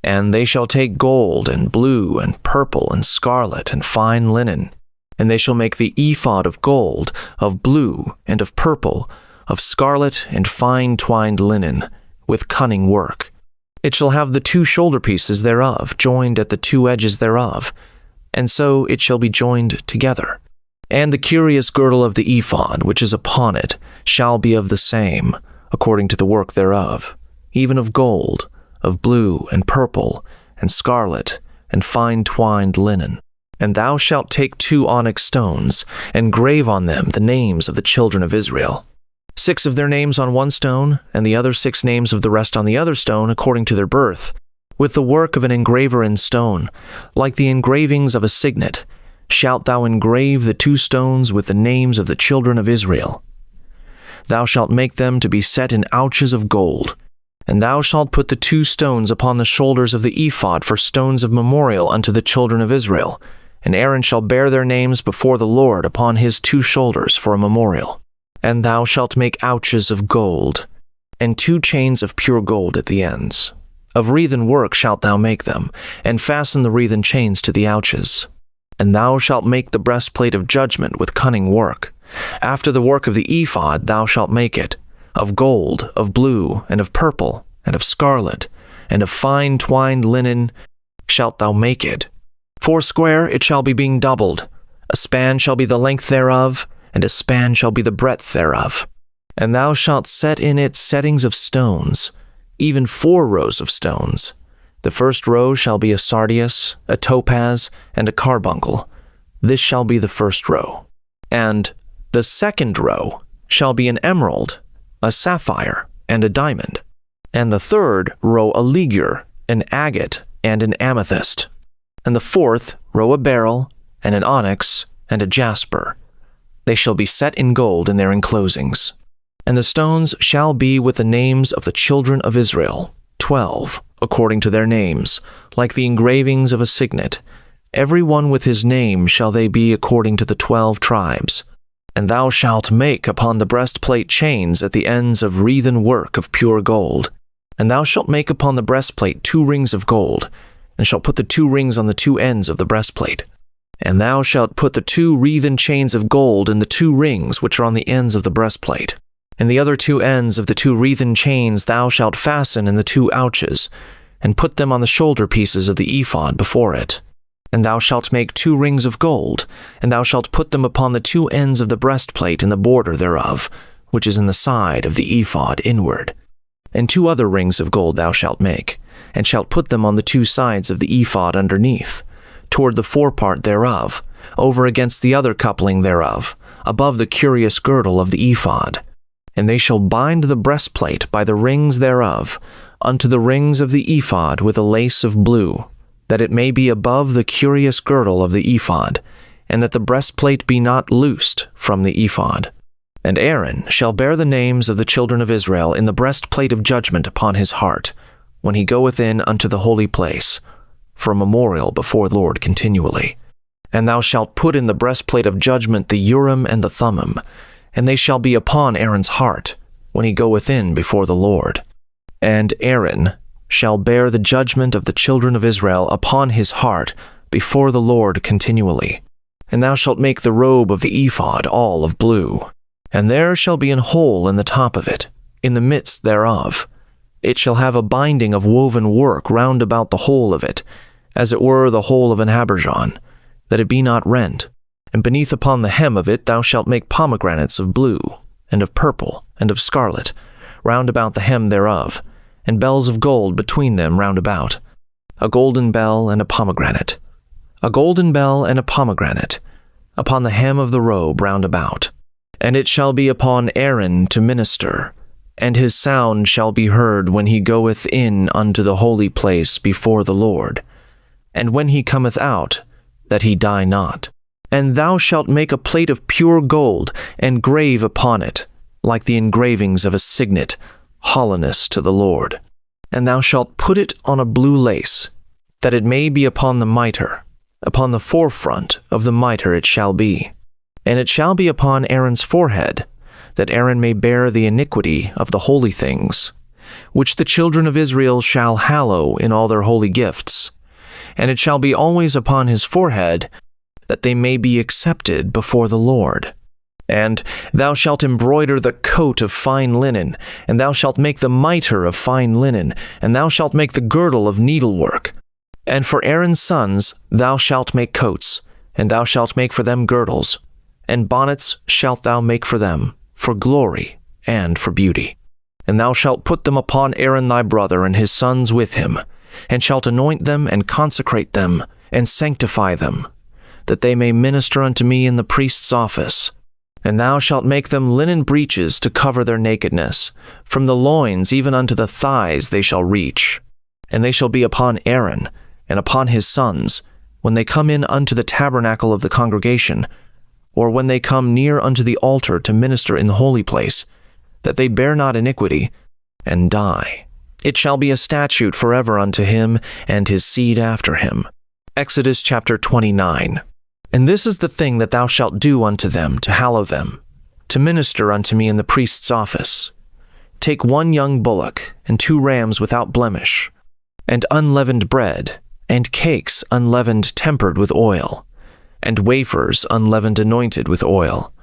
And they shall take gold, and blue, and purple, and scarlet, and fine linen. And they shall make the ephod of gold, of blue, and of purple, of scarlet, and fine twined linen, with cunning work. It shall have the 2 shoulder pieces thereof, joined at the 2 edges thereof, and so it shall be joined together. And the curious girdle of the ephod, which is upon it, shall be of the same, according to the work thereof, even of gold, of blue, and purple, and scarlet, and fine twined linen. And thou shalt take 2 onyx stones, and grave on them the names of the children of Israel, 6 of their names on one stone, and the other 6 names of the rest on the other stone, according to their birth, with the work of an engraver in stone, like the engravings of a signet. Shalt thou engrave the 2 stones with the names of the children of Israel. Thou shalt make them to be set in ouches of gold, and thou shalt put the 2 stones upon the shoulders of the ephod for stones of memorial unto the children of Israel, and Aaron shall bear their names before the Lord upon his 2 shoulders for a memorial. And thou shalt make ouches of gold, and 2 chains of pure gold at the ends. Of wreathen work shalt thou make them, and fasten the wreathen chains to the ouches. And thou shalt make the breastplate of judgment with cunning work. After the work of the ephod thou shalt make it, of gold, of blue, and of purple, and of scarlet, and of fine twined linen shalt thou make it. 4 it shall be being doubled. A span shall be the length thereof, and a span shall be the breadth thereof. And thou shalt set in it settings of stones, even 4 rows of stones. The first row shall be a sardius, a topaz, and a carbuncle. This shall be the first row. And the second row shall be an emerald, a sapphire, and a diamond. And the third row a ligure, an agate, and an amethyst. And the 4th row a beryl, and an onyx, and a jasper. They shall be set in gold in their enclosings. And the stones shall be with the names of the children of Israel, 12, according to their names, like the engravings of a signet. Every one with his name shall they be according to the 12 tribes. And thou shalt make upon the breastplate chains at the ends of wreathen work of pure gold. And thou shalt make upon the breastplate 2 rings of gold, and shalt put the 2 rings on the 2 ends of the breastplate. And thou shalt put the 2 wreathen chains of gold in the 2 rings which are on the ends of the breastplate. And the other 2 ends of the 2 wreathen chains thou shalt fasten in the 2 ouches, and put them on the shoulder pieces of the ephod before it. And thou shalt make 2 rings of gold, and thou shalt put them upon the 2 ends of the breastplate in the border thereof, which is in the side of the ephod inward. And 2 other rings of gold thou shalt make, and shalt put them on the 2 sides of the ephod underneath, toward the forepart thereof, over against the other coupling thereof, above the curious girdle of the ephod. and they shall bind the breastplate by the rings thereof unto the rings of the ephod with a lace of blue, that it may be above the curious girdle of the ephod, and that the breastplate be not loosed from the ephod. And Aaron shall bear the names of the children of Israel in the breastplate of judgment upon his heart, when he goeth in unto the holy place, for a memorial before the Lord continually. And thou shalt put in the breastplate of judgment the Urim and the Thummim, and they shall be upon Aaron's heart, when he goeth in before the Lord. And Aaron shall bear the judgment of the children of Israel upon his heart before the Lord continually. And thou shalt make the robe of the ephod all of blue. And there shall be an hole in the top of it, in the midst thereof. It shall have a binding of woven work round about the whole of it, as it were the hole of an habergeon, that it be not rent. And beneath upon the hem of it thou shalt make pomegranates of blue, and of purple, and of scarlet, round about the hem thereof, and bells of gold between them round about, a golden bell and a pomegranate, a golden bell and a pomegranate, upon the hem of the robe round about. And it shall be upon Aaron to minister, and his sound shall be heard when he goeth in unto the holy place before the Lord, and when he cometh out, that he die not. And thou shalt make a plate of pure gold, and grave upon it, like the engravings of a signet, holiness to the Lord. And thou shalt put it on a blue lace, that it may be upon the mitre, upon the forefront of the mitre it shall be. And it shall be upon Aaron's forehead, that Aaron may bear the iniquity of the holy things, which the children of Israel shall hallow in all their holy gifts. And it shall be always upon his forehead, that they may be accepted before the Lord. And thou shalt embroider the coat of fine linen, and thou shalt make the mitre of fine linen, and thou shalt make the girdle of needlework. And for Aaron's sons thou shalt make coats, and thou shalt make for them girdles, and bonnets shalt thou make for them, for glory and for beauty. And thou shalt put them upon Aaron thy brother and his sons with him, and shalt anoint them and consecrate them, and sanctify them, that they may minister unto me in the priest's office. And thou shalt make them linen breeches to cover their nakedness. From the loins even unto the thighs they shall reach. And they shall be upon Aaron and upon his sons, when they come in unto the tabernacle of the congregation, or when they come near unto the altar to minister in the holy place, that they bear not iniquity, and die. It shall be a statute forever unto him and his seed after him. Exodus chapter 29. And this is the thing that thou shalt do unto them to hallow them, to minister unto me in the priest's office. Take 1 young bullock, and 2 rams without blemish, and unleavened bread, and cakes unleavened tempered with oil, and wafers unleavened anointed with oil.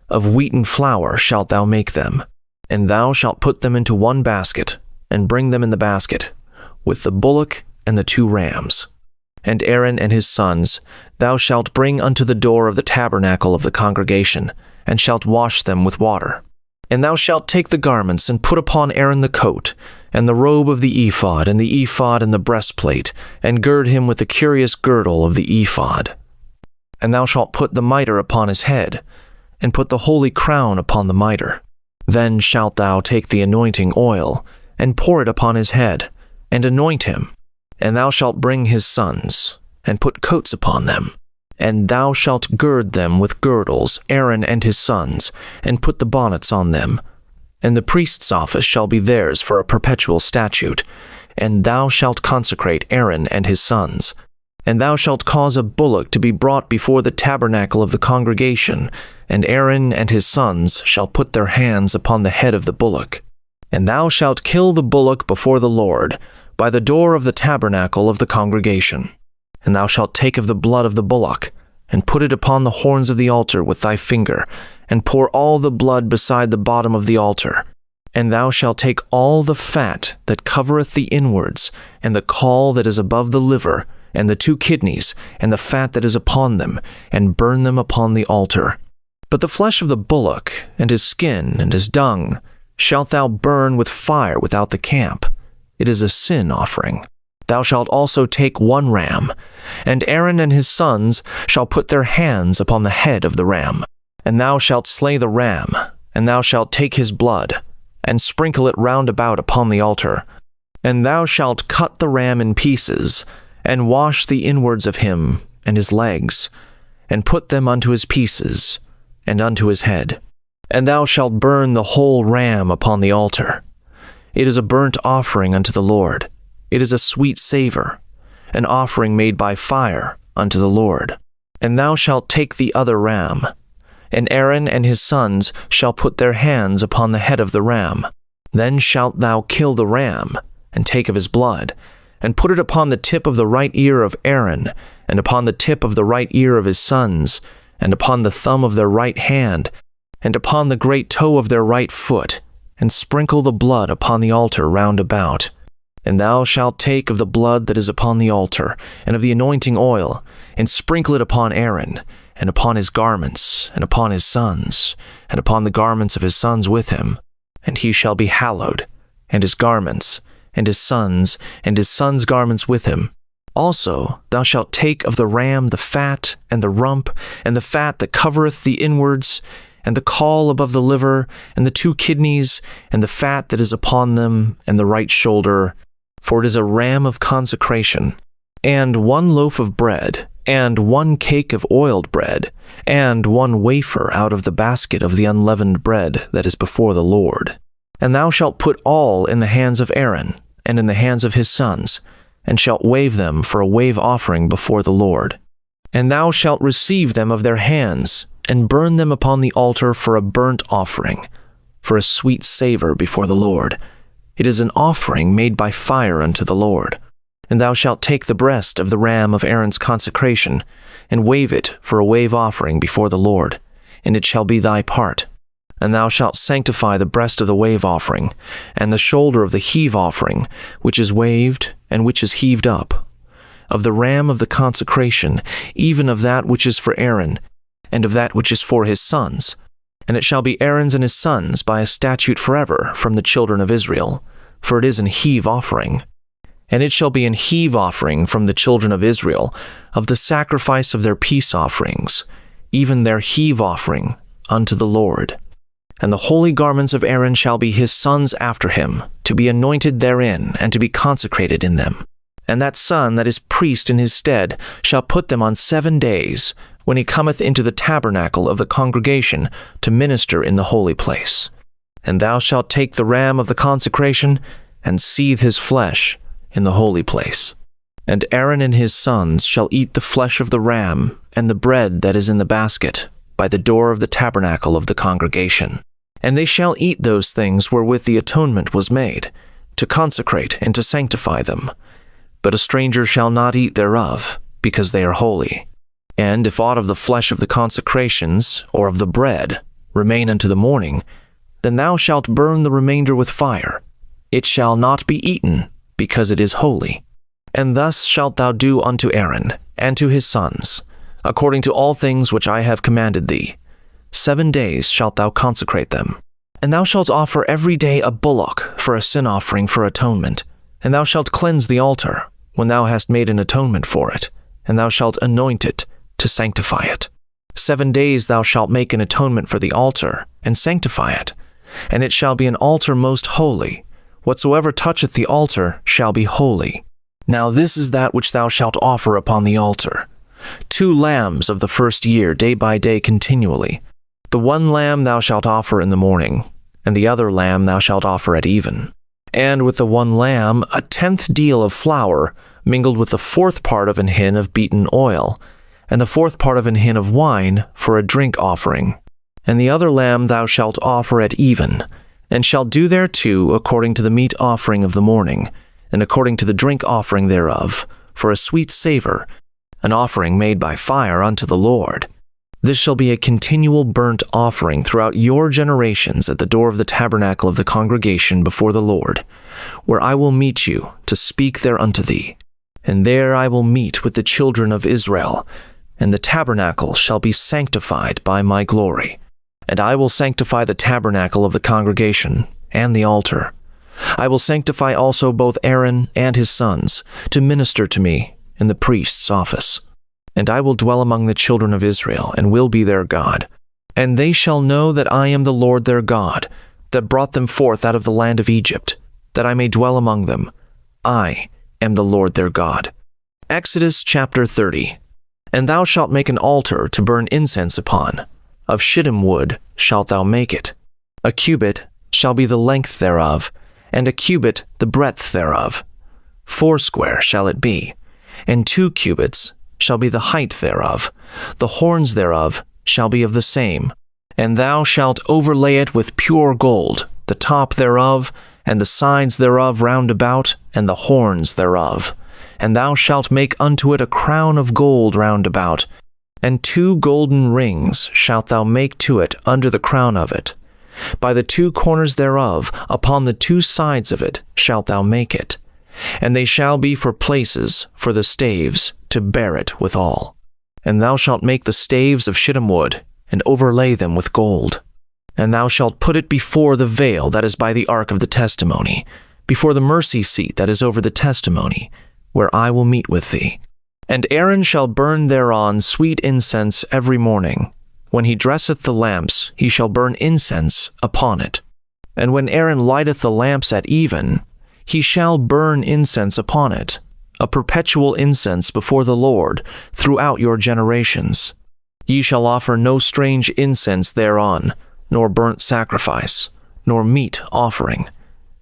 Of wheaten flour shalt thou make them, and thou shalt put them into 1 basket, and bring them in the basket, with the bullock and the 2 rams. And Aaron and his sons thou shalt bring unto the door of the tabernacle of the congregation, and shalt wash them with water. And thou shalt take the garments, and put upon Aaron the coat, and the robe of the ephod, and the breastplate, and gird him with the curious girdle of the ephod. And thou shalt put the mitre upon his head, and put the holy crown upon the mitre. Then shalt thou take the anointing oil, and pour it upon his head, and anoint him. And thou shalt bring his sons, and put coats upon them. And thou shalt gird them with girdles, Aaron and his sons, and put the bonnets on them. And the priest's office shall be theirs for a perpetual statute. And thou shalt consecrate Aaron and his sons. And thou shalt cause a bullock to be brought before the tabernacle of the congregation, and Aaron and his sons shall put their hands upon the head of the bullock. And thou shalt kill the bullock before the Lord, by the door of the tabernacle of the congregation. And thou shalt take of the blood of the bullock, and put it upon the horns of the altar with thy finger, and pour all the blood beside the bottom of the altar. And thou shalt take all the fat that covereth the inwards, and the caul that is above the liver, and the 2 kidneys, and the fat that is upon them, and burn them upon the altar. But the flesh of the bullock, and his skin, and his dung, shalt thou burn with fire without the camp. It is a sin offering. Thou shalt also take 1 ram, and Aaron and his sons shall put their hands upon the head of the ram. And thou shalt slay the ram, and thou shalt take his blood, and sprinkle it round about upon the altar. And thou shalt cut the ram in pieces, and wash the inwards of him and his legs, and put them unto his pieces, and unto his head. And thou shalt burn the whole ram upon the altar. It is a burnt offering unto the Lord. It is a sweet savor, an offering made by fire unto the Lord. And thou shalt take the other ram, and Aaron and his sons shall put their hands upon the head of the ram. Then shalt thou kill the ram, and take of his blood, and put it upon the tip of the right ear of Aaron, and upon the tip of the right ear of his sons, and upon the thumb of their right hand, and upon the great toe of their right foot, and sprinkle the blood upon the altar round about. And thou shalt take of the blood that is upon the altar, and of the anointing oil, and sprinkle it upon Aaron, and upon his garments, and upon his sons, and upon the garments of his sons with him. And he shall be hallowed, and his garments, and his sons' garments with him. Also thou shalt take of the ram the fat, and the rump, and the fat that covereth the inwards, and the caul above the liver, and the 2 kidneys, and the fat that is upon them, and the right shoulder, for it is a ram of consecration, and 1 loaf of bread, and 1 cake of oiled bread, and 1 wafer out of the basket of the unleavened bread that is before the Lord. And thou shalt put all in the hands of Aaron, and in the hands of his sons, and shalt wave them for a wave offering before the Lord. And thou shalt receive them of their hands, and burn them upon the altar for a burnt offering, for a sweet savor before the Lord. It is an offering made by fire unto the Lord. And thou shalt take the breast of the ram of Aaron's consecration, and wave it for a wave offering before the Lord, and it shall be thy part. And thou shalt sanctify the breast of the wave offering, and the shoulder of the heave offering, which is waved, and which is heaved up, of the ram of the consecration, even of that which is for Aaron, and of that which is for his sons. And it shall be Aaron's and his sons by a statute forever from the children of Israel, for it is an heave offering. And it shall be an heave offering from the children of Israel, of the sacrifice of their peace offerings, even their heave offering unto the Lord. And the holy garments of Aaron shall be his sons after him, to be anointed therein, and to be consecrated in them. And that son that is priest in his stead shall put them on 7 days, when he cometh into the tabernacle of the congregation to minister in the holy place. And thou shalt take the ram of the consecration, and seethe his flesh in the holy place. And Aaron and his sons shall eat the flesh of the ram, and the bread that is in the basket, by the door of the tabernacle of the congregation. And they shall eat those things wherewith the atonement was made, to consecrate and to sanctify them. But a stranger shall not eat thereof, because they are holy. And if aught of the flesh of the consecrations, or of the bread, remain unto the morning, then thou shalt burn the remainder with fire. It shall not be eaten, because it is holy. And thus shalt thou do unto Aaron, and to his sons, according to all things which I have commanded thee. 7 days shalt thou consecrate them. And thou shalt offer every day a bullock for a sin offering for atonement. And thou shalt cleanse the altar, when thou hast made an atonement for it, and thou shalt anoint it to sanctify it. 7 days thou shalt make an atonement for the altar, and sanctify it. And it shall be an altar most holy. Whatsoever toucheth the altar shall be holy. Now this is that which thou shalt offer upon the altar: 2 lambs of the first year, day by day continually. The 1 lamb thou shalt offer in the morning, and the other lamb thou shalt offer at even. And with the 1 lamb 1/10 deal of flour, mingled with the 4th part of an hin of beaten oil, and the 4th part of an hin of wine for a drink offering. And the other lamb thou shalt offer at even, and shalt do thereto according to the meat offering of the morning, and according to the drink offering thereof, for a sweet savor, an offering made by fire unto the Lord. This shall be a continual burnt offering throughout your generations at the door of the tabernacle of the congregation before the Lord, where I will meet you to speak there unto thee. And there I will meet with the children of Israel, and the tabernacle shall be sanctified by my glory. And I will sanctify the tabernacle of the congregation and the altar. I will sanctify also both Aaron and his sons to minister to me in the priest's office. And I will dwell among the children of Israel, and will be their God. And they shall know that I am the Lord their God, that brought them forth out of the land of Egypt, that I may dwell among them. I am the Lord their God. Exodus chapter 30. And thou shalt make an altar to burn incense upon. Of shittim wood shalt thou make it. A cubit shall be the length thereof, and a cubit the breadth thereof. 40 shall it be, and 2 cubits shall be the height thereof. The horns thereof shall be of the same. And thou shalt overlay it with pure gold, the top thereof, and the sides thereof round about, and the horns thereof. And thou shalt make unto it a crown of gold round about, and 2 golden rings shalt thou make to it under the crown of it. By the 2 corners thereof, upon the 2 sides of it, shalt thou make it. And they shall be for places for the staves, to bear it withal. And thou shalt make the staves of shittim wood, and overlay them with gold. And thou shalt put it before the veil that is by the ark of the testimony, before the mercy seat that is over the testimony, where I will meet with thee. And Aaron shall burn thereon sweet incense every morning. When he dresseth the lamps, he shall burn incense upon it. And when Aaron lighteth the lamps at even, he shall burn incense upon it, a perpetual incense before the Lord throughout your generations. Ye shall offer no strange incense thereon, nor burnt sacrifice, nor meat offering,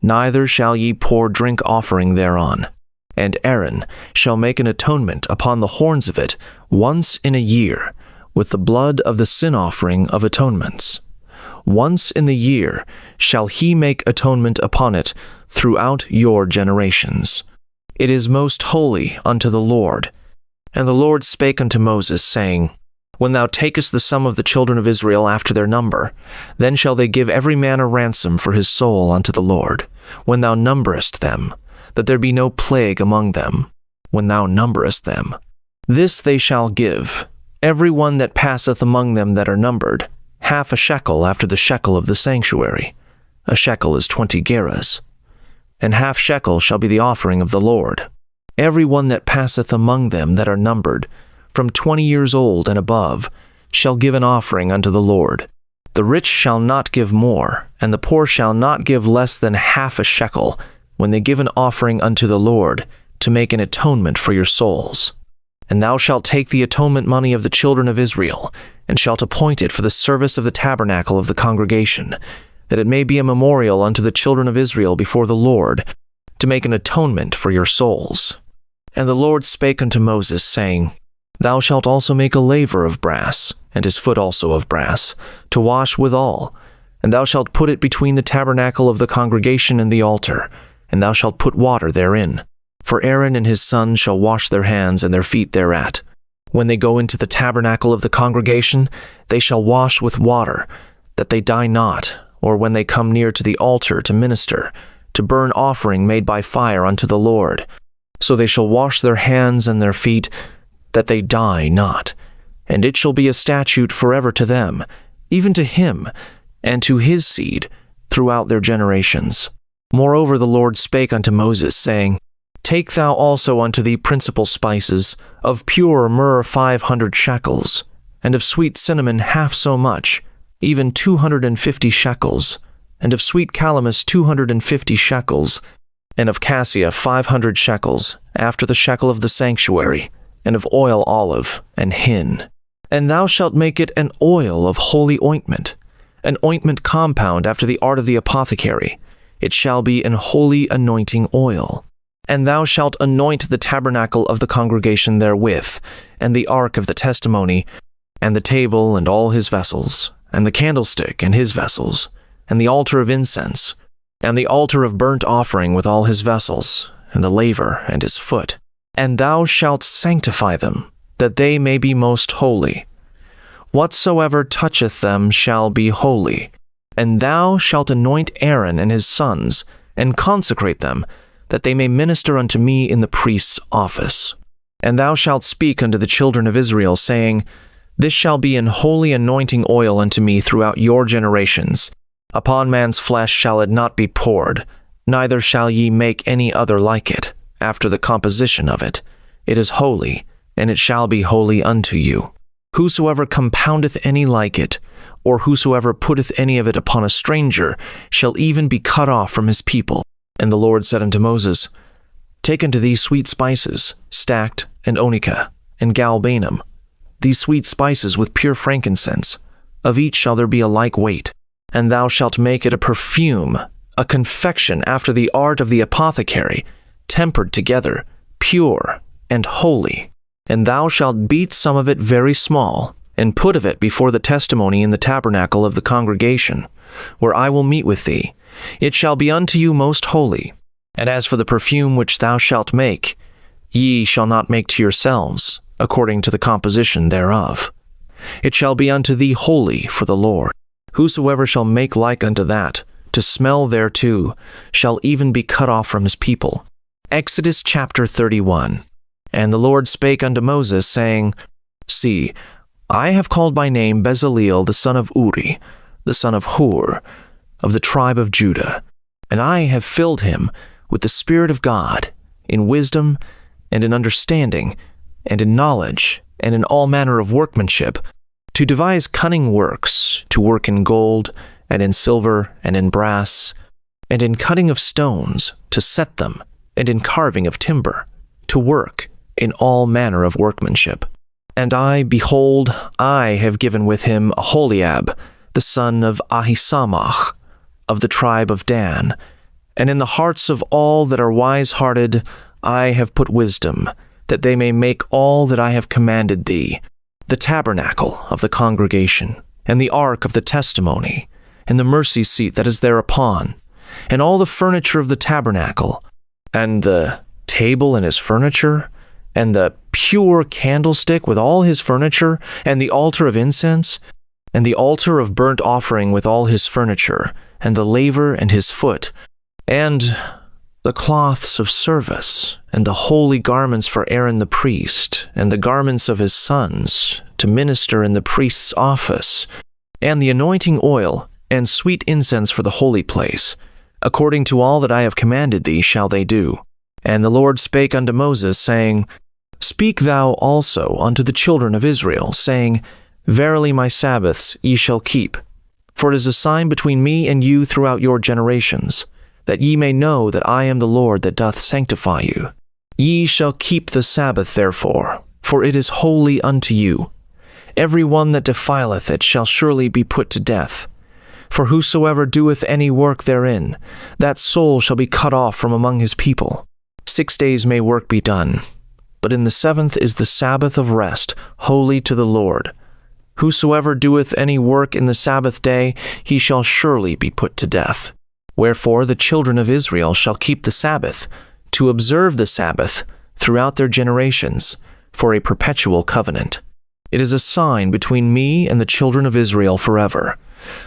neither shall ye pour drink offering thereon. And Aaron shall make an atonement upon the horns of it once in a year, with the blood of the sin offering of atonements. Once in the year shall he make atonement upon it throughout your generations. It is most holy unto the Lord. And the Lord spake unto Moses, saying, When thou takest the sum of the children of Israel after their number, then shall they give every man a ransom for his soul unto the Lord, when thou numberest them, that there be no plague among them, when thou numberest them. This they shall give, every one that passeth among them that are numbered, 1/2 shekel after the shekel of the sanctuary. A shekel is 20 gerahs. And 1/2 shekel shall be the offering of the Lord. Every one that passeth among them that are numbered, from 20 years old and above, shall give an offering unto the Lord. The rich shall not give more, and the poor shall not give less than 1/2 shekel, when they give an offering unto the Lord, to make an atonement for your souls. And thou shalt take the atonement money of the children of Israel, and shalt appoint it for the service of the tabernacle of the congregation, that it may be a memorial unto the children of Israel before the Lord, to make an atonement for your souls. And the Lord spake unto Moses, saying, Thou shalt also make a laver of brass, and his foot also of brass, to wash withal, and thou shalt put it between the tabernacle of the congregation and the altar, and thou shalt put water therein. For Aaron and his sons shall wash their hands and their feet thereat. When they go into the tabernacle of the congregation, they shall wash with water, that they die not, or when they come near to the altar to minister, to burn offering made by fire unto the Lord. So they shall wash their hands and their feet, that they die not. And it shall be a statute forever to them, even to him, and to his seed, throughout their generations. Moreover the Lord spake unto Moses, saying, Take thou also unto thee principal spices, of pure myrrh 500 shekels, and of sweet cinnamon 1/2 so much, even 250 shekels, and of sweet calamus 250 shekels, and of cassia 500 shekels, after the shekel of the sanctuary, and of oil olive and hin. And thou shalt make it an oil of holy ointment, an ointment compound after the art of the apothecary. It shall be an holy anointing oil. And thou shalt anoint the tabernacle of the congregation therewith, and the ark of the testimony, and the table and all his vessels, and the candlestick and his vessels, and the altar of incense, and the altar of burnt offering with all his vessels, and the laver and his foot. And thou shalt sanctify them, that they may be most holy. Whatsoever toucheth them shall be holy. And thou shalt anoint Aaron and his sons, and consecrate them, that they may minister unto me in the priest's office. And thou shalt speak unto the children of Israel, saying, This shall be an holy anointing oil unto me throughout your generations. Upon man's flesh shall it not be poured, neither shall ye make any other like it, after the composition of it. It is holy, and it shall be holy unto you. Whosoever compoundeth any like it, or whosoever putteth any of it upon a stranger, shall even be cut off from his people. And the Lord said unto Moses, Take unto thee sweet spices, stacked, and onycha, and galbanum, these sweet spices with pure frankincense. Of each shall there be a like weight. And thou shalt make it a perfume, a confection after the art of the apothecary, tempered together, pure and holy. And thou shalt beat some of it very small, and put of it before the testimony in the tabernacle of the congregation, where I will meet with thee. It shall be unto you most holy. And as for the perfume which thou shalt make, ye shall not make to yourselves, according to the composition thereof. It shall be unto thee holy for the Lord. Whosoever shall make like unto that, to smell thereto, shall even be cut off from his people. Exodus chapter 31. And the Lord spake unto Moses, saying, See, I have called by name Bezaleel the son of Uri, the son of Hur, of the tribe of Judah, and I have filled him with the Spirit of God, in wisdom, and in understanding, and in knowledge, and in all manner of workmanship, to devise cunning works, to work in gold, and in silver, and in brass, and in cutting of stones, to set them, and in carving of timber, to work in all manner of workmanship. And I, behold, I have given with him Aholiab, the son of Ahisamach, of the tribe of Dan. And in the hearts of all that are wise-hearted I have put wisdom, that they may make all that I have commanded thee, the tabernacle of the congregation, and the ark of the testimony, and the mercy seat that is thereupon, and all the furniture of the tabernacle, and the table and his furniture, and the pure candlestick with all his furniture, and the altar of incense, and the altar of burnt offering with all his furniture, and the laver and his foot, and the cloths of service, and the holy garments for Aaron the priest, and the garments of his sons, to minister in the priest's office, and the anointing oil, and sweet incense for the holy place. According to all that I have commanded thee shall they do. And the Lord spake unto Moses, saying, Speak thou also unto the children of Israel, saying, Verily my Sabbaths ye shall keep, for it is a sign between me and you throughout your generations, that ye may know that I am the Lord that doth sanctify you. Ye shall keep the Sabbath therefore, for it is holy unto you. Every one that defileth it shall surely be put to death. For whosoever doeth any work therein, that soul shall be cut off from among his people. 6 days may work be done, but in the 7th is the Sabbath of rest, holy to the Lord. Whosoever doeth any work in the Sabbath day, he shall surely be put to death. Wherefore the children of Israel shall keep the Sabbath, to observe the Sabbath throughout their generations, for a perpetual covenant. It is a sign between me and the children of Israel forever.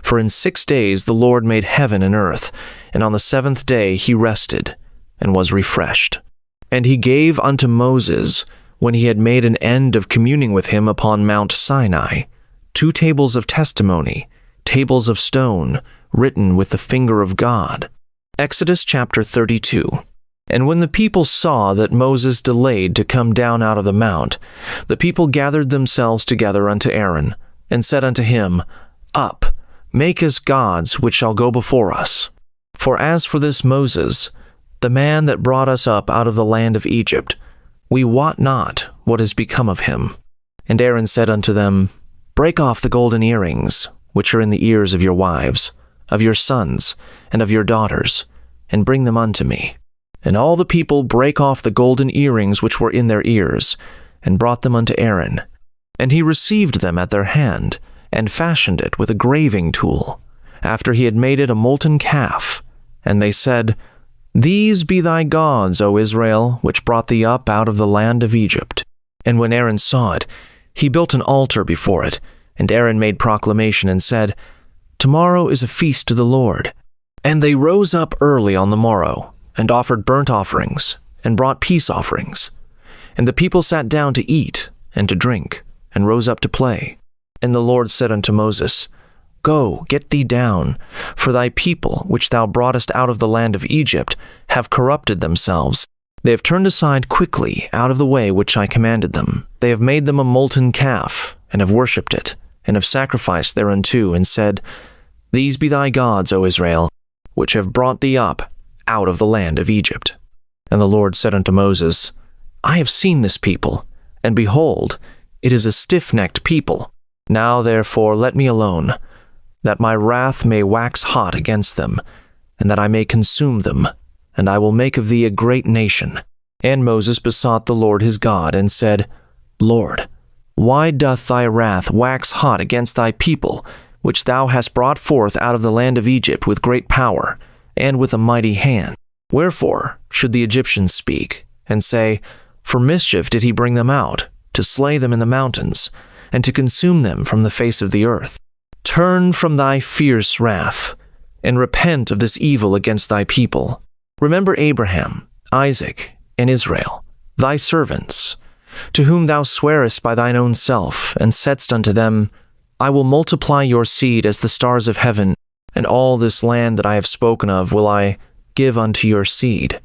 For in 6 days the Lord made heaven and earth, and on the 7th day he rested, and was refreshed. And he gave unto Moses, when he had made an end of communing with him upon Mount Sinai, 2 tables of testimony, tables of stone, written with the finger of God. Exodus chapter 32. And when the people saw that Moses delayed to come down out of the mount, the people gathered themselves together unto Aaron, and said unto him, Up, make us gods which shall go before us. For as for this Moses, the man that brought us up out of the land of Egypt, we wot not what is become of him. And Aaron said unto them, Break off the golden earrings, which are in the ears of your wives, of your sons, and of your daughters, and bring them unto me. And all the people brake off the golden earrings which were in their ears, and brought them unto Aaron. And he received them at their hand, and fashioned it with a graving tool, after he had made it a molten calf. And they said, These be thy gods, O Israel, which brought thee up out of the land of Egypt. And when Aaron saw it, he built an altar before it, and Aaron made proclamation and said, Tomorrow is a feast to the Lord. And they rose up early on the morrow, and offered burnt offerings, and brought peace offerings. And the people sat down to eat and to drink, and rose up to play. And the Lord said unto Moses, Go, get thee down, for thy people, which thou broughtest out of the land of Egypt, have corrupted themselves. They have turned aside quickly out of the way which I commanded them. They have made them a molten calf, and have worshipped it, and have sacrificed thereunto, and said, These be thy gods, O Israel, which have brought thee up out of the land of Egypt. And the Lord said unto Moses, I have seen this people, and behold, it is a stiff-necked people. Now therefore let me alone, that my wrath may wax hot against them, and that I may consume them, and I will make of thee a great nation. And Moses besought the Lord his God, and said, Lord, why doth thy wrath wax hot against thy people, which thou hast brought forth out of the land of Egypt with great power, and with a mighty hand? Wherefore should the Egyptians speak, and say, For mischief did he bring them out, to slay them in the mountains, and to consume them from the face of the earth? Turn from thy fierce wrath, and repent of this evil against thy people. Remember Abraham, Isaac, and Israel, thy servants, to whom thou swarest by thine own self, and saidst unto them, I will multiply your seed as the stars of heaven, and all this land that I have spoken of will I give unto your seed,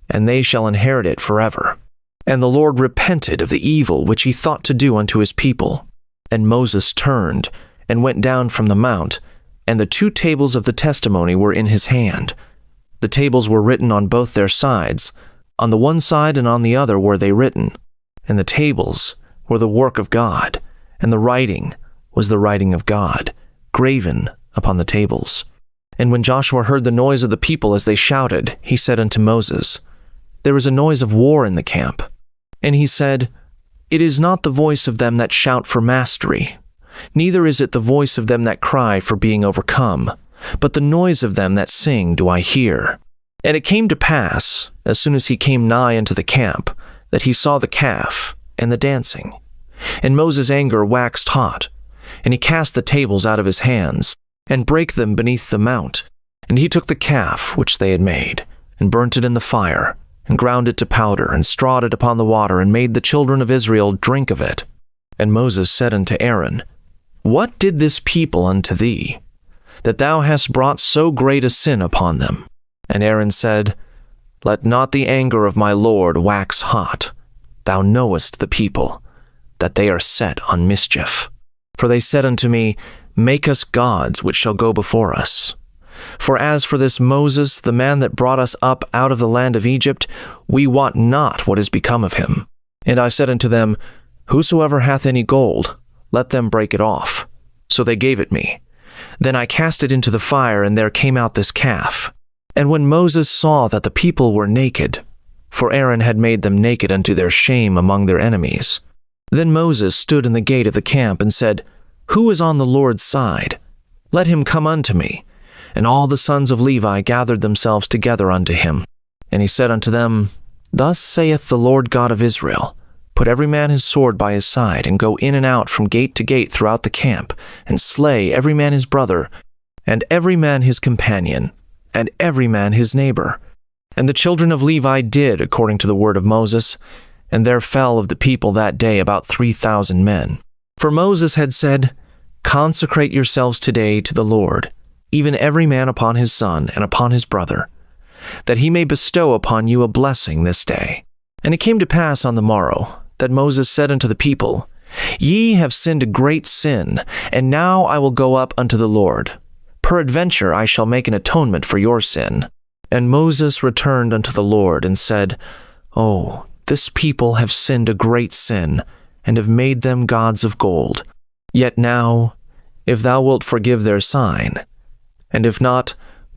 and they shall inherit it forever. And the Lord repented of the evil which he thought to do unto his people. And Moses turned, and went down from the mount, and the 2 tables of the testimony were in his hand. The tables were written on both their sides, on the one side and on the other were they written. And the tables were the work of God, and the writing was the writing of God, graven upon the tables. And when Joshua heard the noise of the people as they shouted, he said unto Moses, There is a noise of war in the camp. And he said, It is not the voice of them that shout for mastery, neither is it the voice of them that cry for being overcome, but the noise of them that sing do I hear. And it came to pass, as soon as he came nigh unto the camp, that he saw the calf and the dancing. And Moses' anger waxed hot, and he cast the tables out of his hands, and brake them beneath the mount. And he took the calf which they had made, and burnt it in the fire, and ground it to powder, and strawed it upon the water, and made the children of Israel drink of it. And Moses said unto Aaron, What did this people unto thee, that thou hast brought so great a sin upon them? And Aaron said, Let not the anger of my Lord wax hot. Thou knowest the people, that they are set on mischief. For they said unto me, Make us gods which shall go before us. For as for this Moses, the man that brought us up out of the land of Egypt, we wot not what is become of him. And I said unto them, Whosoever hath any gold, let them break it off. So they gave it me. Then I cast it into the fire, and there came out this calf. And when Moses saw that the people were naked, for Aaron had made them naked unto their shame among their enemies, then Moses stood in the gate of the camp and said, Who is on the Lord's side? Let him come unto me. And all the sons of Levi gathered themselves together unto him. And he said unto them, Thus saith the Lord God of Israel, Put every man his sword by his side, and go in and out from gate to gate throughout the camp, and slay every man his brother, and every man his companion, and every man his neighbor. And the children of Levi did according to the word of Moses, and there fell of the people that day about 3,000 men. For Moses had said, Consecrate yourselves today to the Lord, even every man upon his son and upon his brother, that he may bestow upon you a blessing this day. And it came to pass on the morrow, that Moses said unto the people, Ye have sinned a great sin, and now I will go up unto the Lord. Peradventure I shall make an atonement for your sin. And Moses returned unto the Lord, and said, Oh, this people have sinned a great sin, and have made them gods of gold. Yet now, if thou wilt forgive their sign, and if not,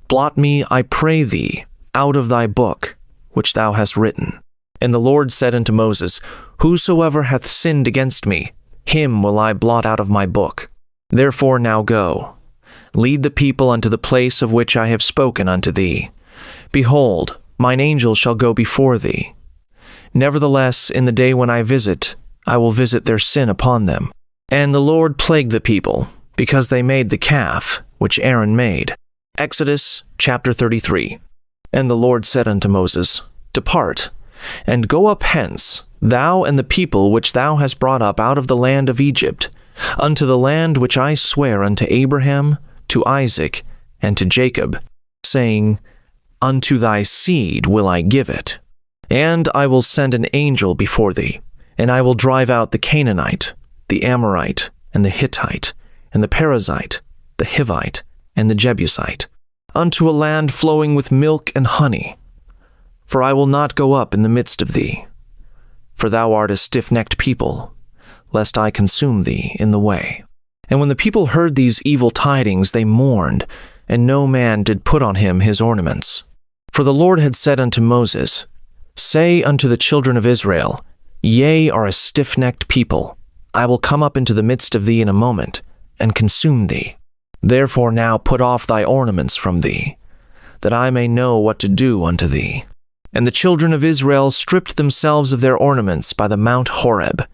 blot me, I pray thee, out of thy book, which thou hast written. And the Lord said unto Moses, Whosoever hath sinned against me, him will I blot out of my book. Therefore now go, lead the people unto the place of which I have spoken unto thee. Behold, mine angel shall go before thee. Nevertheless, in the day when I visit, I will visit their sin upon them. And the Lord plagued the people, because they made the calf, which Aaron made. Exodus chapter 33. And the Lord said unto Moses, Depart, and go up hence, thou and the people which thou hast brought up out of the land of Egypt, unto the land which I swear unto Abraham, to Isaac, and to Jacob, saying, Unto thy seed will I give it. And I will send an angel before thee, and I will drive out the Canaanite, the Amorite, and the Hittite, and the Perizzite, the Hivite, and the Jebusite, unto a land flowing with milk and honey. For I will not go up in the midst of thee, for thou art a stiff-necked people, lest I consume thee in the way. And when the people heard these evil tidings, they mourned, and no man did put on him his ornaments. For the Lord had said unto Moses, Say unto the children of Israel, Ye are a stiff-necked people. I will come up into the midst of thee in a moment, and consume thee. Therefore now put off thy ornaments from thee, that I may know what to do unto thee. And the children of Israel stripped themselves of their ornaments by the Mount Horeb.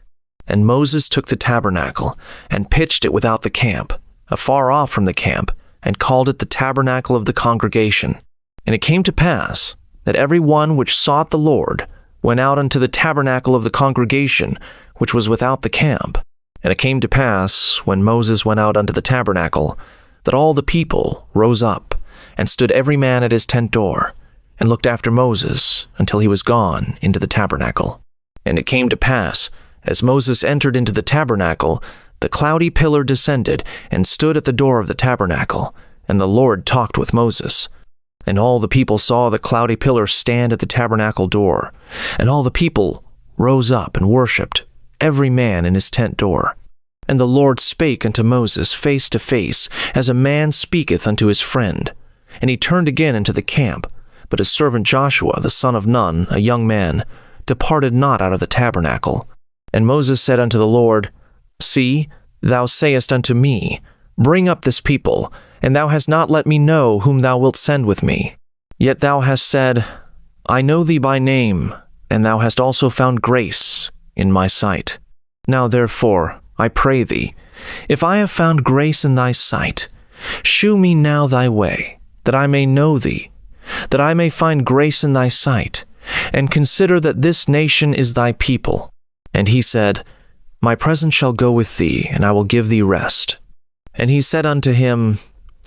And Moses took the tabernacle, and pitched it without the camp, afar off from the camp, and called it the tabernacle of the congregation. And it came to pass, that every one which sought the Lord went out unto the tabernacle of the congregation, which was without the camp. And it came to pass, when Moses went out unto the tabernacle, that all the people rose up, and stood every man at his tent door, and looked after Moses until he was gone into the tabernacle. And it came to pass, as Moses entered into the tabernacle, the cloudy pillar descended, and stood at the door of the tabernacle, and the Lord talked with Moses. And all the people saw the cloudy pillar stand at the tabernacle door, and all the people rose up and worshipped, every man in his tent door. And the Lord spake unto Moses face to face, as a man speaketh unto his friend. And he turned again into the camp, but his servant Joshua, the son of Nun, a young man, departed not out of the tabernacle. And Moses said unto the Lord, See, thou sayest unto me, Bring up this people, and thou hast not let me know whom thou wilt send with me. Yet thou hast said, I know thee by name, and thou hast also found grace in my sight. Now therefore, I pray thee, if I have found grace in thy sight, shew me now thy way, that I may know thee, that I may find grace in thy sight, and consider that this nation is thy people. And he said, My presence shall go with thee, and I will give thee rest. And he said unto him,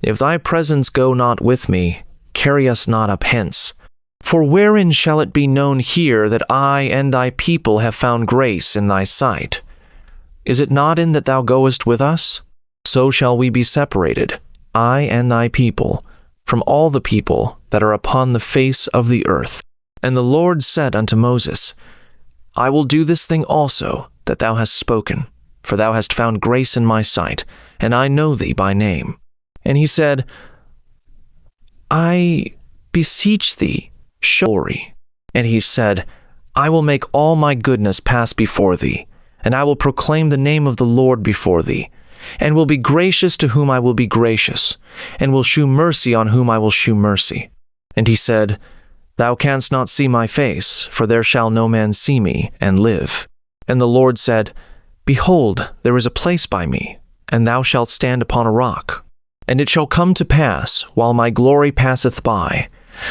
If thy presence go not with me, carry us not up hence. For wherein shall it be known here that I and thy people have found grace in thy sight? Is it not in that thou goest with us? So shall we be separated, I and thy people, from all the people that are upon the face of the earth. And the Lord said unto Moses, I will do this thing also that thou hast spoken, for thou hast found grace in my sight, and I know thee by name. And he said, I beseech thee, show glory. And he said, I will make all my goodness pass before thee, and I will proclaim the name of the Lord before thee, and will be gracious to whom I will be gracious, and will shew mercy on whom I will shew mercy. And he said, Thou canst not see my face, for there shall no man see me and live. And the Lord said, Behold, there is a place by me, and thou shalt stand upon a rock. And it shall come to pass, while my glory passeth by,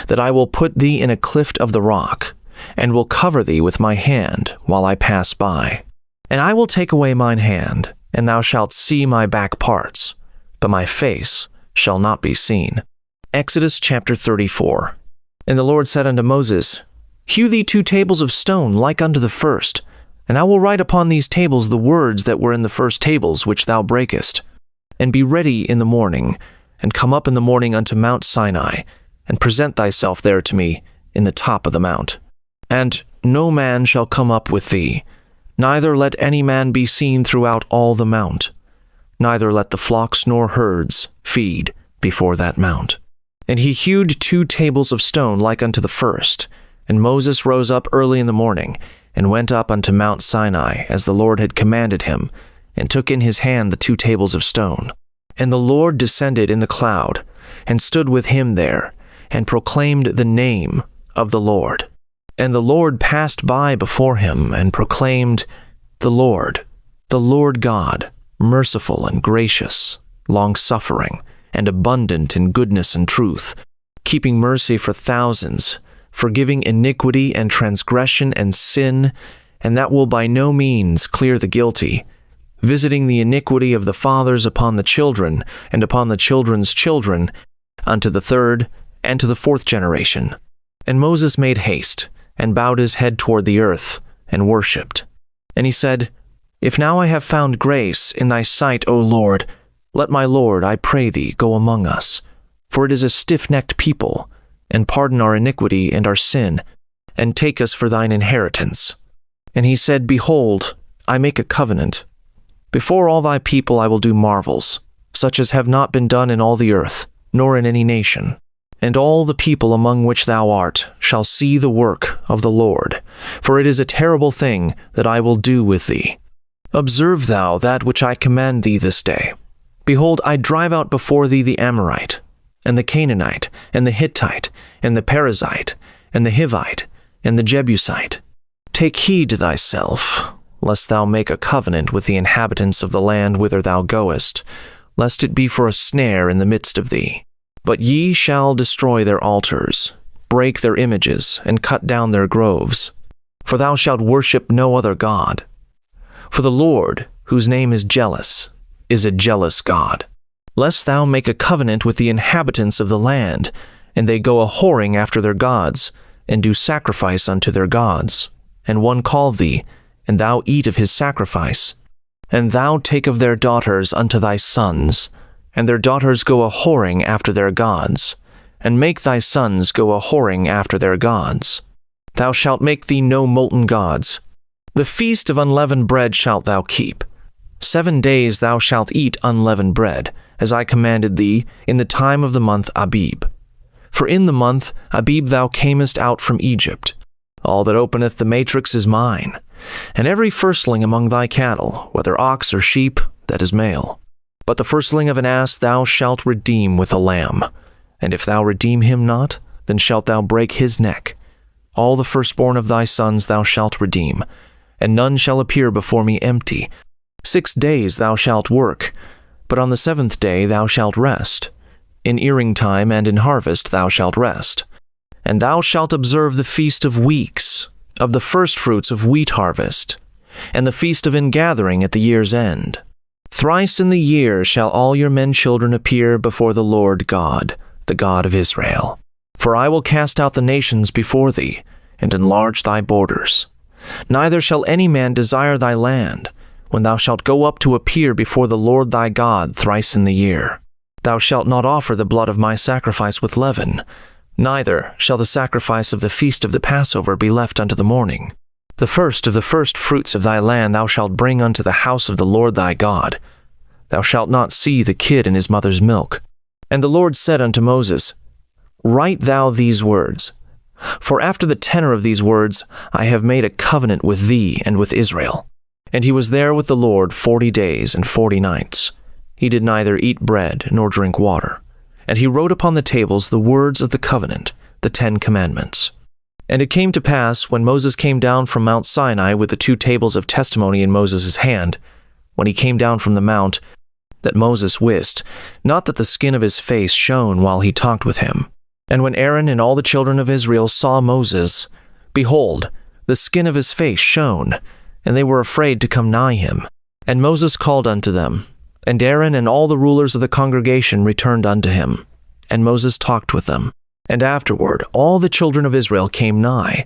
that I will put thee in a cleft of the rock, and will cover thee with my hand while I pass by. And I will take away mine hand, and thou shalt see my back parts, but my face shall not be seen. Exodus chapter 34. And the Lord said unto Moses, Hew thee 2 tables of stone like unto the first, and I will write upon these tables the words that were in the first tables which thou breakest. And be ready in the morning, and come up in the morning unto Mount Sinai, and present thyself there to me in the top of the mount. And no man shall come up with thee, neither let any man be seen throughout all the mount, neither let the flocks nor herds feed before that mount. And he hewed 2 tables of stone like unto the first, and Moses rose up early in the morning, and went up unto Mount Sinai, as the Lord had commanded him, and took in his hand the 2 tables of stone. And the Lord descended in the cloud, and stood with him there, and proclaimed the name of the Lord. And the Lord passed by before him, and proclaimed, The Lord God, merciful and gracious, long-suffering, and abundant in goodness and truth, keeping mercy for thousands, forgiving iniquity and transgression and sin, and that will by no means clear the guilty, visiting the iniquity of the fathers upon the children, and upon the children's children, unto the 3rd and to the 4th generation. And Moses made haste, and bowed his head toward the earth, and worshipped. And he said, If now I have found grace in thy sight, O Lord, let my Lord, I pray thee, go among us. For it is a stiff-necked people, and pardon our iniquity and our sin, and take us for thine inheritance. And he said, Behold, I make a covenant. Before all thy people I will do marvels, such as have not been done in all the earth, nor in any nation. And all the people among which thou art shall see the work of the Lord, for it is a terrible thing that I will do with thee. Observe thou that which I command thee this day. Behold, I drive out before thee the Amorite, and the Canaanite, and the Hittite, and the Perizzite, and the Hivite, and the Jebusite. Take heed to thyself, lest thou make a covenant with the inhabitants of the land whither thou goest, lest it be for a snare in the midst of thee. But ye shall destroy their altars, break their images, and cut down their groves. For thou shalt worship no other God. For the Lord, whose name is jealous, is a jealous God. Lest thou make a covenant with the inhabitants of the land, and they go a-whoring after their gods, and do sacrifice unto their gods. And one call thee, and thou eat of his sacrifice. And thou take of their daughters unto thy sons, and their daughters go a-whoring after their gods, and make thy sons go a-whoring after their gods. Thou shalt make thee no molten gods. The feast of unleavened bread shalt thou keep. 7 days thou shalt eat unleavened bread, as I commanded thee, in the time of the month Abib. For in the month Abib thou camest out from Egypt. All that openeth the matrix is mine, and every firstling among thy cattle, whether ox or sheep, that is male. But the firstling of an ass thou shalt redeem with a lamb. And if thou redeem him not, then shalt thou break his neck. All the firstborn of thy sons thou shalt redeem, and none shall appear before me empty. 6 days thou shalt work, but on the 7th day thou shalt rest. In earing time and in harvest thou shalt rest. And thou shalt observe the feast of weeks, of the firstfruits of wheat harvest, and the feast of ingathering at the year's end. Thrice in the year shall all your men children appear before the Lord God, the God of Israel. For I will cast out the nations before thee, and enlarge thy borders. Neither shall any man desire thy land, when thou shalt go up to appear before the Lord thy God thrice in the year. Thou shalt not offer the blood of my sacrifice with leaven, neither shall the sacrifice of the feast of the Passover be left unto the morning. The first of the first fruits of thy land thou shalt bring unto the house of the Lord thy God. Thou shalt not see the kid in his mother's milk. And the Lord said unto Moses, Write thou these words, for after the tenor of these words I have made a covenant with thee and with Israel. And he was there with the Lord 40 days and 40 nights. He did neither eat bread nor drink water. And he wrote upon the tables the words of the covenant, the 10 commandments. And it came to pass, when Moses came down from Mount Sinai with the 2 tables of testimony in Moses' hand, when he came down from the mount, that Moses wist, not that the skin of his face shone while he talked with him. And when Aaron and all the children of Israel saw Moses, behold, the skin of his face shone, and they were afraid to come nigh him. And Moses called unto them, and Aaron and all the rulers of the congregation returned unto him. And Moses talked with them. And afterward all the children of Israel came nigh,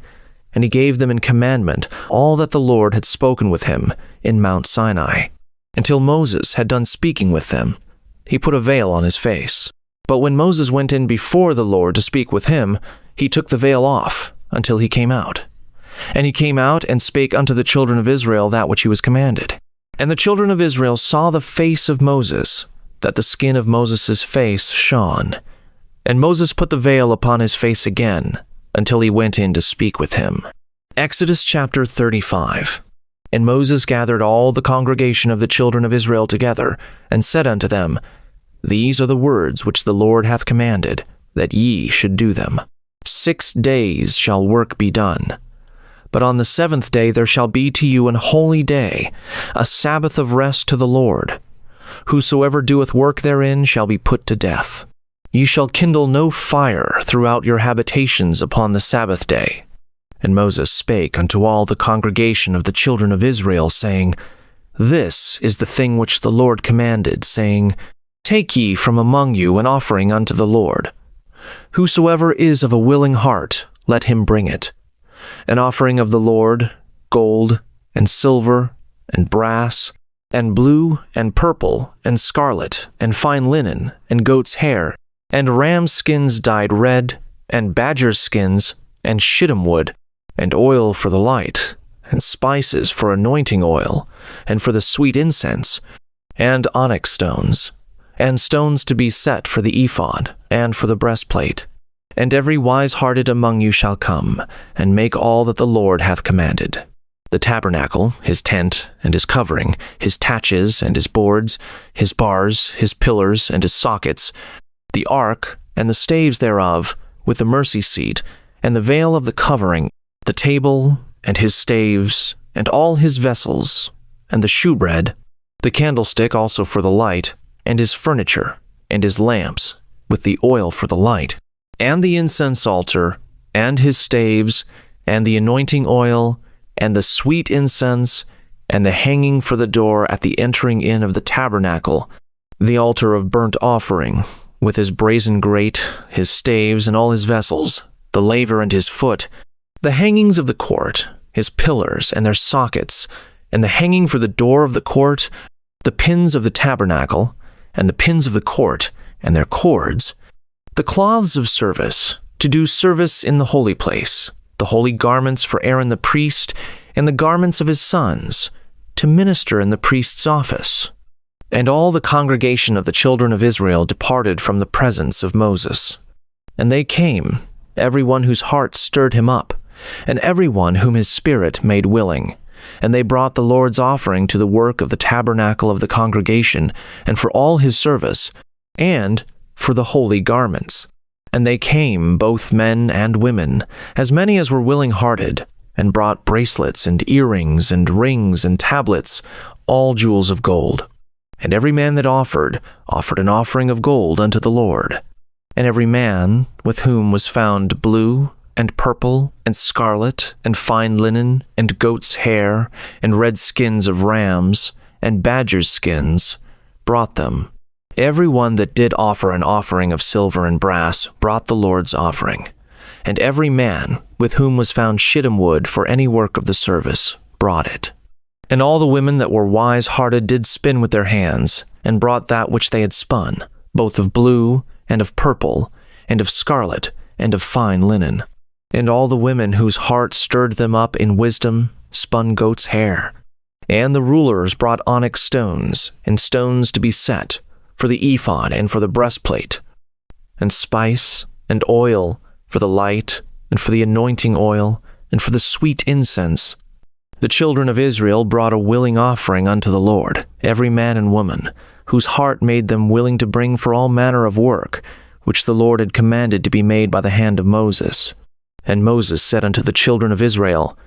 and he gave them in commandment all that the Lord had spoken with him in Mount Sinai. Until Moses had done speaking with them, he put a veil on his face. But when Moses went in before the Lord to speak with him, he took the veil off until he came out. And he came out and spake unto the children of Israel that which he was commanded. And the children of Israel saw the face of Moses, that the skin of Moses' face shone. And Moses put the veil upon his face again, until he went in to speak with him. Exodus chapter 35. And Moses gathered all the congregation of the children of Israel together, and said unto them, These are the words which the Lord hath commanded, that ye should do them. 6 days shall work be done. But on the 7th day there shall be to you an holy day, a Sabbath of rest to the Lord. Whosoever doeth work therein shall be put to death. Ye shall kindle no fire throughout your habitations upon the Sabbath day. And Moses spake unto all the congregation of the children of Israel, saying, This is the thing which the Lord commanded, saying, Take ye from among you an offering unto the Lord. Whosoever is of a willing heart, let him bring it. An offering of the Lord, gold, and silver, and brass, and blue, and purple, and scarlet, and fine linen, and goat's hair, and ram's skins dyed red, and badger's skins, and shittim wood, and oil for the light, and spices for anointing oil, and for the sweet incense, and onyx stones, and stones to be set for the ephod, and for the breastplate. And every wise-hearted among you shall come, and make all that the Lord hath commanded. The tabernacle, his tent, and his covering, his taches, and his boards, his bars, his pillars, and his sockets, the ark, and the staves thereof, with the mercy seat, and the veil of the covering, the table, and his staves, and all his vessels, and the shewbread, the candlestick also for the light, and his furniture, and his lamps, with the oil for the light, and the incense altar, and his staves, and the anointing oil, and the sweet incense, and the hanging for the door at the entering in of the tabernacle, the altar of burnt offering, with his brazen grate, his staves, and all his vessels, the laver and his foot, the hangings of the court, his pillars and their sockets, and the hanging for the door of the court, the pins of the tabernacle, and the pins of the court, and their cords, the cloths of service, to do service in the holy place, the holy garments for Aaron the priest, and the garments of his sons, to minister in the priest's office. And all the congregation of the children of Israel departed from the presence of Moses. And they came, every one whose heart stirred him up, and every one whom his spirit made willing. And they brought the Lord's offering to the work of the tabernacle of the congregation, and for all his service, and for the holy garments. And they came, both men and women, as many as were willing-hearted, and brought bracelets and earrings and rings and tablets, all jewels of gold. And every man that offered an offering of gold unto the Lord. And every man with whom was found blue, and purple, and scarlet, and fine linen, and goat's hair, and red skins of rams, and badgers' skins, brought them. Every one that did offer an offering of silver and brass brought the Lord's offering. And every man with whom was found shittim wood for any work of the service brought it. And all the women that were wise-hearted did spin with their hands, and brought that which they had spun, both of blue, and of purple, and of scarlet, and of fine linen. And all the women whose heart stirred them up in wisdom spun goat's hair. And the rulers brought onyx stones, and stones to be set, for the ephod and for the breastplate, and spice, and oil, for the light, and for the anointing oil, and for the sweet incense. The children of Israel brought a willing offering unto the Lord, every man and woman, whose heart made them willing to bring for all manner of work, which the Lord had commanded to be made by the hand of Moses. And Moses said unto the children of Israel,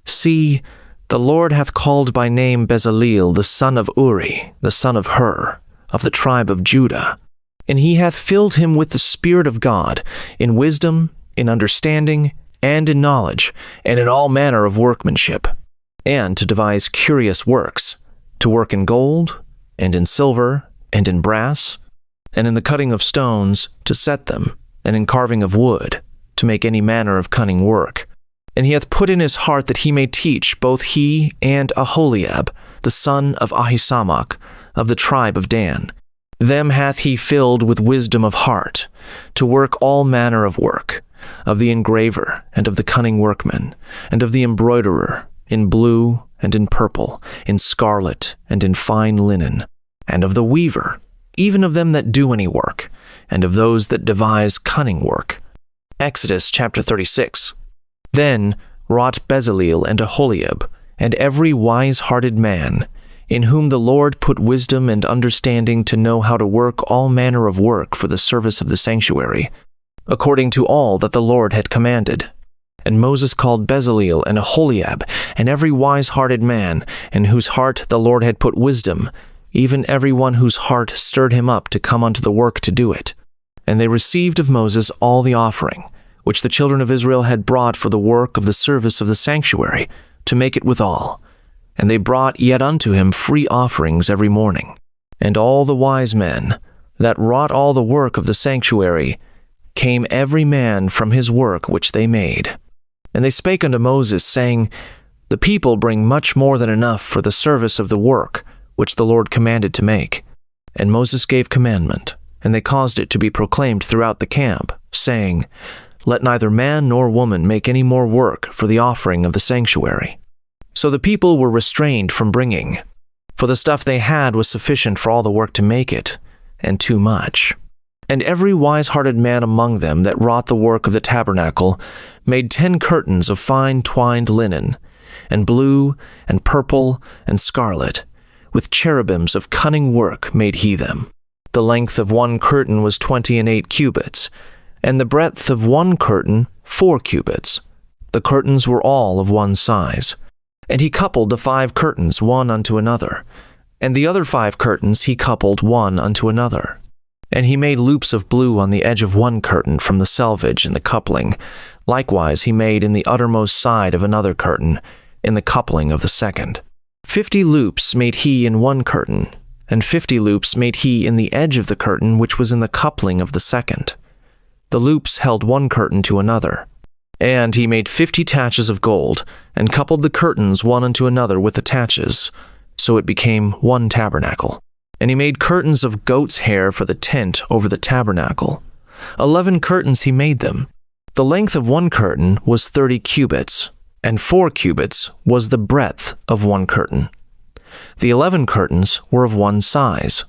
See, the Lord hath called by name Bezaleel the son of Uri, the son of Hur, of the tribe of Judah. And he hath filled him with the Spirit of God, in wisdom, in understanding, and in knowledge, and in all manner of workmanship, and to devise curious works, to work in gold, and in silver, and in brass, and in the cutting of stones, to set them, and in carving of wood, to make any manner of cunning work. And he hath put in his heart that he may teach both he and Aholiab, the son of Ahisamach, of the tribe of Dan. Them hath he filled with wisdom of heart, to work all manner of work, of the engraver, and of the cunning workman, and of the embroiderer, in blue, and in purple, in scarlet, and in fine linen, and of the weaver, even of them that do any work, and of those that devise cunning work. Exodus chapter 36. Then wrought Bezaleel and Aholiab, and every wise-hearted man, in whom the Lord put wisdom and understanding to know how to work all manner of work for the service of the sanctuary, according to all that the Lord had commanded. And Moses called Bezaleel and Aholiab, and every wise-hearted man, in whose heart the Lord had put wisdom, even every one whose heart stirred him up to come unto the work to do it. And they received of Moses all the offering, which the children of Israel had brought for the work of the service of the sanctuary, to make it withal. And they brought yet unto him free offerings every morning. And all the wise men, that wrought all the work of the sanctuary, came every man from his work which they made. And they spake unto Moses, saying, The people bring much more than enough for the service of the work which the Lord commanded to make. And Moses gave commandment, and they caused it to be proclaimed throughout the camp, saying, Let neither man nor woman make any more work for the offering of the sanctuary. So the people were restrained from bringing, for the stuff they had was sufficient for all the work to make it, and too much. And every wise-hearted man among them that wrought the work of the tabernacle made 10 curtains of fine twined linen, and blue, and purple, and scarlet. With cherubims of cunning work made he them. The length of one curtain was 28 cubits, and the breadth of one curtain 4 cubits. The curtains were all of one size. And he coupled the 5 curtains one unto another, and the other 5 curtains he coupled one unto another. And he made loops of blue on the edge of one curtain from the selvage in the coupling. Likewise he made in the uttermost side of another curtain, in the coupling of the second. 50 loops made he in one curtain, and 50 loops made he in the edge of the curtain which was in the coupling of the second. The loops held one curtain to another. And he made 50 taches of gold, and coupled the curtains one unto another with the taches, so it became one tabernacle. And he made curtains of goat's hair for the tent over the tabernacle. 11 curtains he made them. The length of one curtain was 30 cubits, and 4 cubits was the breadth of one curtain. The 11 curtains were of one size.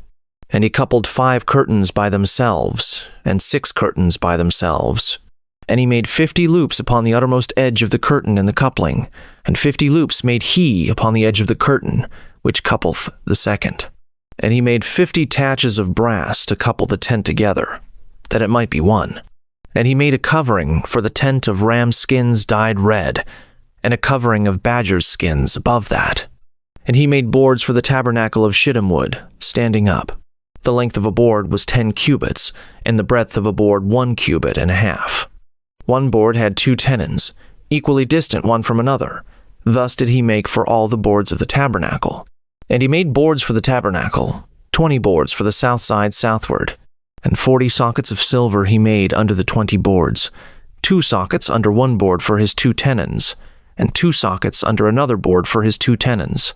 And he coupled 5 curtains by themselves, and 6 curtains by themselves. And he made 50 loops upon the uttermost edge of the curtain in the coupling, and 50 loops made he upon the edge of the curtain, which coupleth the second. And he made 50 taches of brass to couple the tent together, that it might be one. And he made a covering for the tent of ram skins dyed red, and a covering of badger's skins above that. And he made boards for the tabernacle of shittim wood, standing up. The length of a board was 10 cubits, and the breadth of a board 1 cubit and a half. One board had 2 tenons, equally distant one from another. Thus did he make for all the boards of the tabernacle. And he made boards for the tabernacle, 20 boards for the south side southward, and 40 sockets of silver he made under the 20 boards, 2 sockets under one board for his 2 tenons, and 2 sockets under another board for his 2 tenons.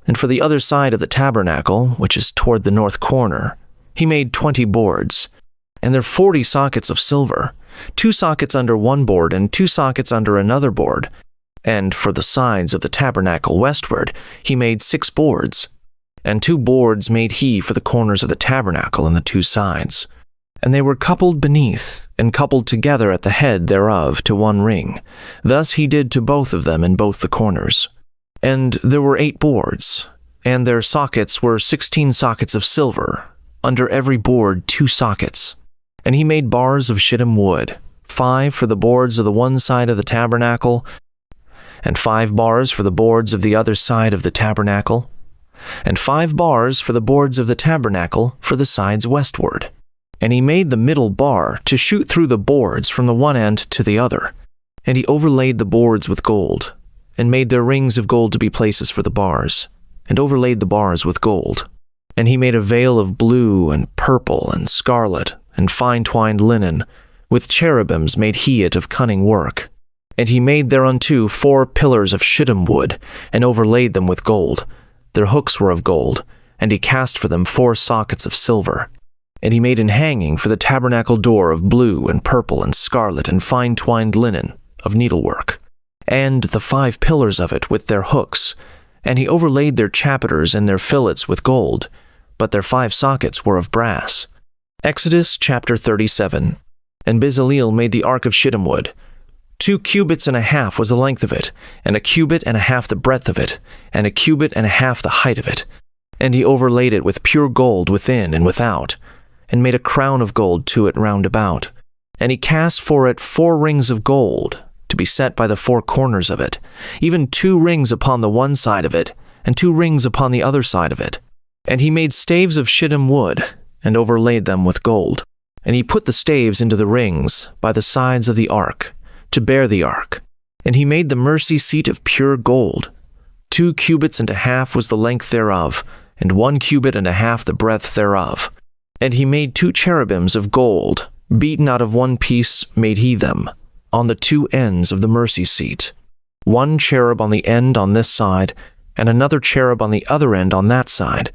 And for the other side of the tabernacle, which is toward the north corner, he made 20 boards, and there 40 sockets of silver, 2 sockets under one board and 2 sockets under another board. And for the sides of the tabernacle westward, he made 6 boards, and 2 boards made he for the corners of the tabernacle and the 2 sides. And they were coupled beneath, and coupled together at the head thereof to one ring. Thus he did to both of them in both the corners. And there were 8 boards, and their sockets were 16 sockets of silver, under every board 2 sockets. And he made bars of shittim wood, 5 for the boards of the one side of the tabernacle, and 5 bars for the boards of the other side of the tabernacle, and 5 bars for the boards of the tabernacle for the sides westward. And he made the middle bar to shoot through the boards from the one end to the other. And he overlaid the boards with gold, and made their rings of gold to be places for the bars, and overlaid the bars with gold. And he made a veil of blue and purple and scarlet and fine twined linen, with cherubims made he it of cunning work. And he made thereunto 4 pillars of shittim wood, and overlaid them with gold. Their hooks were of gold, and he cast for them 4 sockets of silver. And he made an hanging for the tabernacle door of blue and purple and scarlet and fine twined linen, of needlework, and the 5 pillars of it with their hooks. And he overlaid their chapiters and their fillets with gold, but their 5 sockets were of brass. Exodus chapter 37. And Bezaleel made the ark of shittim wood. 2 cubits and a half was the length of it, and a cubit and a half the breadth of it, and a cubit and a half the height of it. And he overlaid it with pure gold within and without, and made a crown of gold to it round about. And he cast for it 4 rings of gold, to be set by the 4 corners of it, even 2 rings upon the one side of it, and 2 rings upon the other side of it. And he made staves of shittim wood, and overlaid them with gold. And he put the staves into the rings by the sides of the ark, to bear the ark. And he made the mercy seat of pure gold. 2 cubits and a half was the length thereof, and 1 cubit and a half the breadth thereof. And he made 2 cherubims of gold, beaten out of one piece made he them, on the 2 ends of the mercy seat. one cherub on the end on this side, and another cherub on the other end on that side.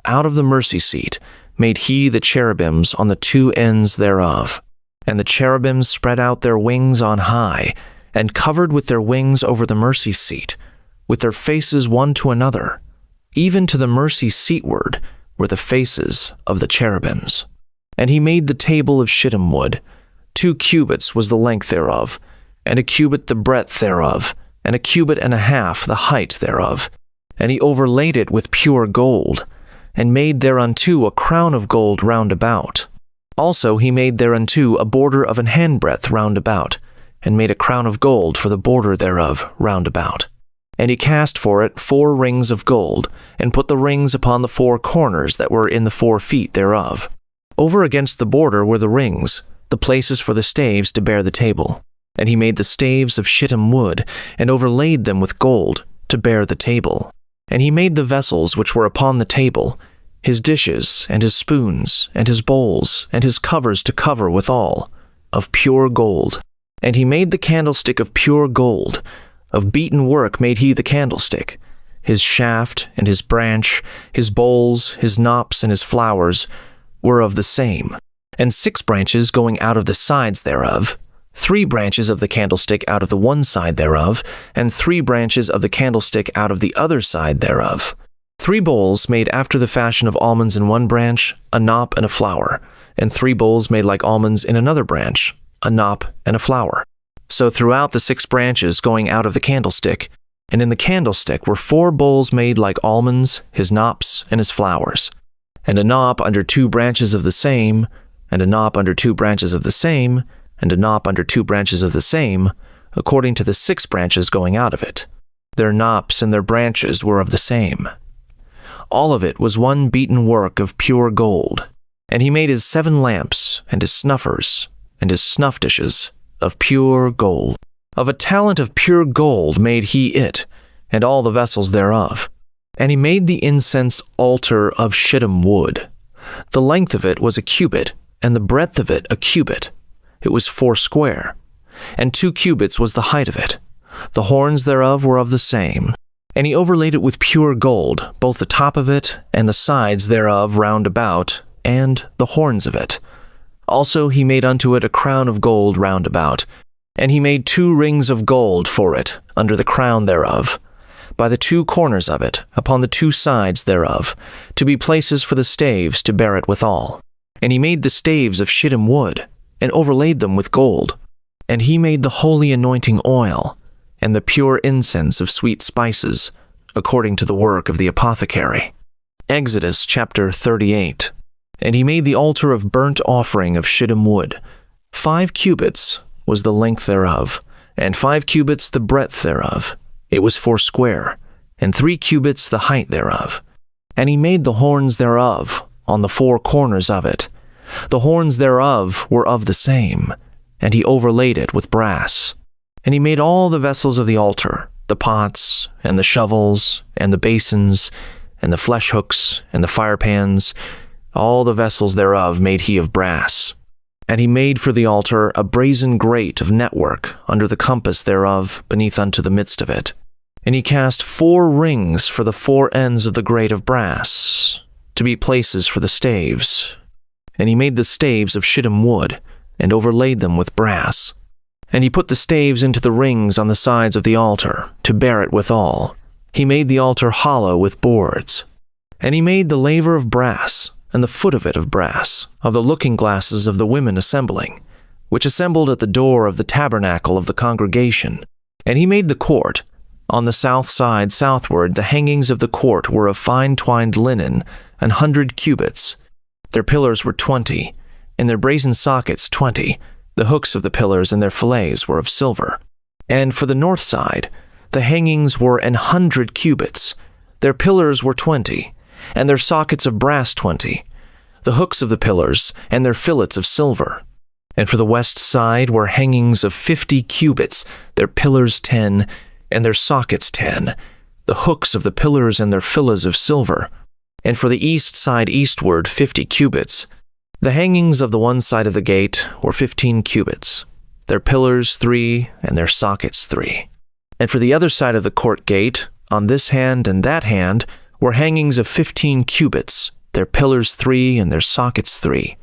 Out of the mercy seat made he the cherubims on the two ends thereof. And the cherubims spread out their wings on high, and covered with their wings over the mercy seat, with their faces one to another. Even to the mercy seatward were the faces of the cherubims. And he made the table of shittim wood. 2 cubits was the length thereof, and a cubit the breadth thereof, and a cubit and a half the height thereof. And he overlaid it with pure gold, and made thereunto a crown of gold round about. Also he made thereunto a border of an handbreadth round about, and made a crown of gold for the border thereof round about. And he cast for it 4 rings of gold, and put the rings upon the 4 corners that were in the 4 feet thereof. Over against the border were the rings, the places for the staves to bear the table. And he made the staves of shittim wood, and overlaid them with gold, to bear the table. And he made the vessels which were upon the table, his dishes, and his spoons, and his bowls, and his covers to cover withal, of pure gold. And he made the candlestick of pure gold. Of beaten work made he the candlestick. His shaft, and his branch, his bowls, his knops, and his flowers were of the same. And 6 branches going out of the sides thereof, 3 branches of the candlestick out of the one side thereof, and 3 branches of the candlestick out of the other side thereof. 3 bowls made after the fashion of almonds in one branch, a knop and a flower, and 3 bowls made like almonds in another branch, a knop and a flower. So throughout the 6 branches going out of the candlestick, and in the candlestick were 4 bowls made like almonds, his knops, and his flowers, and a knop under 2 branches of the same, and a knop under 2 branches of the same, and a knop under 2 branches of the same, according to the 6 branches going out of it. Their knops and their branches were of the same. All of it was one beaten work of pure gold. And he made his 7 lamps, and his snuffers, and his snuff dishes, of pure gold. Of a talent of pure gold made he it, and all the vessels thereof. And he made the incense altar of shittim wood. The length of it was a cubit, and the breadth of it a cubit. It was 4 square, and 2 cubits was the height of it. The horns thereof were of the same. And he overlaid it with pure gold, both the top of it, and the sides thereof round about, and the horns of it. Also he made unto it a crown of gold round about, and he made 2 rings of gold for it, under the crown thereof, by the 2 corners of it, upon the 2 sides thereof, to be places for the staves to bear it withal. And he made the staves of shittim wood, and overlaid them with gold. And he made the holy anointing oil, and the pure incense of sweet spices, according to the work of the apothecary. Exodus chapter 38. And he made the altar of burnt offering of shittim wood. 5 cubits was the length thereof, and 5 cubits the breadth thereof. It was 4 square, and 3 cubits the height thereof. And he made the horns thereof on the 4 corners of it. The horns thereof were of the same, and he overlaid it with brass. And he made all the vessels of the altar, the pots, and the shovels, and the basins, and the flesh hooks, and the firepans. All the vessels thereof made he of brass. And he made for the altar a brazen grate of network under the compass thereof beneath unto the midst of it. And he cast 4 rings for the 4 ends of the grate of brass, to be places for the staves. And he made the staves of shittim wood, and overlaid them with brass. And he put the staves into the rings on the sides of the altar, to bear it withal. He made the altar hollow with boards. And he made the laver of brass, and the foot of it of brass, of the looking glasses of the women assembling, which assembled at the door of the tabernacle of the congregation. And he made the court. On the south side southward the hangings of the court were of fine twined linen, 100 cubits. Their pillars were 20, and their brazen sockets 20. The hooks of the pillars and their fillets were of silver. And for the north side, the hangings were 100 cubits. Their pillars were 20, and their sockets of brass 20. The hooks of the pillars and their fillets of silver. And for the west side were hangings of 50 cubits, their pillars 10, and their sockets 10. The hooks of the pillars and their fillets of silver. And for the east side eastward 50 cubits. The hangings of the one side of the gate were 15 cubits, their pillars 3, and their sockets 3. And for the other side of the court gate, on this hand and that hand, were hangings of 15 cubits, their pillars 3 and their sockets 3.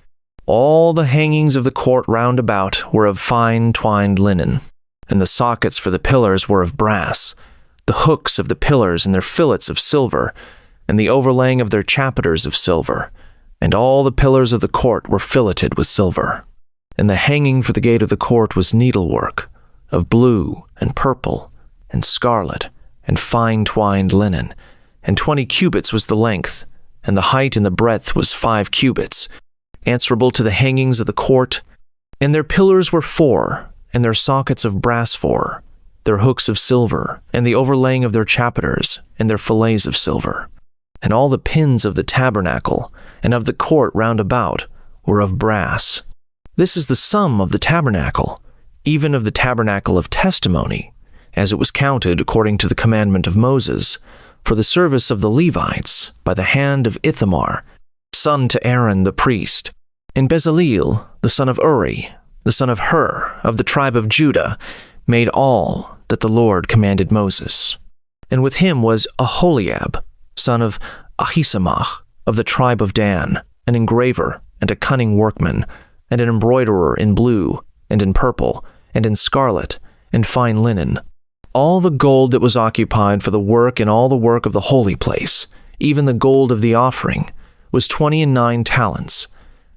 All the hangings of the court round about were of fine twined linen, and the sockets for the pillars were of brass, the hooks of the pillars and their fillets of silver, and the overlaying of their chapiters of silver, and all the pillars of the court were filleted with silver. And the hanging for the gate of the court was needlework, of blue and purple and scarlet and fine twined linen, and 20 cubits was the length, and the height and the breadth was 5 cubits, answerable to the hangings of the court. And their pillars were 4, and their sockets of brass 4, their hooks of silver, and the overlaying of their chapiters, and their fillets of silver. And all the pins of the tabernacle, and of the court round about, were of brass. This is the sum of the tabernacle, even of the tabernacle of testimony, as it was counted according to the commandment of Moses, for the service of the Levites, by the hand of Ithamar, son to Aaron the priest, and Bezaleel, the son of Uri, the son of Hur, of the tribe of Judah, made all that the Lord commanded Moses. And with him was Aholiab, son of Ahisamach, of the tribe of Dan, an engraver and a cunning workman, and an embroiderer in blue, and in purple, and in scarlet, and fine linen. All the gold that was occupied for the work and all the work of the holy place, even the gold of the offering, was 29 talents,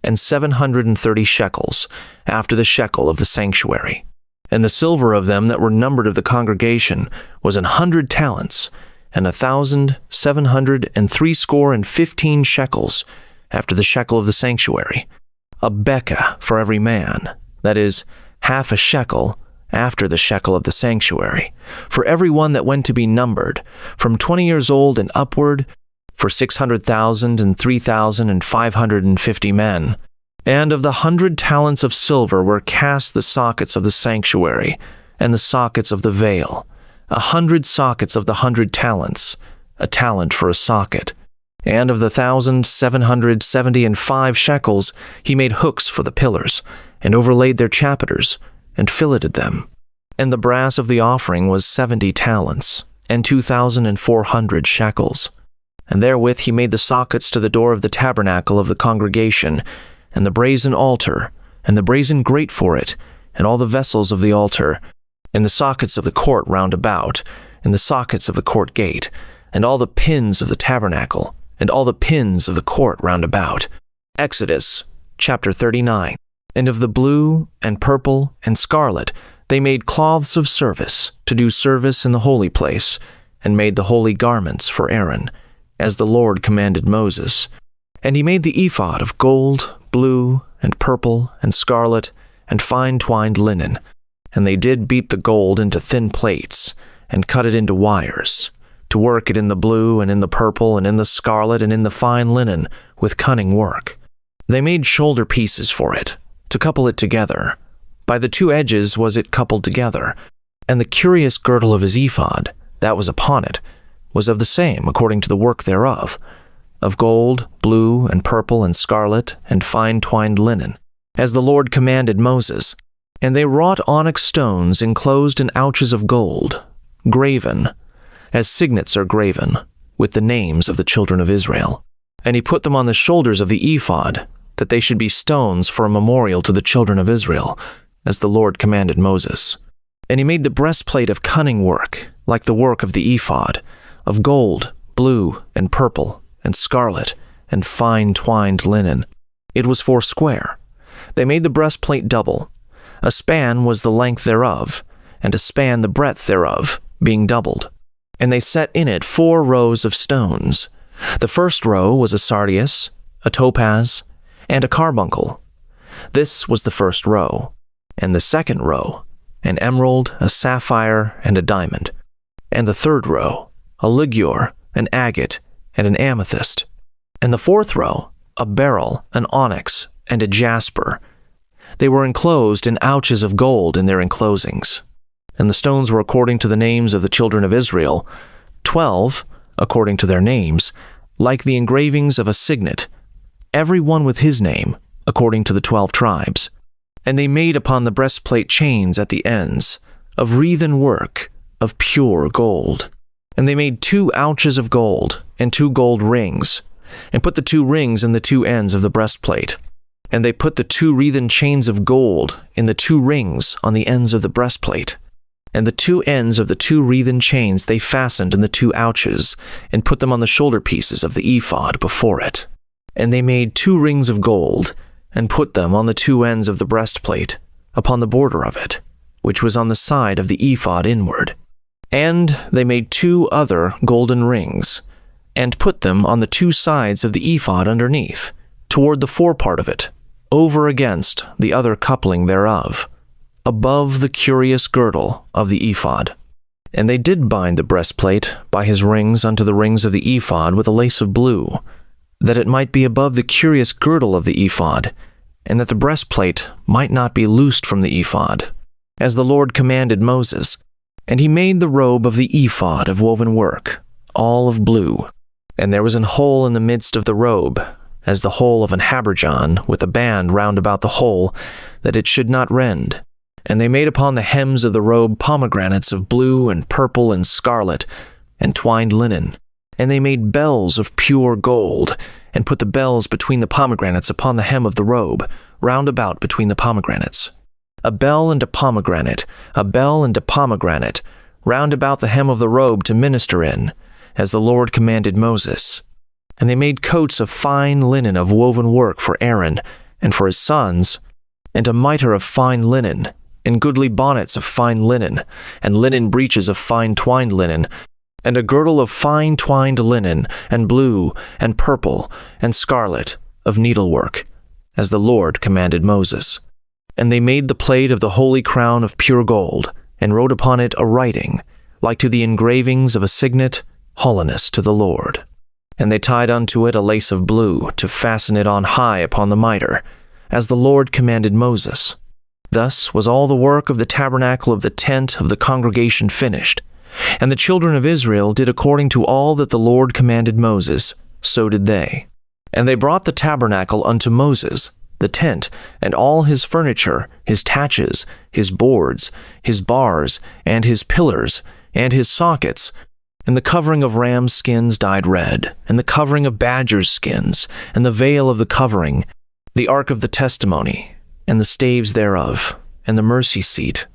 and 730 shekels, after the shekel of the sanctuary. And the silver of them that were numbered of the congregation was 100 talents, and 1,715 shekels, after the shekel of the sanctuary. A bekah for every man, that is, half a shekel, after the shekel of the sanctuary, for every one that went to be numbered, from 20 years old and upward, for 600,000 and 3,550 men. And of the 100 talents of silver were cast the sockets of the sanctuary, and the sockets of the veil, 100 sockets of the 100 talents, a talent for a socket. And of the 1,775 shekels he made hooks for the pillars, and overlaid their chapiters, and filleted them. And the brass of the offering was 70 talents, and 2,400 shekels. And therewith he made the sockets to the door of the tabernacle of the congregation, and the brazen altar, and the brazen grate for it, and all the vessels of the altar, and the sockets of the court round about, and the sockets of the court gate, and all the pins of the tabernacle, and all the pins of the court round about. Exodus chapter 39. And of the blue and purple and scarlet they made cloths of service, to do service in the holy place, and made the holy garments for Aaron, as the Lord commanded Moses. And he made the ephod of gold, blue, and purple, and scarlet, and fine twined linen. And they did beat the gold into thin plates, and cut it into wires, to work it in the blue, and in the purple, and in the scarlet, and in the fine linen, with cunning work. They made shoulder pieces for it, to couple it together. By the 2 edges was it coupled together, and the curious girdle of his ephod, that was upon it, was of the same according to the work thereof, of gold, blue, and purple, and scarlet, and fine twined linen, as the Lord commanded Moses. And they wrought onyx stones enclosed in ouches of gold, graven, as signets are graven, with the names of the children of Israel. And he put them on the shoulders of the ephod, that they should be stones for a memorial to the children of Israel, as the Lord commanded Moses. And he made the breastplate of cunning work, like the work of the ephod, of gold, blue, and purple, and scarlet, and fine twined linen. It was 4 square. They made the breastplate double. A span was the length thereof, and a span the breadth thereof, being doubled. And they set in it 4 rows of stones. The first row was a sardius, a topaz, and a carbuncle. This was the first row. And the second row, an emerald, a sapphire, and a diamond. And the third row, a ligure, an agate, and an amethyst. And the fourth row, a beryl, an onyx, and a jasper. They were enclosed in ouches of gold in their enclosings. And the stones were according to the names of the children of Israel, 12, according to their names, like the engravings of a signet, every one with his name, according to the 12 tribes. And they made upon the breastplate chains at the ends, of wreathen work, of pure gold. And they made 2 ouches of gold, and 2 gold rings, and put the 2 rings in the 2 ends of the breastplate. And they put the 2 wreathen chains of gold in the 2 rings on the ends of the breastplate. And the 2 ends of the 2 wreathen chains they fastened in the 2 ouches, and put them on the shoulder pieces of the ephod before it. And they made 2 rings of gold, and put them on the 2 ends of the breastplate, upon the border of it, which was on the side of the ephod inward. And they made 2 other golden rings, and put them on the 2 sides of the ephod underneath, toward the forepart of it, over against the other coupling thereof, above the curious girdle of the ephod. And they did bind the breastplate by his rings unto the rings of the ephod with a lace of blue, that it might be above the curious girdle of the ephod, and that the breastplate might not be loosed from the ephod, as the Lord commanded Moses. And he made the robe of the ephod of woven work, all of blue. And there was an hole in the midst of the robe, as the hole of an habergeon, with a band round about the hole, that it should not rend. And they made upon the hems of the robe pomegranates of blue and purple and scarlet, and twined linen. And they made bells of pure gold, and put the bells between the pomegranates upon the hem of the robe, round about between the pomegranates. A bell and a pomegranate, a bell and a pomegranate, round about the hem of the robe to minister in, as the Lord commanded Moses. And they made coats of fine linen of woven work for Aaron, and for his sons, and a mitre of fine linen, and goodly bonnets of fine linen, and linen breeches of fine twined linen, and a girdle of fine twined linen, and blue, and purple, and scarlet, of needlework, as the Lord commanded Moses. And they made the plate of the holy crown of pure gold, and wrote upon it a writing, like to the engravings of a signet, Holiness to the Lord. And they tied unto it a lace of blue, to fasten it on high upon the mitre, as the Lord commanded Moses. Thus was all the work of the tabernacle of the tent of the congregation finished. And the children of Israel did according to all that the Lord commanded Moses, so did they. And they brought the tabernacle unto Moses, the tent, and all his furniture, his taches, his boards, his bars, and his pillars, and his sockets, and the covering of rams' skins dyed red, and the covering of badgers' skins, and the veil of the covering, the ark of the testimony, and the staves thereof, and the mercy seat,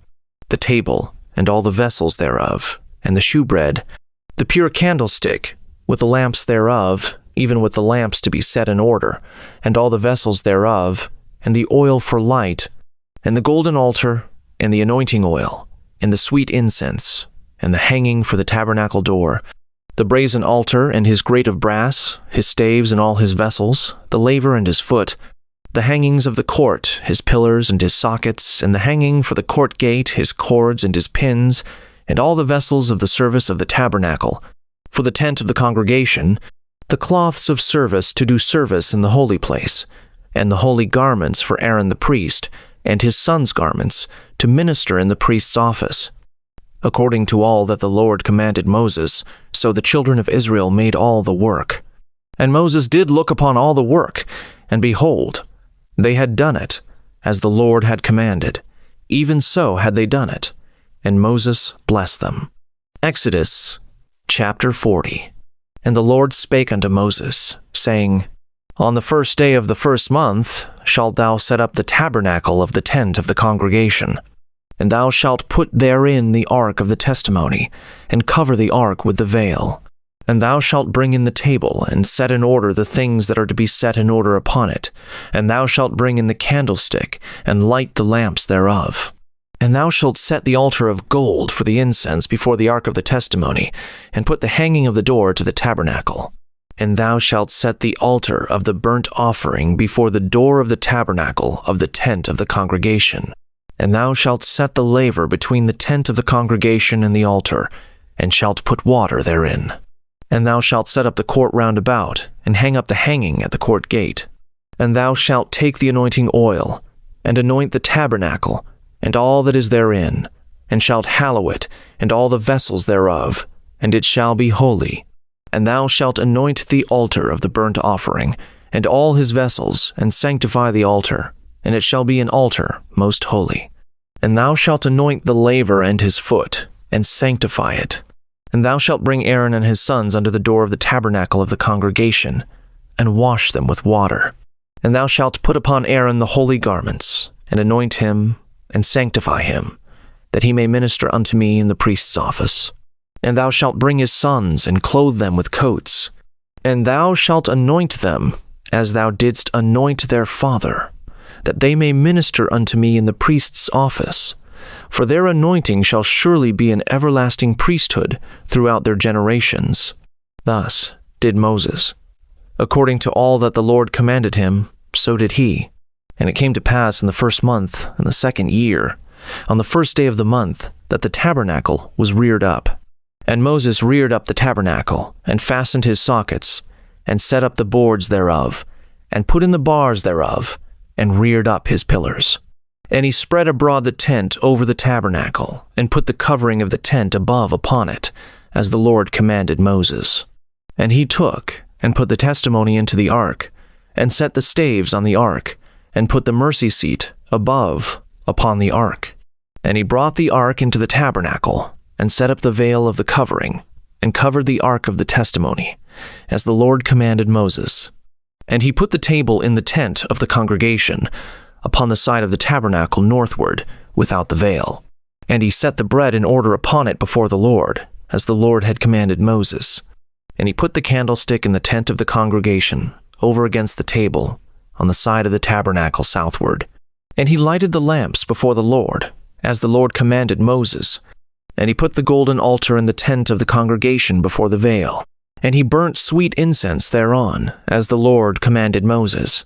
the table, and all the vessels thereof, and the shewbread, the pure candlestick, with the lamps thereof, even with the lamps to be set in order, and all the vessels thereof, and the oil for light, and the golden altar, and the anointing oil, and the sweet incense, and the hanging for the tabernacle door, the brazen altar and his grate of brass, his staves and all his vessels, the laver and his foot, the hangings of the court, his pillars and his sockets, and the hanging for the court gate, his cords and his pins, and all the vessels of the service of the tabernacle, for the tent of the congregation, the cloths of service to do service in the holy place, and the holy garments for Aaron the priest, and his sons' garments, to minister in the priest's office. According to all that the Lord commanded Moses, so the children of Israel made all the work. And Moses did look upon all the work, and behold, they had done it, as the Lord had commanded. Even so had they done it, and Moses blessed them. Exodus chapter 40. And the Lord spake unto Moses, saying, On the 1st day of the 1st month shalt thou set up the tabernacle of the tent of the congregation. And thou shalt put therein the ark of the testimony, and cover the ark with the veil. And thou shalt bring in the table, and set in order the things that are to be set in order upon it. And thou shalt bring in the candlestick, and light the lamps thereof. And thou shalt set the altar of gold for the incense before the ark of the testimony, and put the hanging of the door to the tabernacle. And thou shalt set the altar of the burnt offering before the door of the tabernacle of the tent of the congregation. And thou shalt set the laver between the tent of the congregation and the altar, and shalt put water therein. And thou shalt set up the court round about, and hang up the hanging at the court gate. And thou shalt take the anointing oil, and anoint the tabernacle, and all that is therein, and shalt hallow it, and all the vessels thereof, and it shall be holy. And thou shalt anoint the altar of the burnt offering, and all his vessels, and sanctify the altar, and it shall be an altar most holy. And thou shalt anoint the laver and his foot, and sanctify it. And thou shalt bring Aaron and his sons unto the door of the tabernacle of the congregation, and wash them with water. And thou shalt put upon Aaron the holy garments, and anoint him, and sanctify him, that he may minister unto me in the priest's office. And thou shalt bring his sons, and clothe them with coats. And thou shalt anoint them, as thou didst anoint their father, that they may minister unto me in the priest's office. For their anointing shall surely be an everlasting priesthood throughout their generations. Thus did Moses. According to all that the Lord commanded him, so did he. And it came to pass in the 1st month, in the 2nd year, on the 1st day of the month, that the tabernacle was reared up. And Moses reared up the tabernacle, and fastened his sockets, and set up the boards thereof, and put in the bars thereof, and reared up his pillars. And he spread abroad the tent over the tabernacle, and put the covering of the tent above upon it, as the Lord commanded Moses. And he took, and put the testimony into the ark, and set the staves on the ark, and put the mercy seat above upon the ark. And he brought the ark into the tabernacle, and set up the veil of the covering, and covered the ark of the testimony, as the Lord commanded Moses. And he put the table in the tent of the congregation, upon the side of the tabernacle northward, without the veil. And he set the bread in order upon it before the Lord, as the Lord had commanded Moses. And he put the candlestick in the tent of the congregation, over against the table, on the side of the tabernacle southward. And he lighted the lamps before the Lord, as the Lord commanded Moses. And he put the golden altar in the tent of the congregation before the veil. And he burnt sweet incense thereon, as the Lord commanded Moses.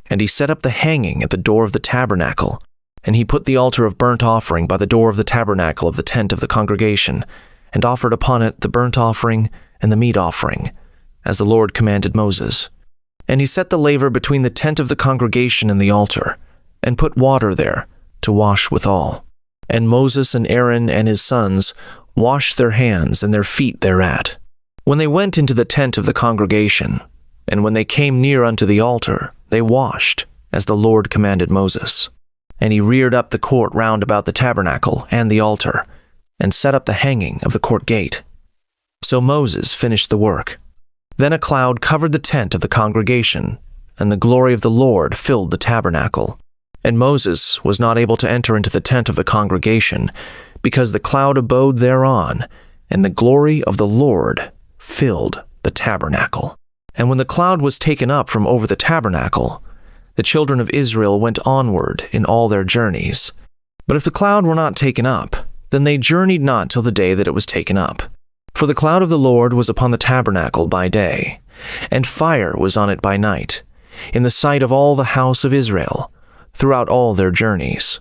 And he set up the hanging at the door of the tabernacle. And he put the altar of burnt offering by the door of the tabernacle of the tent of the congregation, and offered upon it the burnt offering and the meat offering, as the Lord commanded Moses. And he set the laver between the tent of the congregation and the altar, and put water there to wash withal. And Moses and Aaron and his sons washed their hands and their feet thereat, when they went into the tent of the congregation, and when they came near unto the altar, they washed, as the Lord commanded Moses. And he reared up the court round about the tabernacle and the altar, and set up the hanging of the court gate. So Moses finished the work. Then a cloud covered the tent of the congregation, and the glory of the Lord filled the tabernacle. And Moses was not able to enter into the tent of the congregation, because the cloud abode thereon, and the glory of the Lord filled the tabernacle. And when the cloud was taken up from over the tabernacle, the children of Israel went onward in all their journeys. But if the cloud were not taken up, then they journeyed not till the day that it was taken up. For the cloud of the Lord was upon the tabernacle by day, and fire was on it by night, in the sight of all the house of Israel, throughout all their journeys.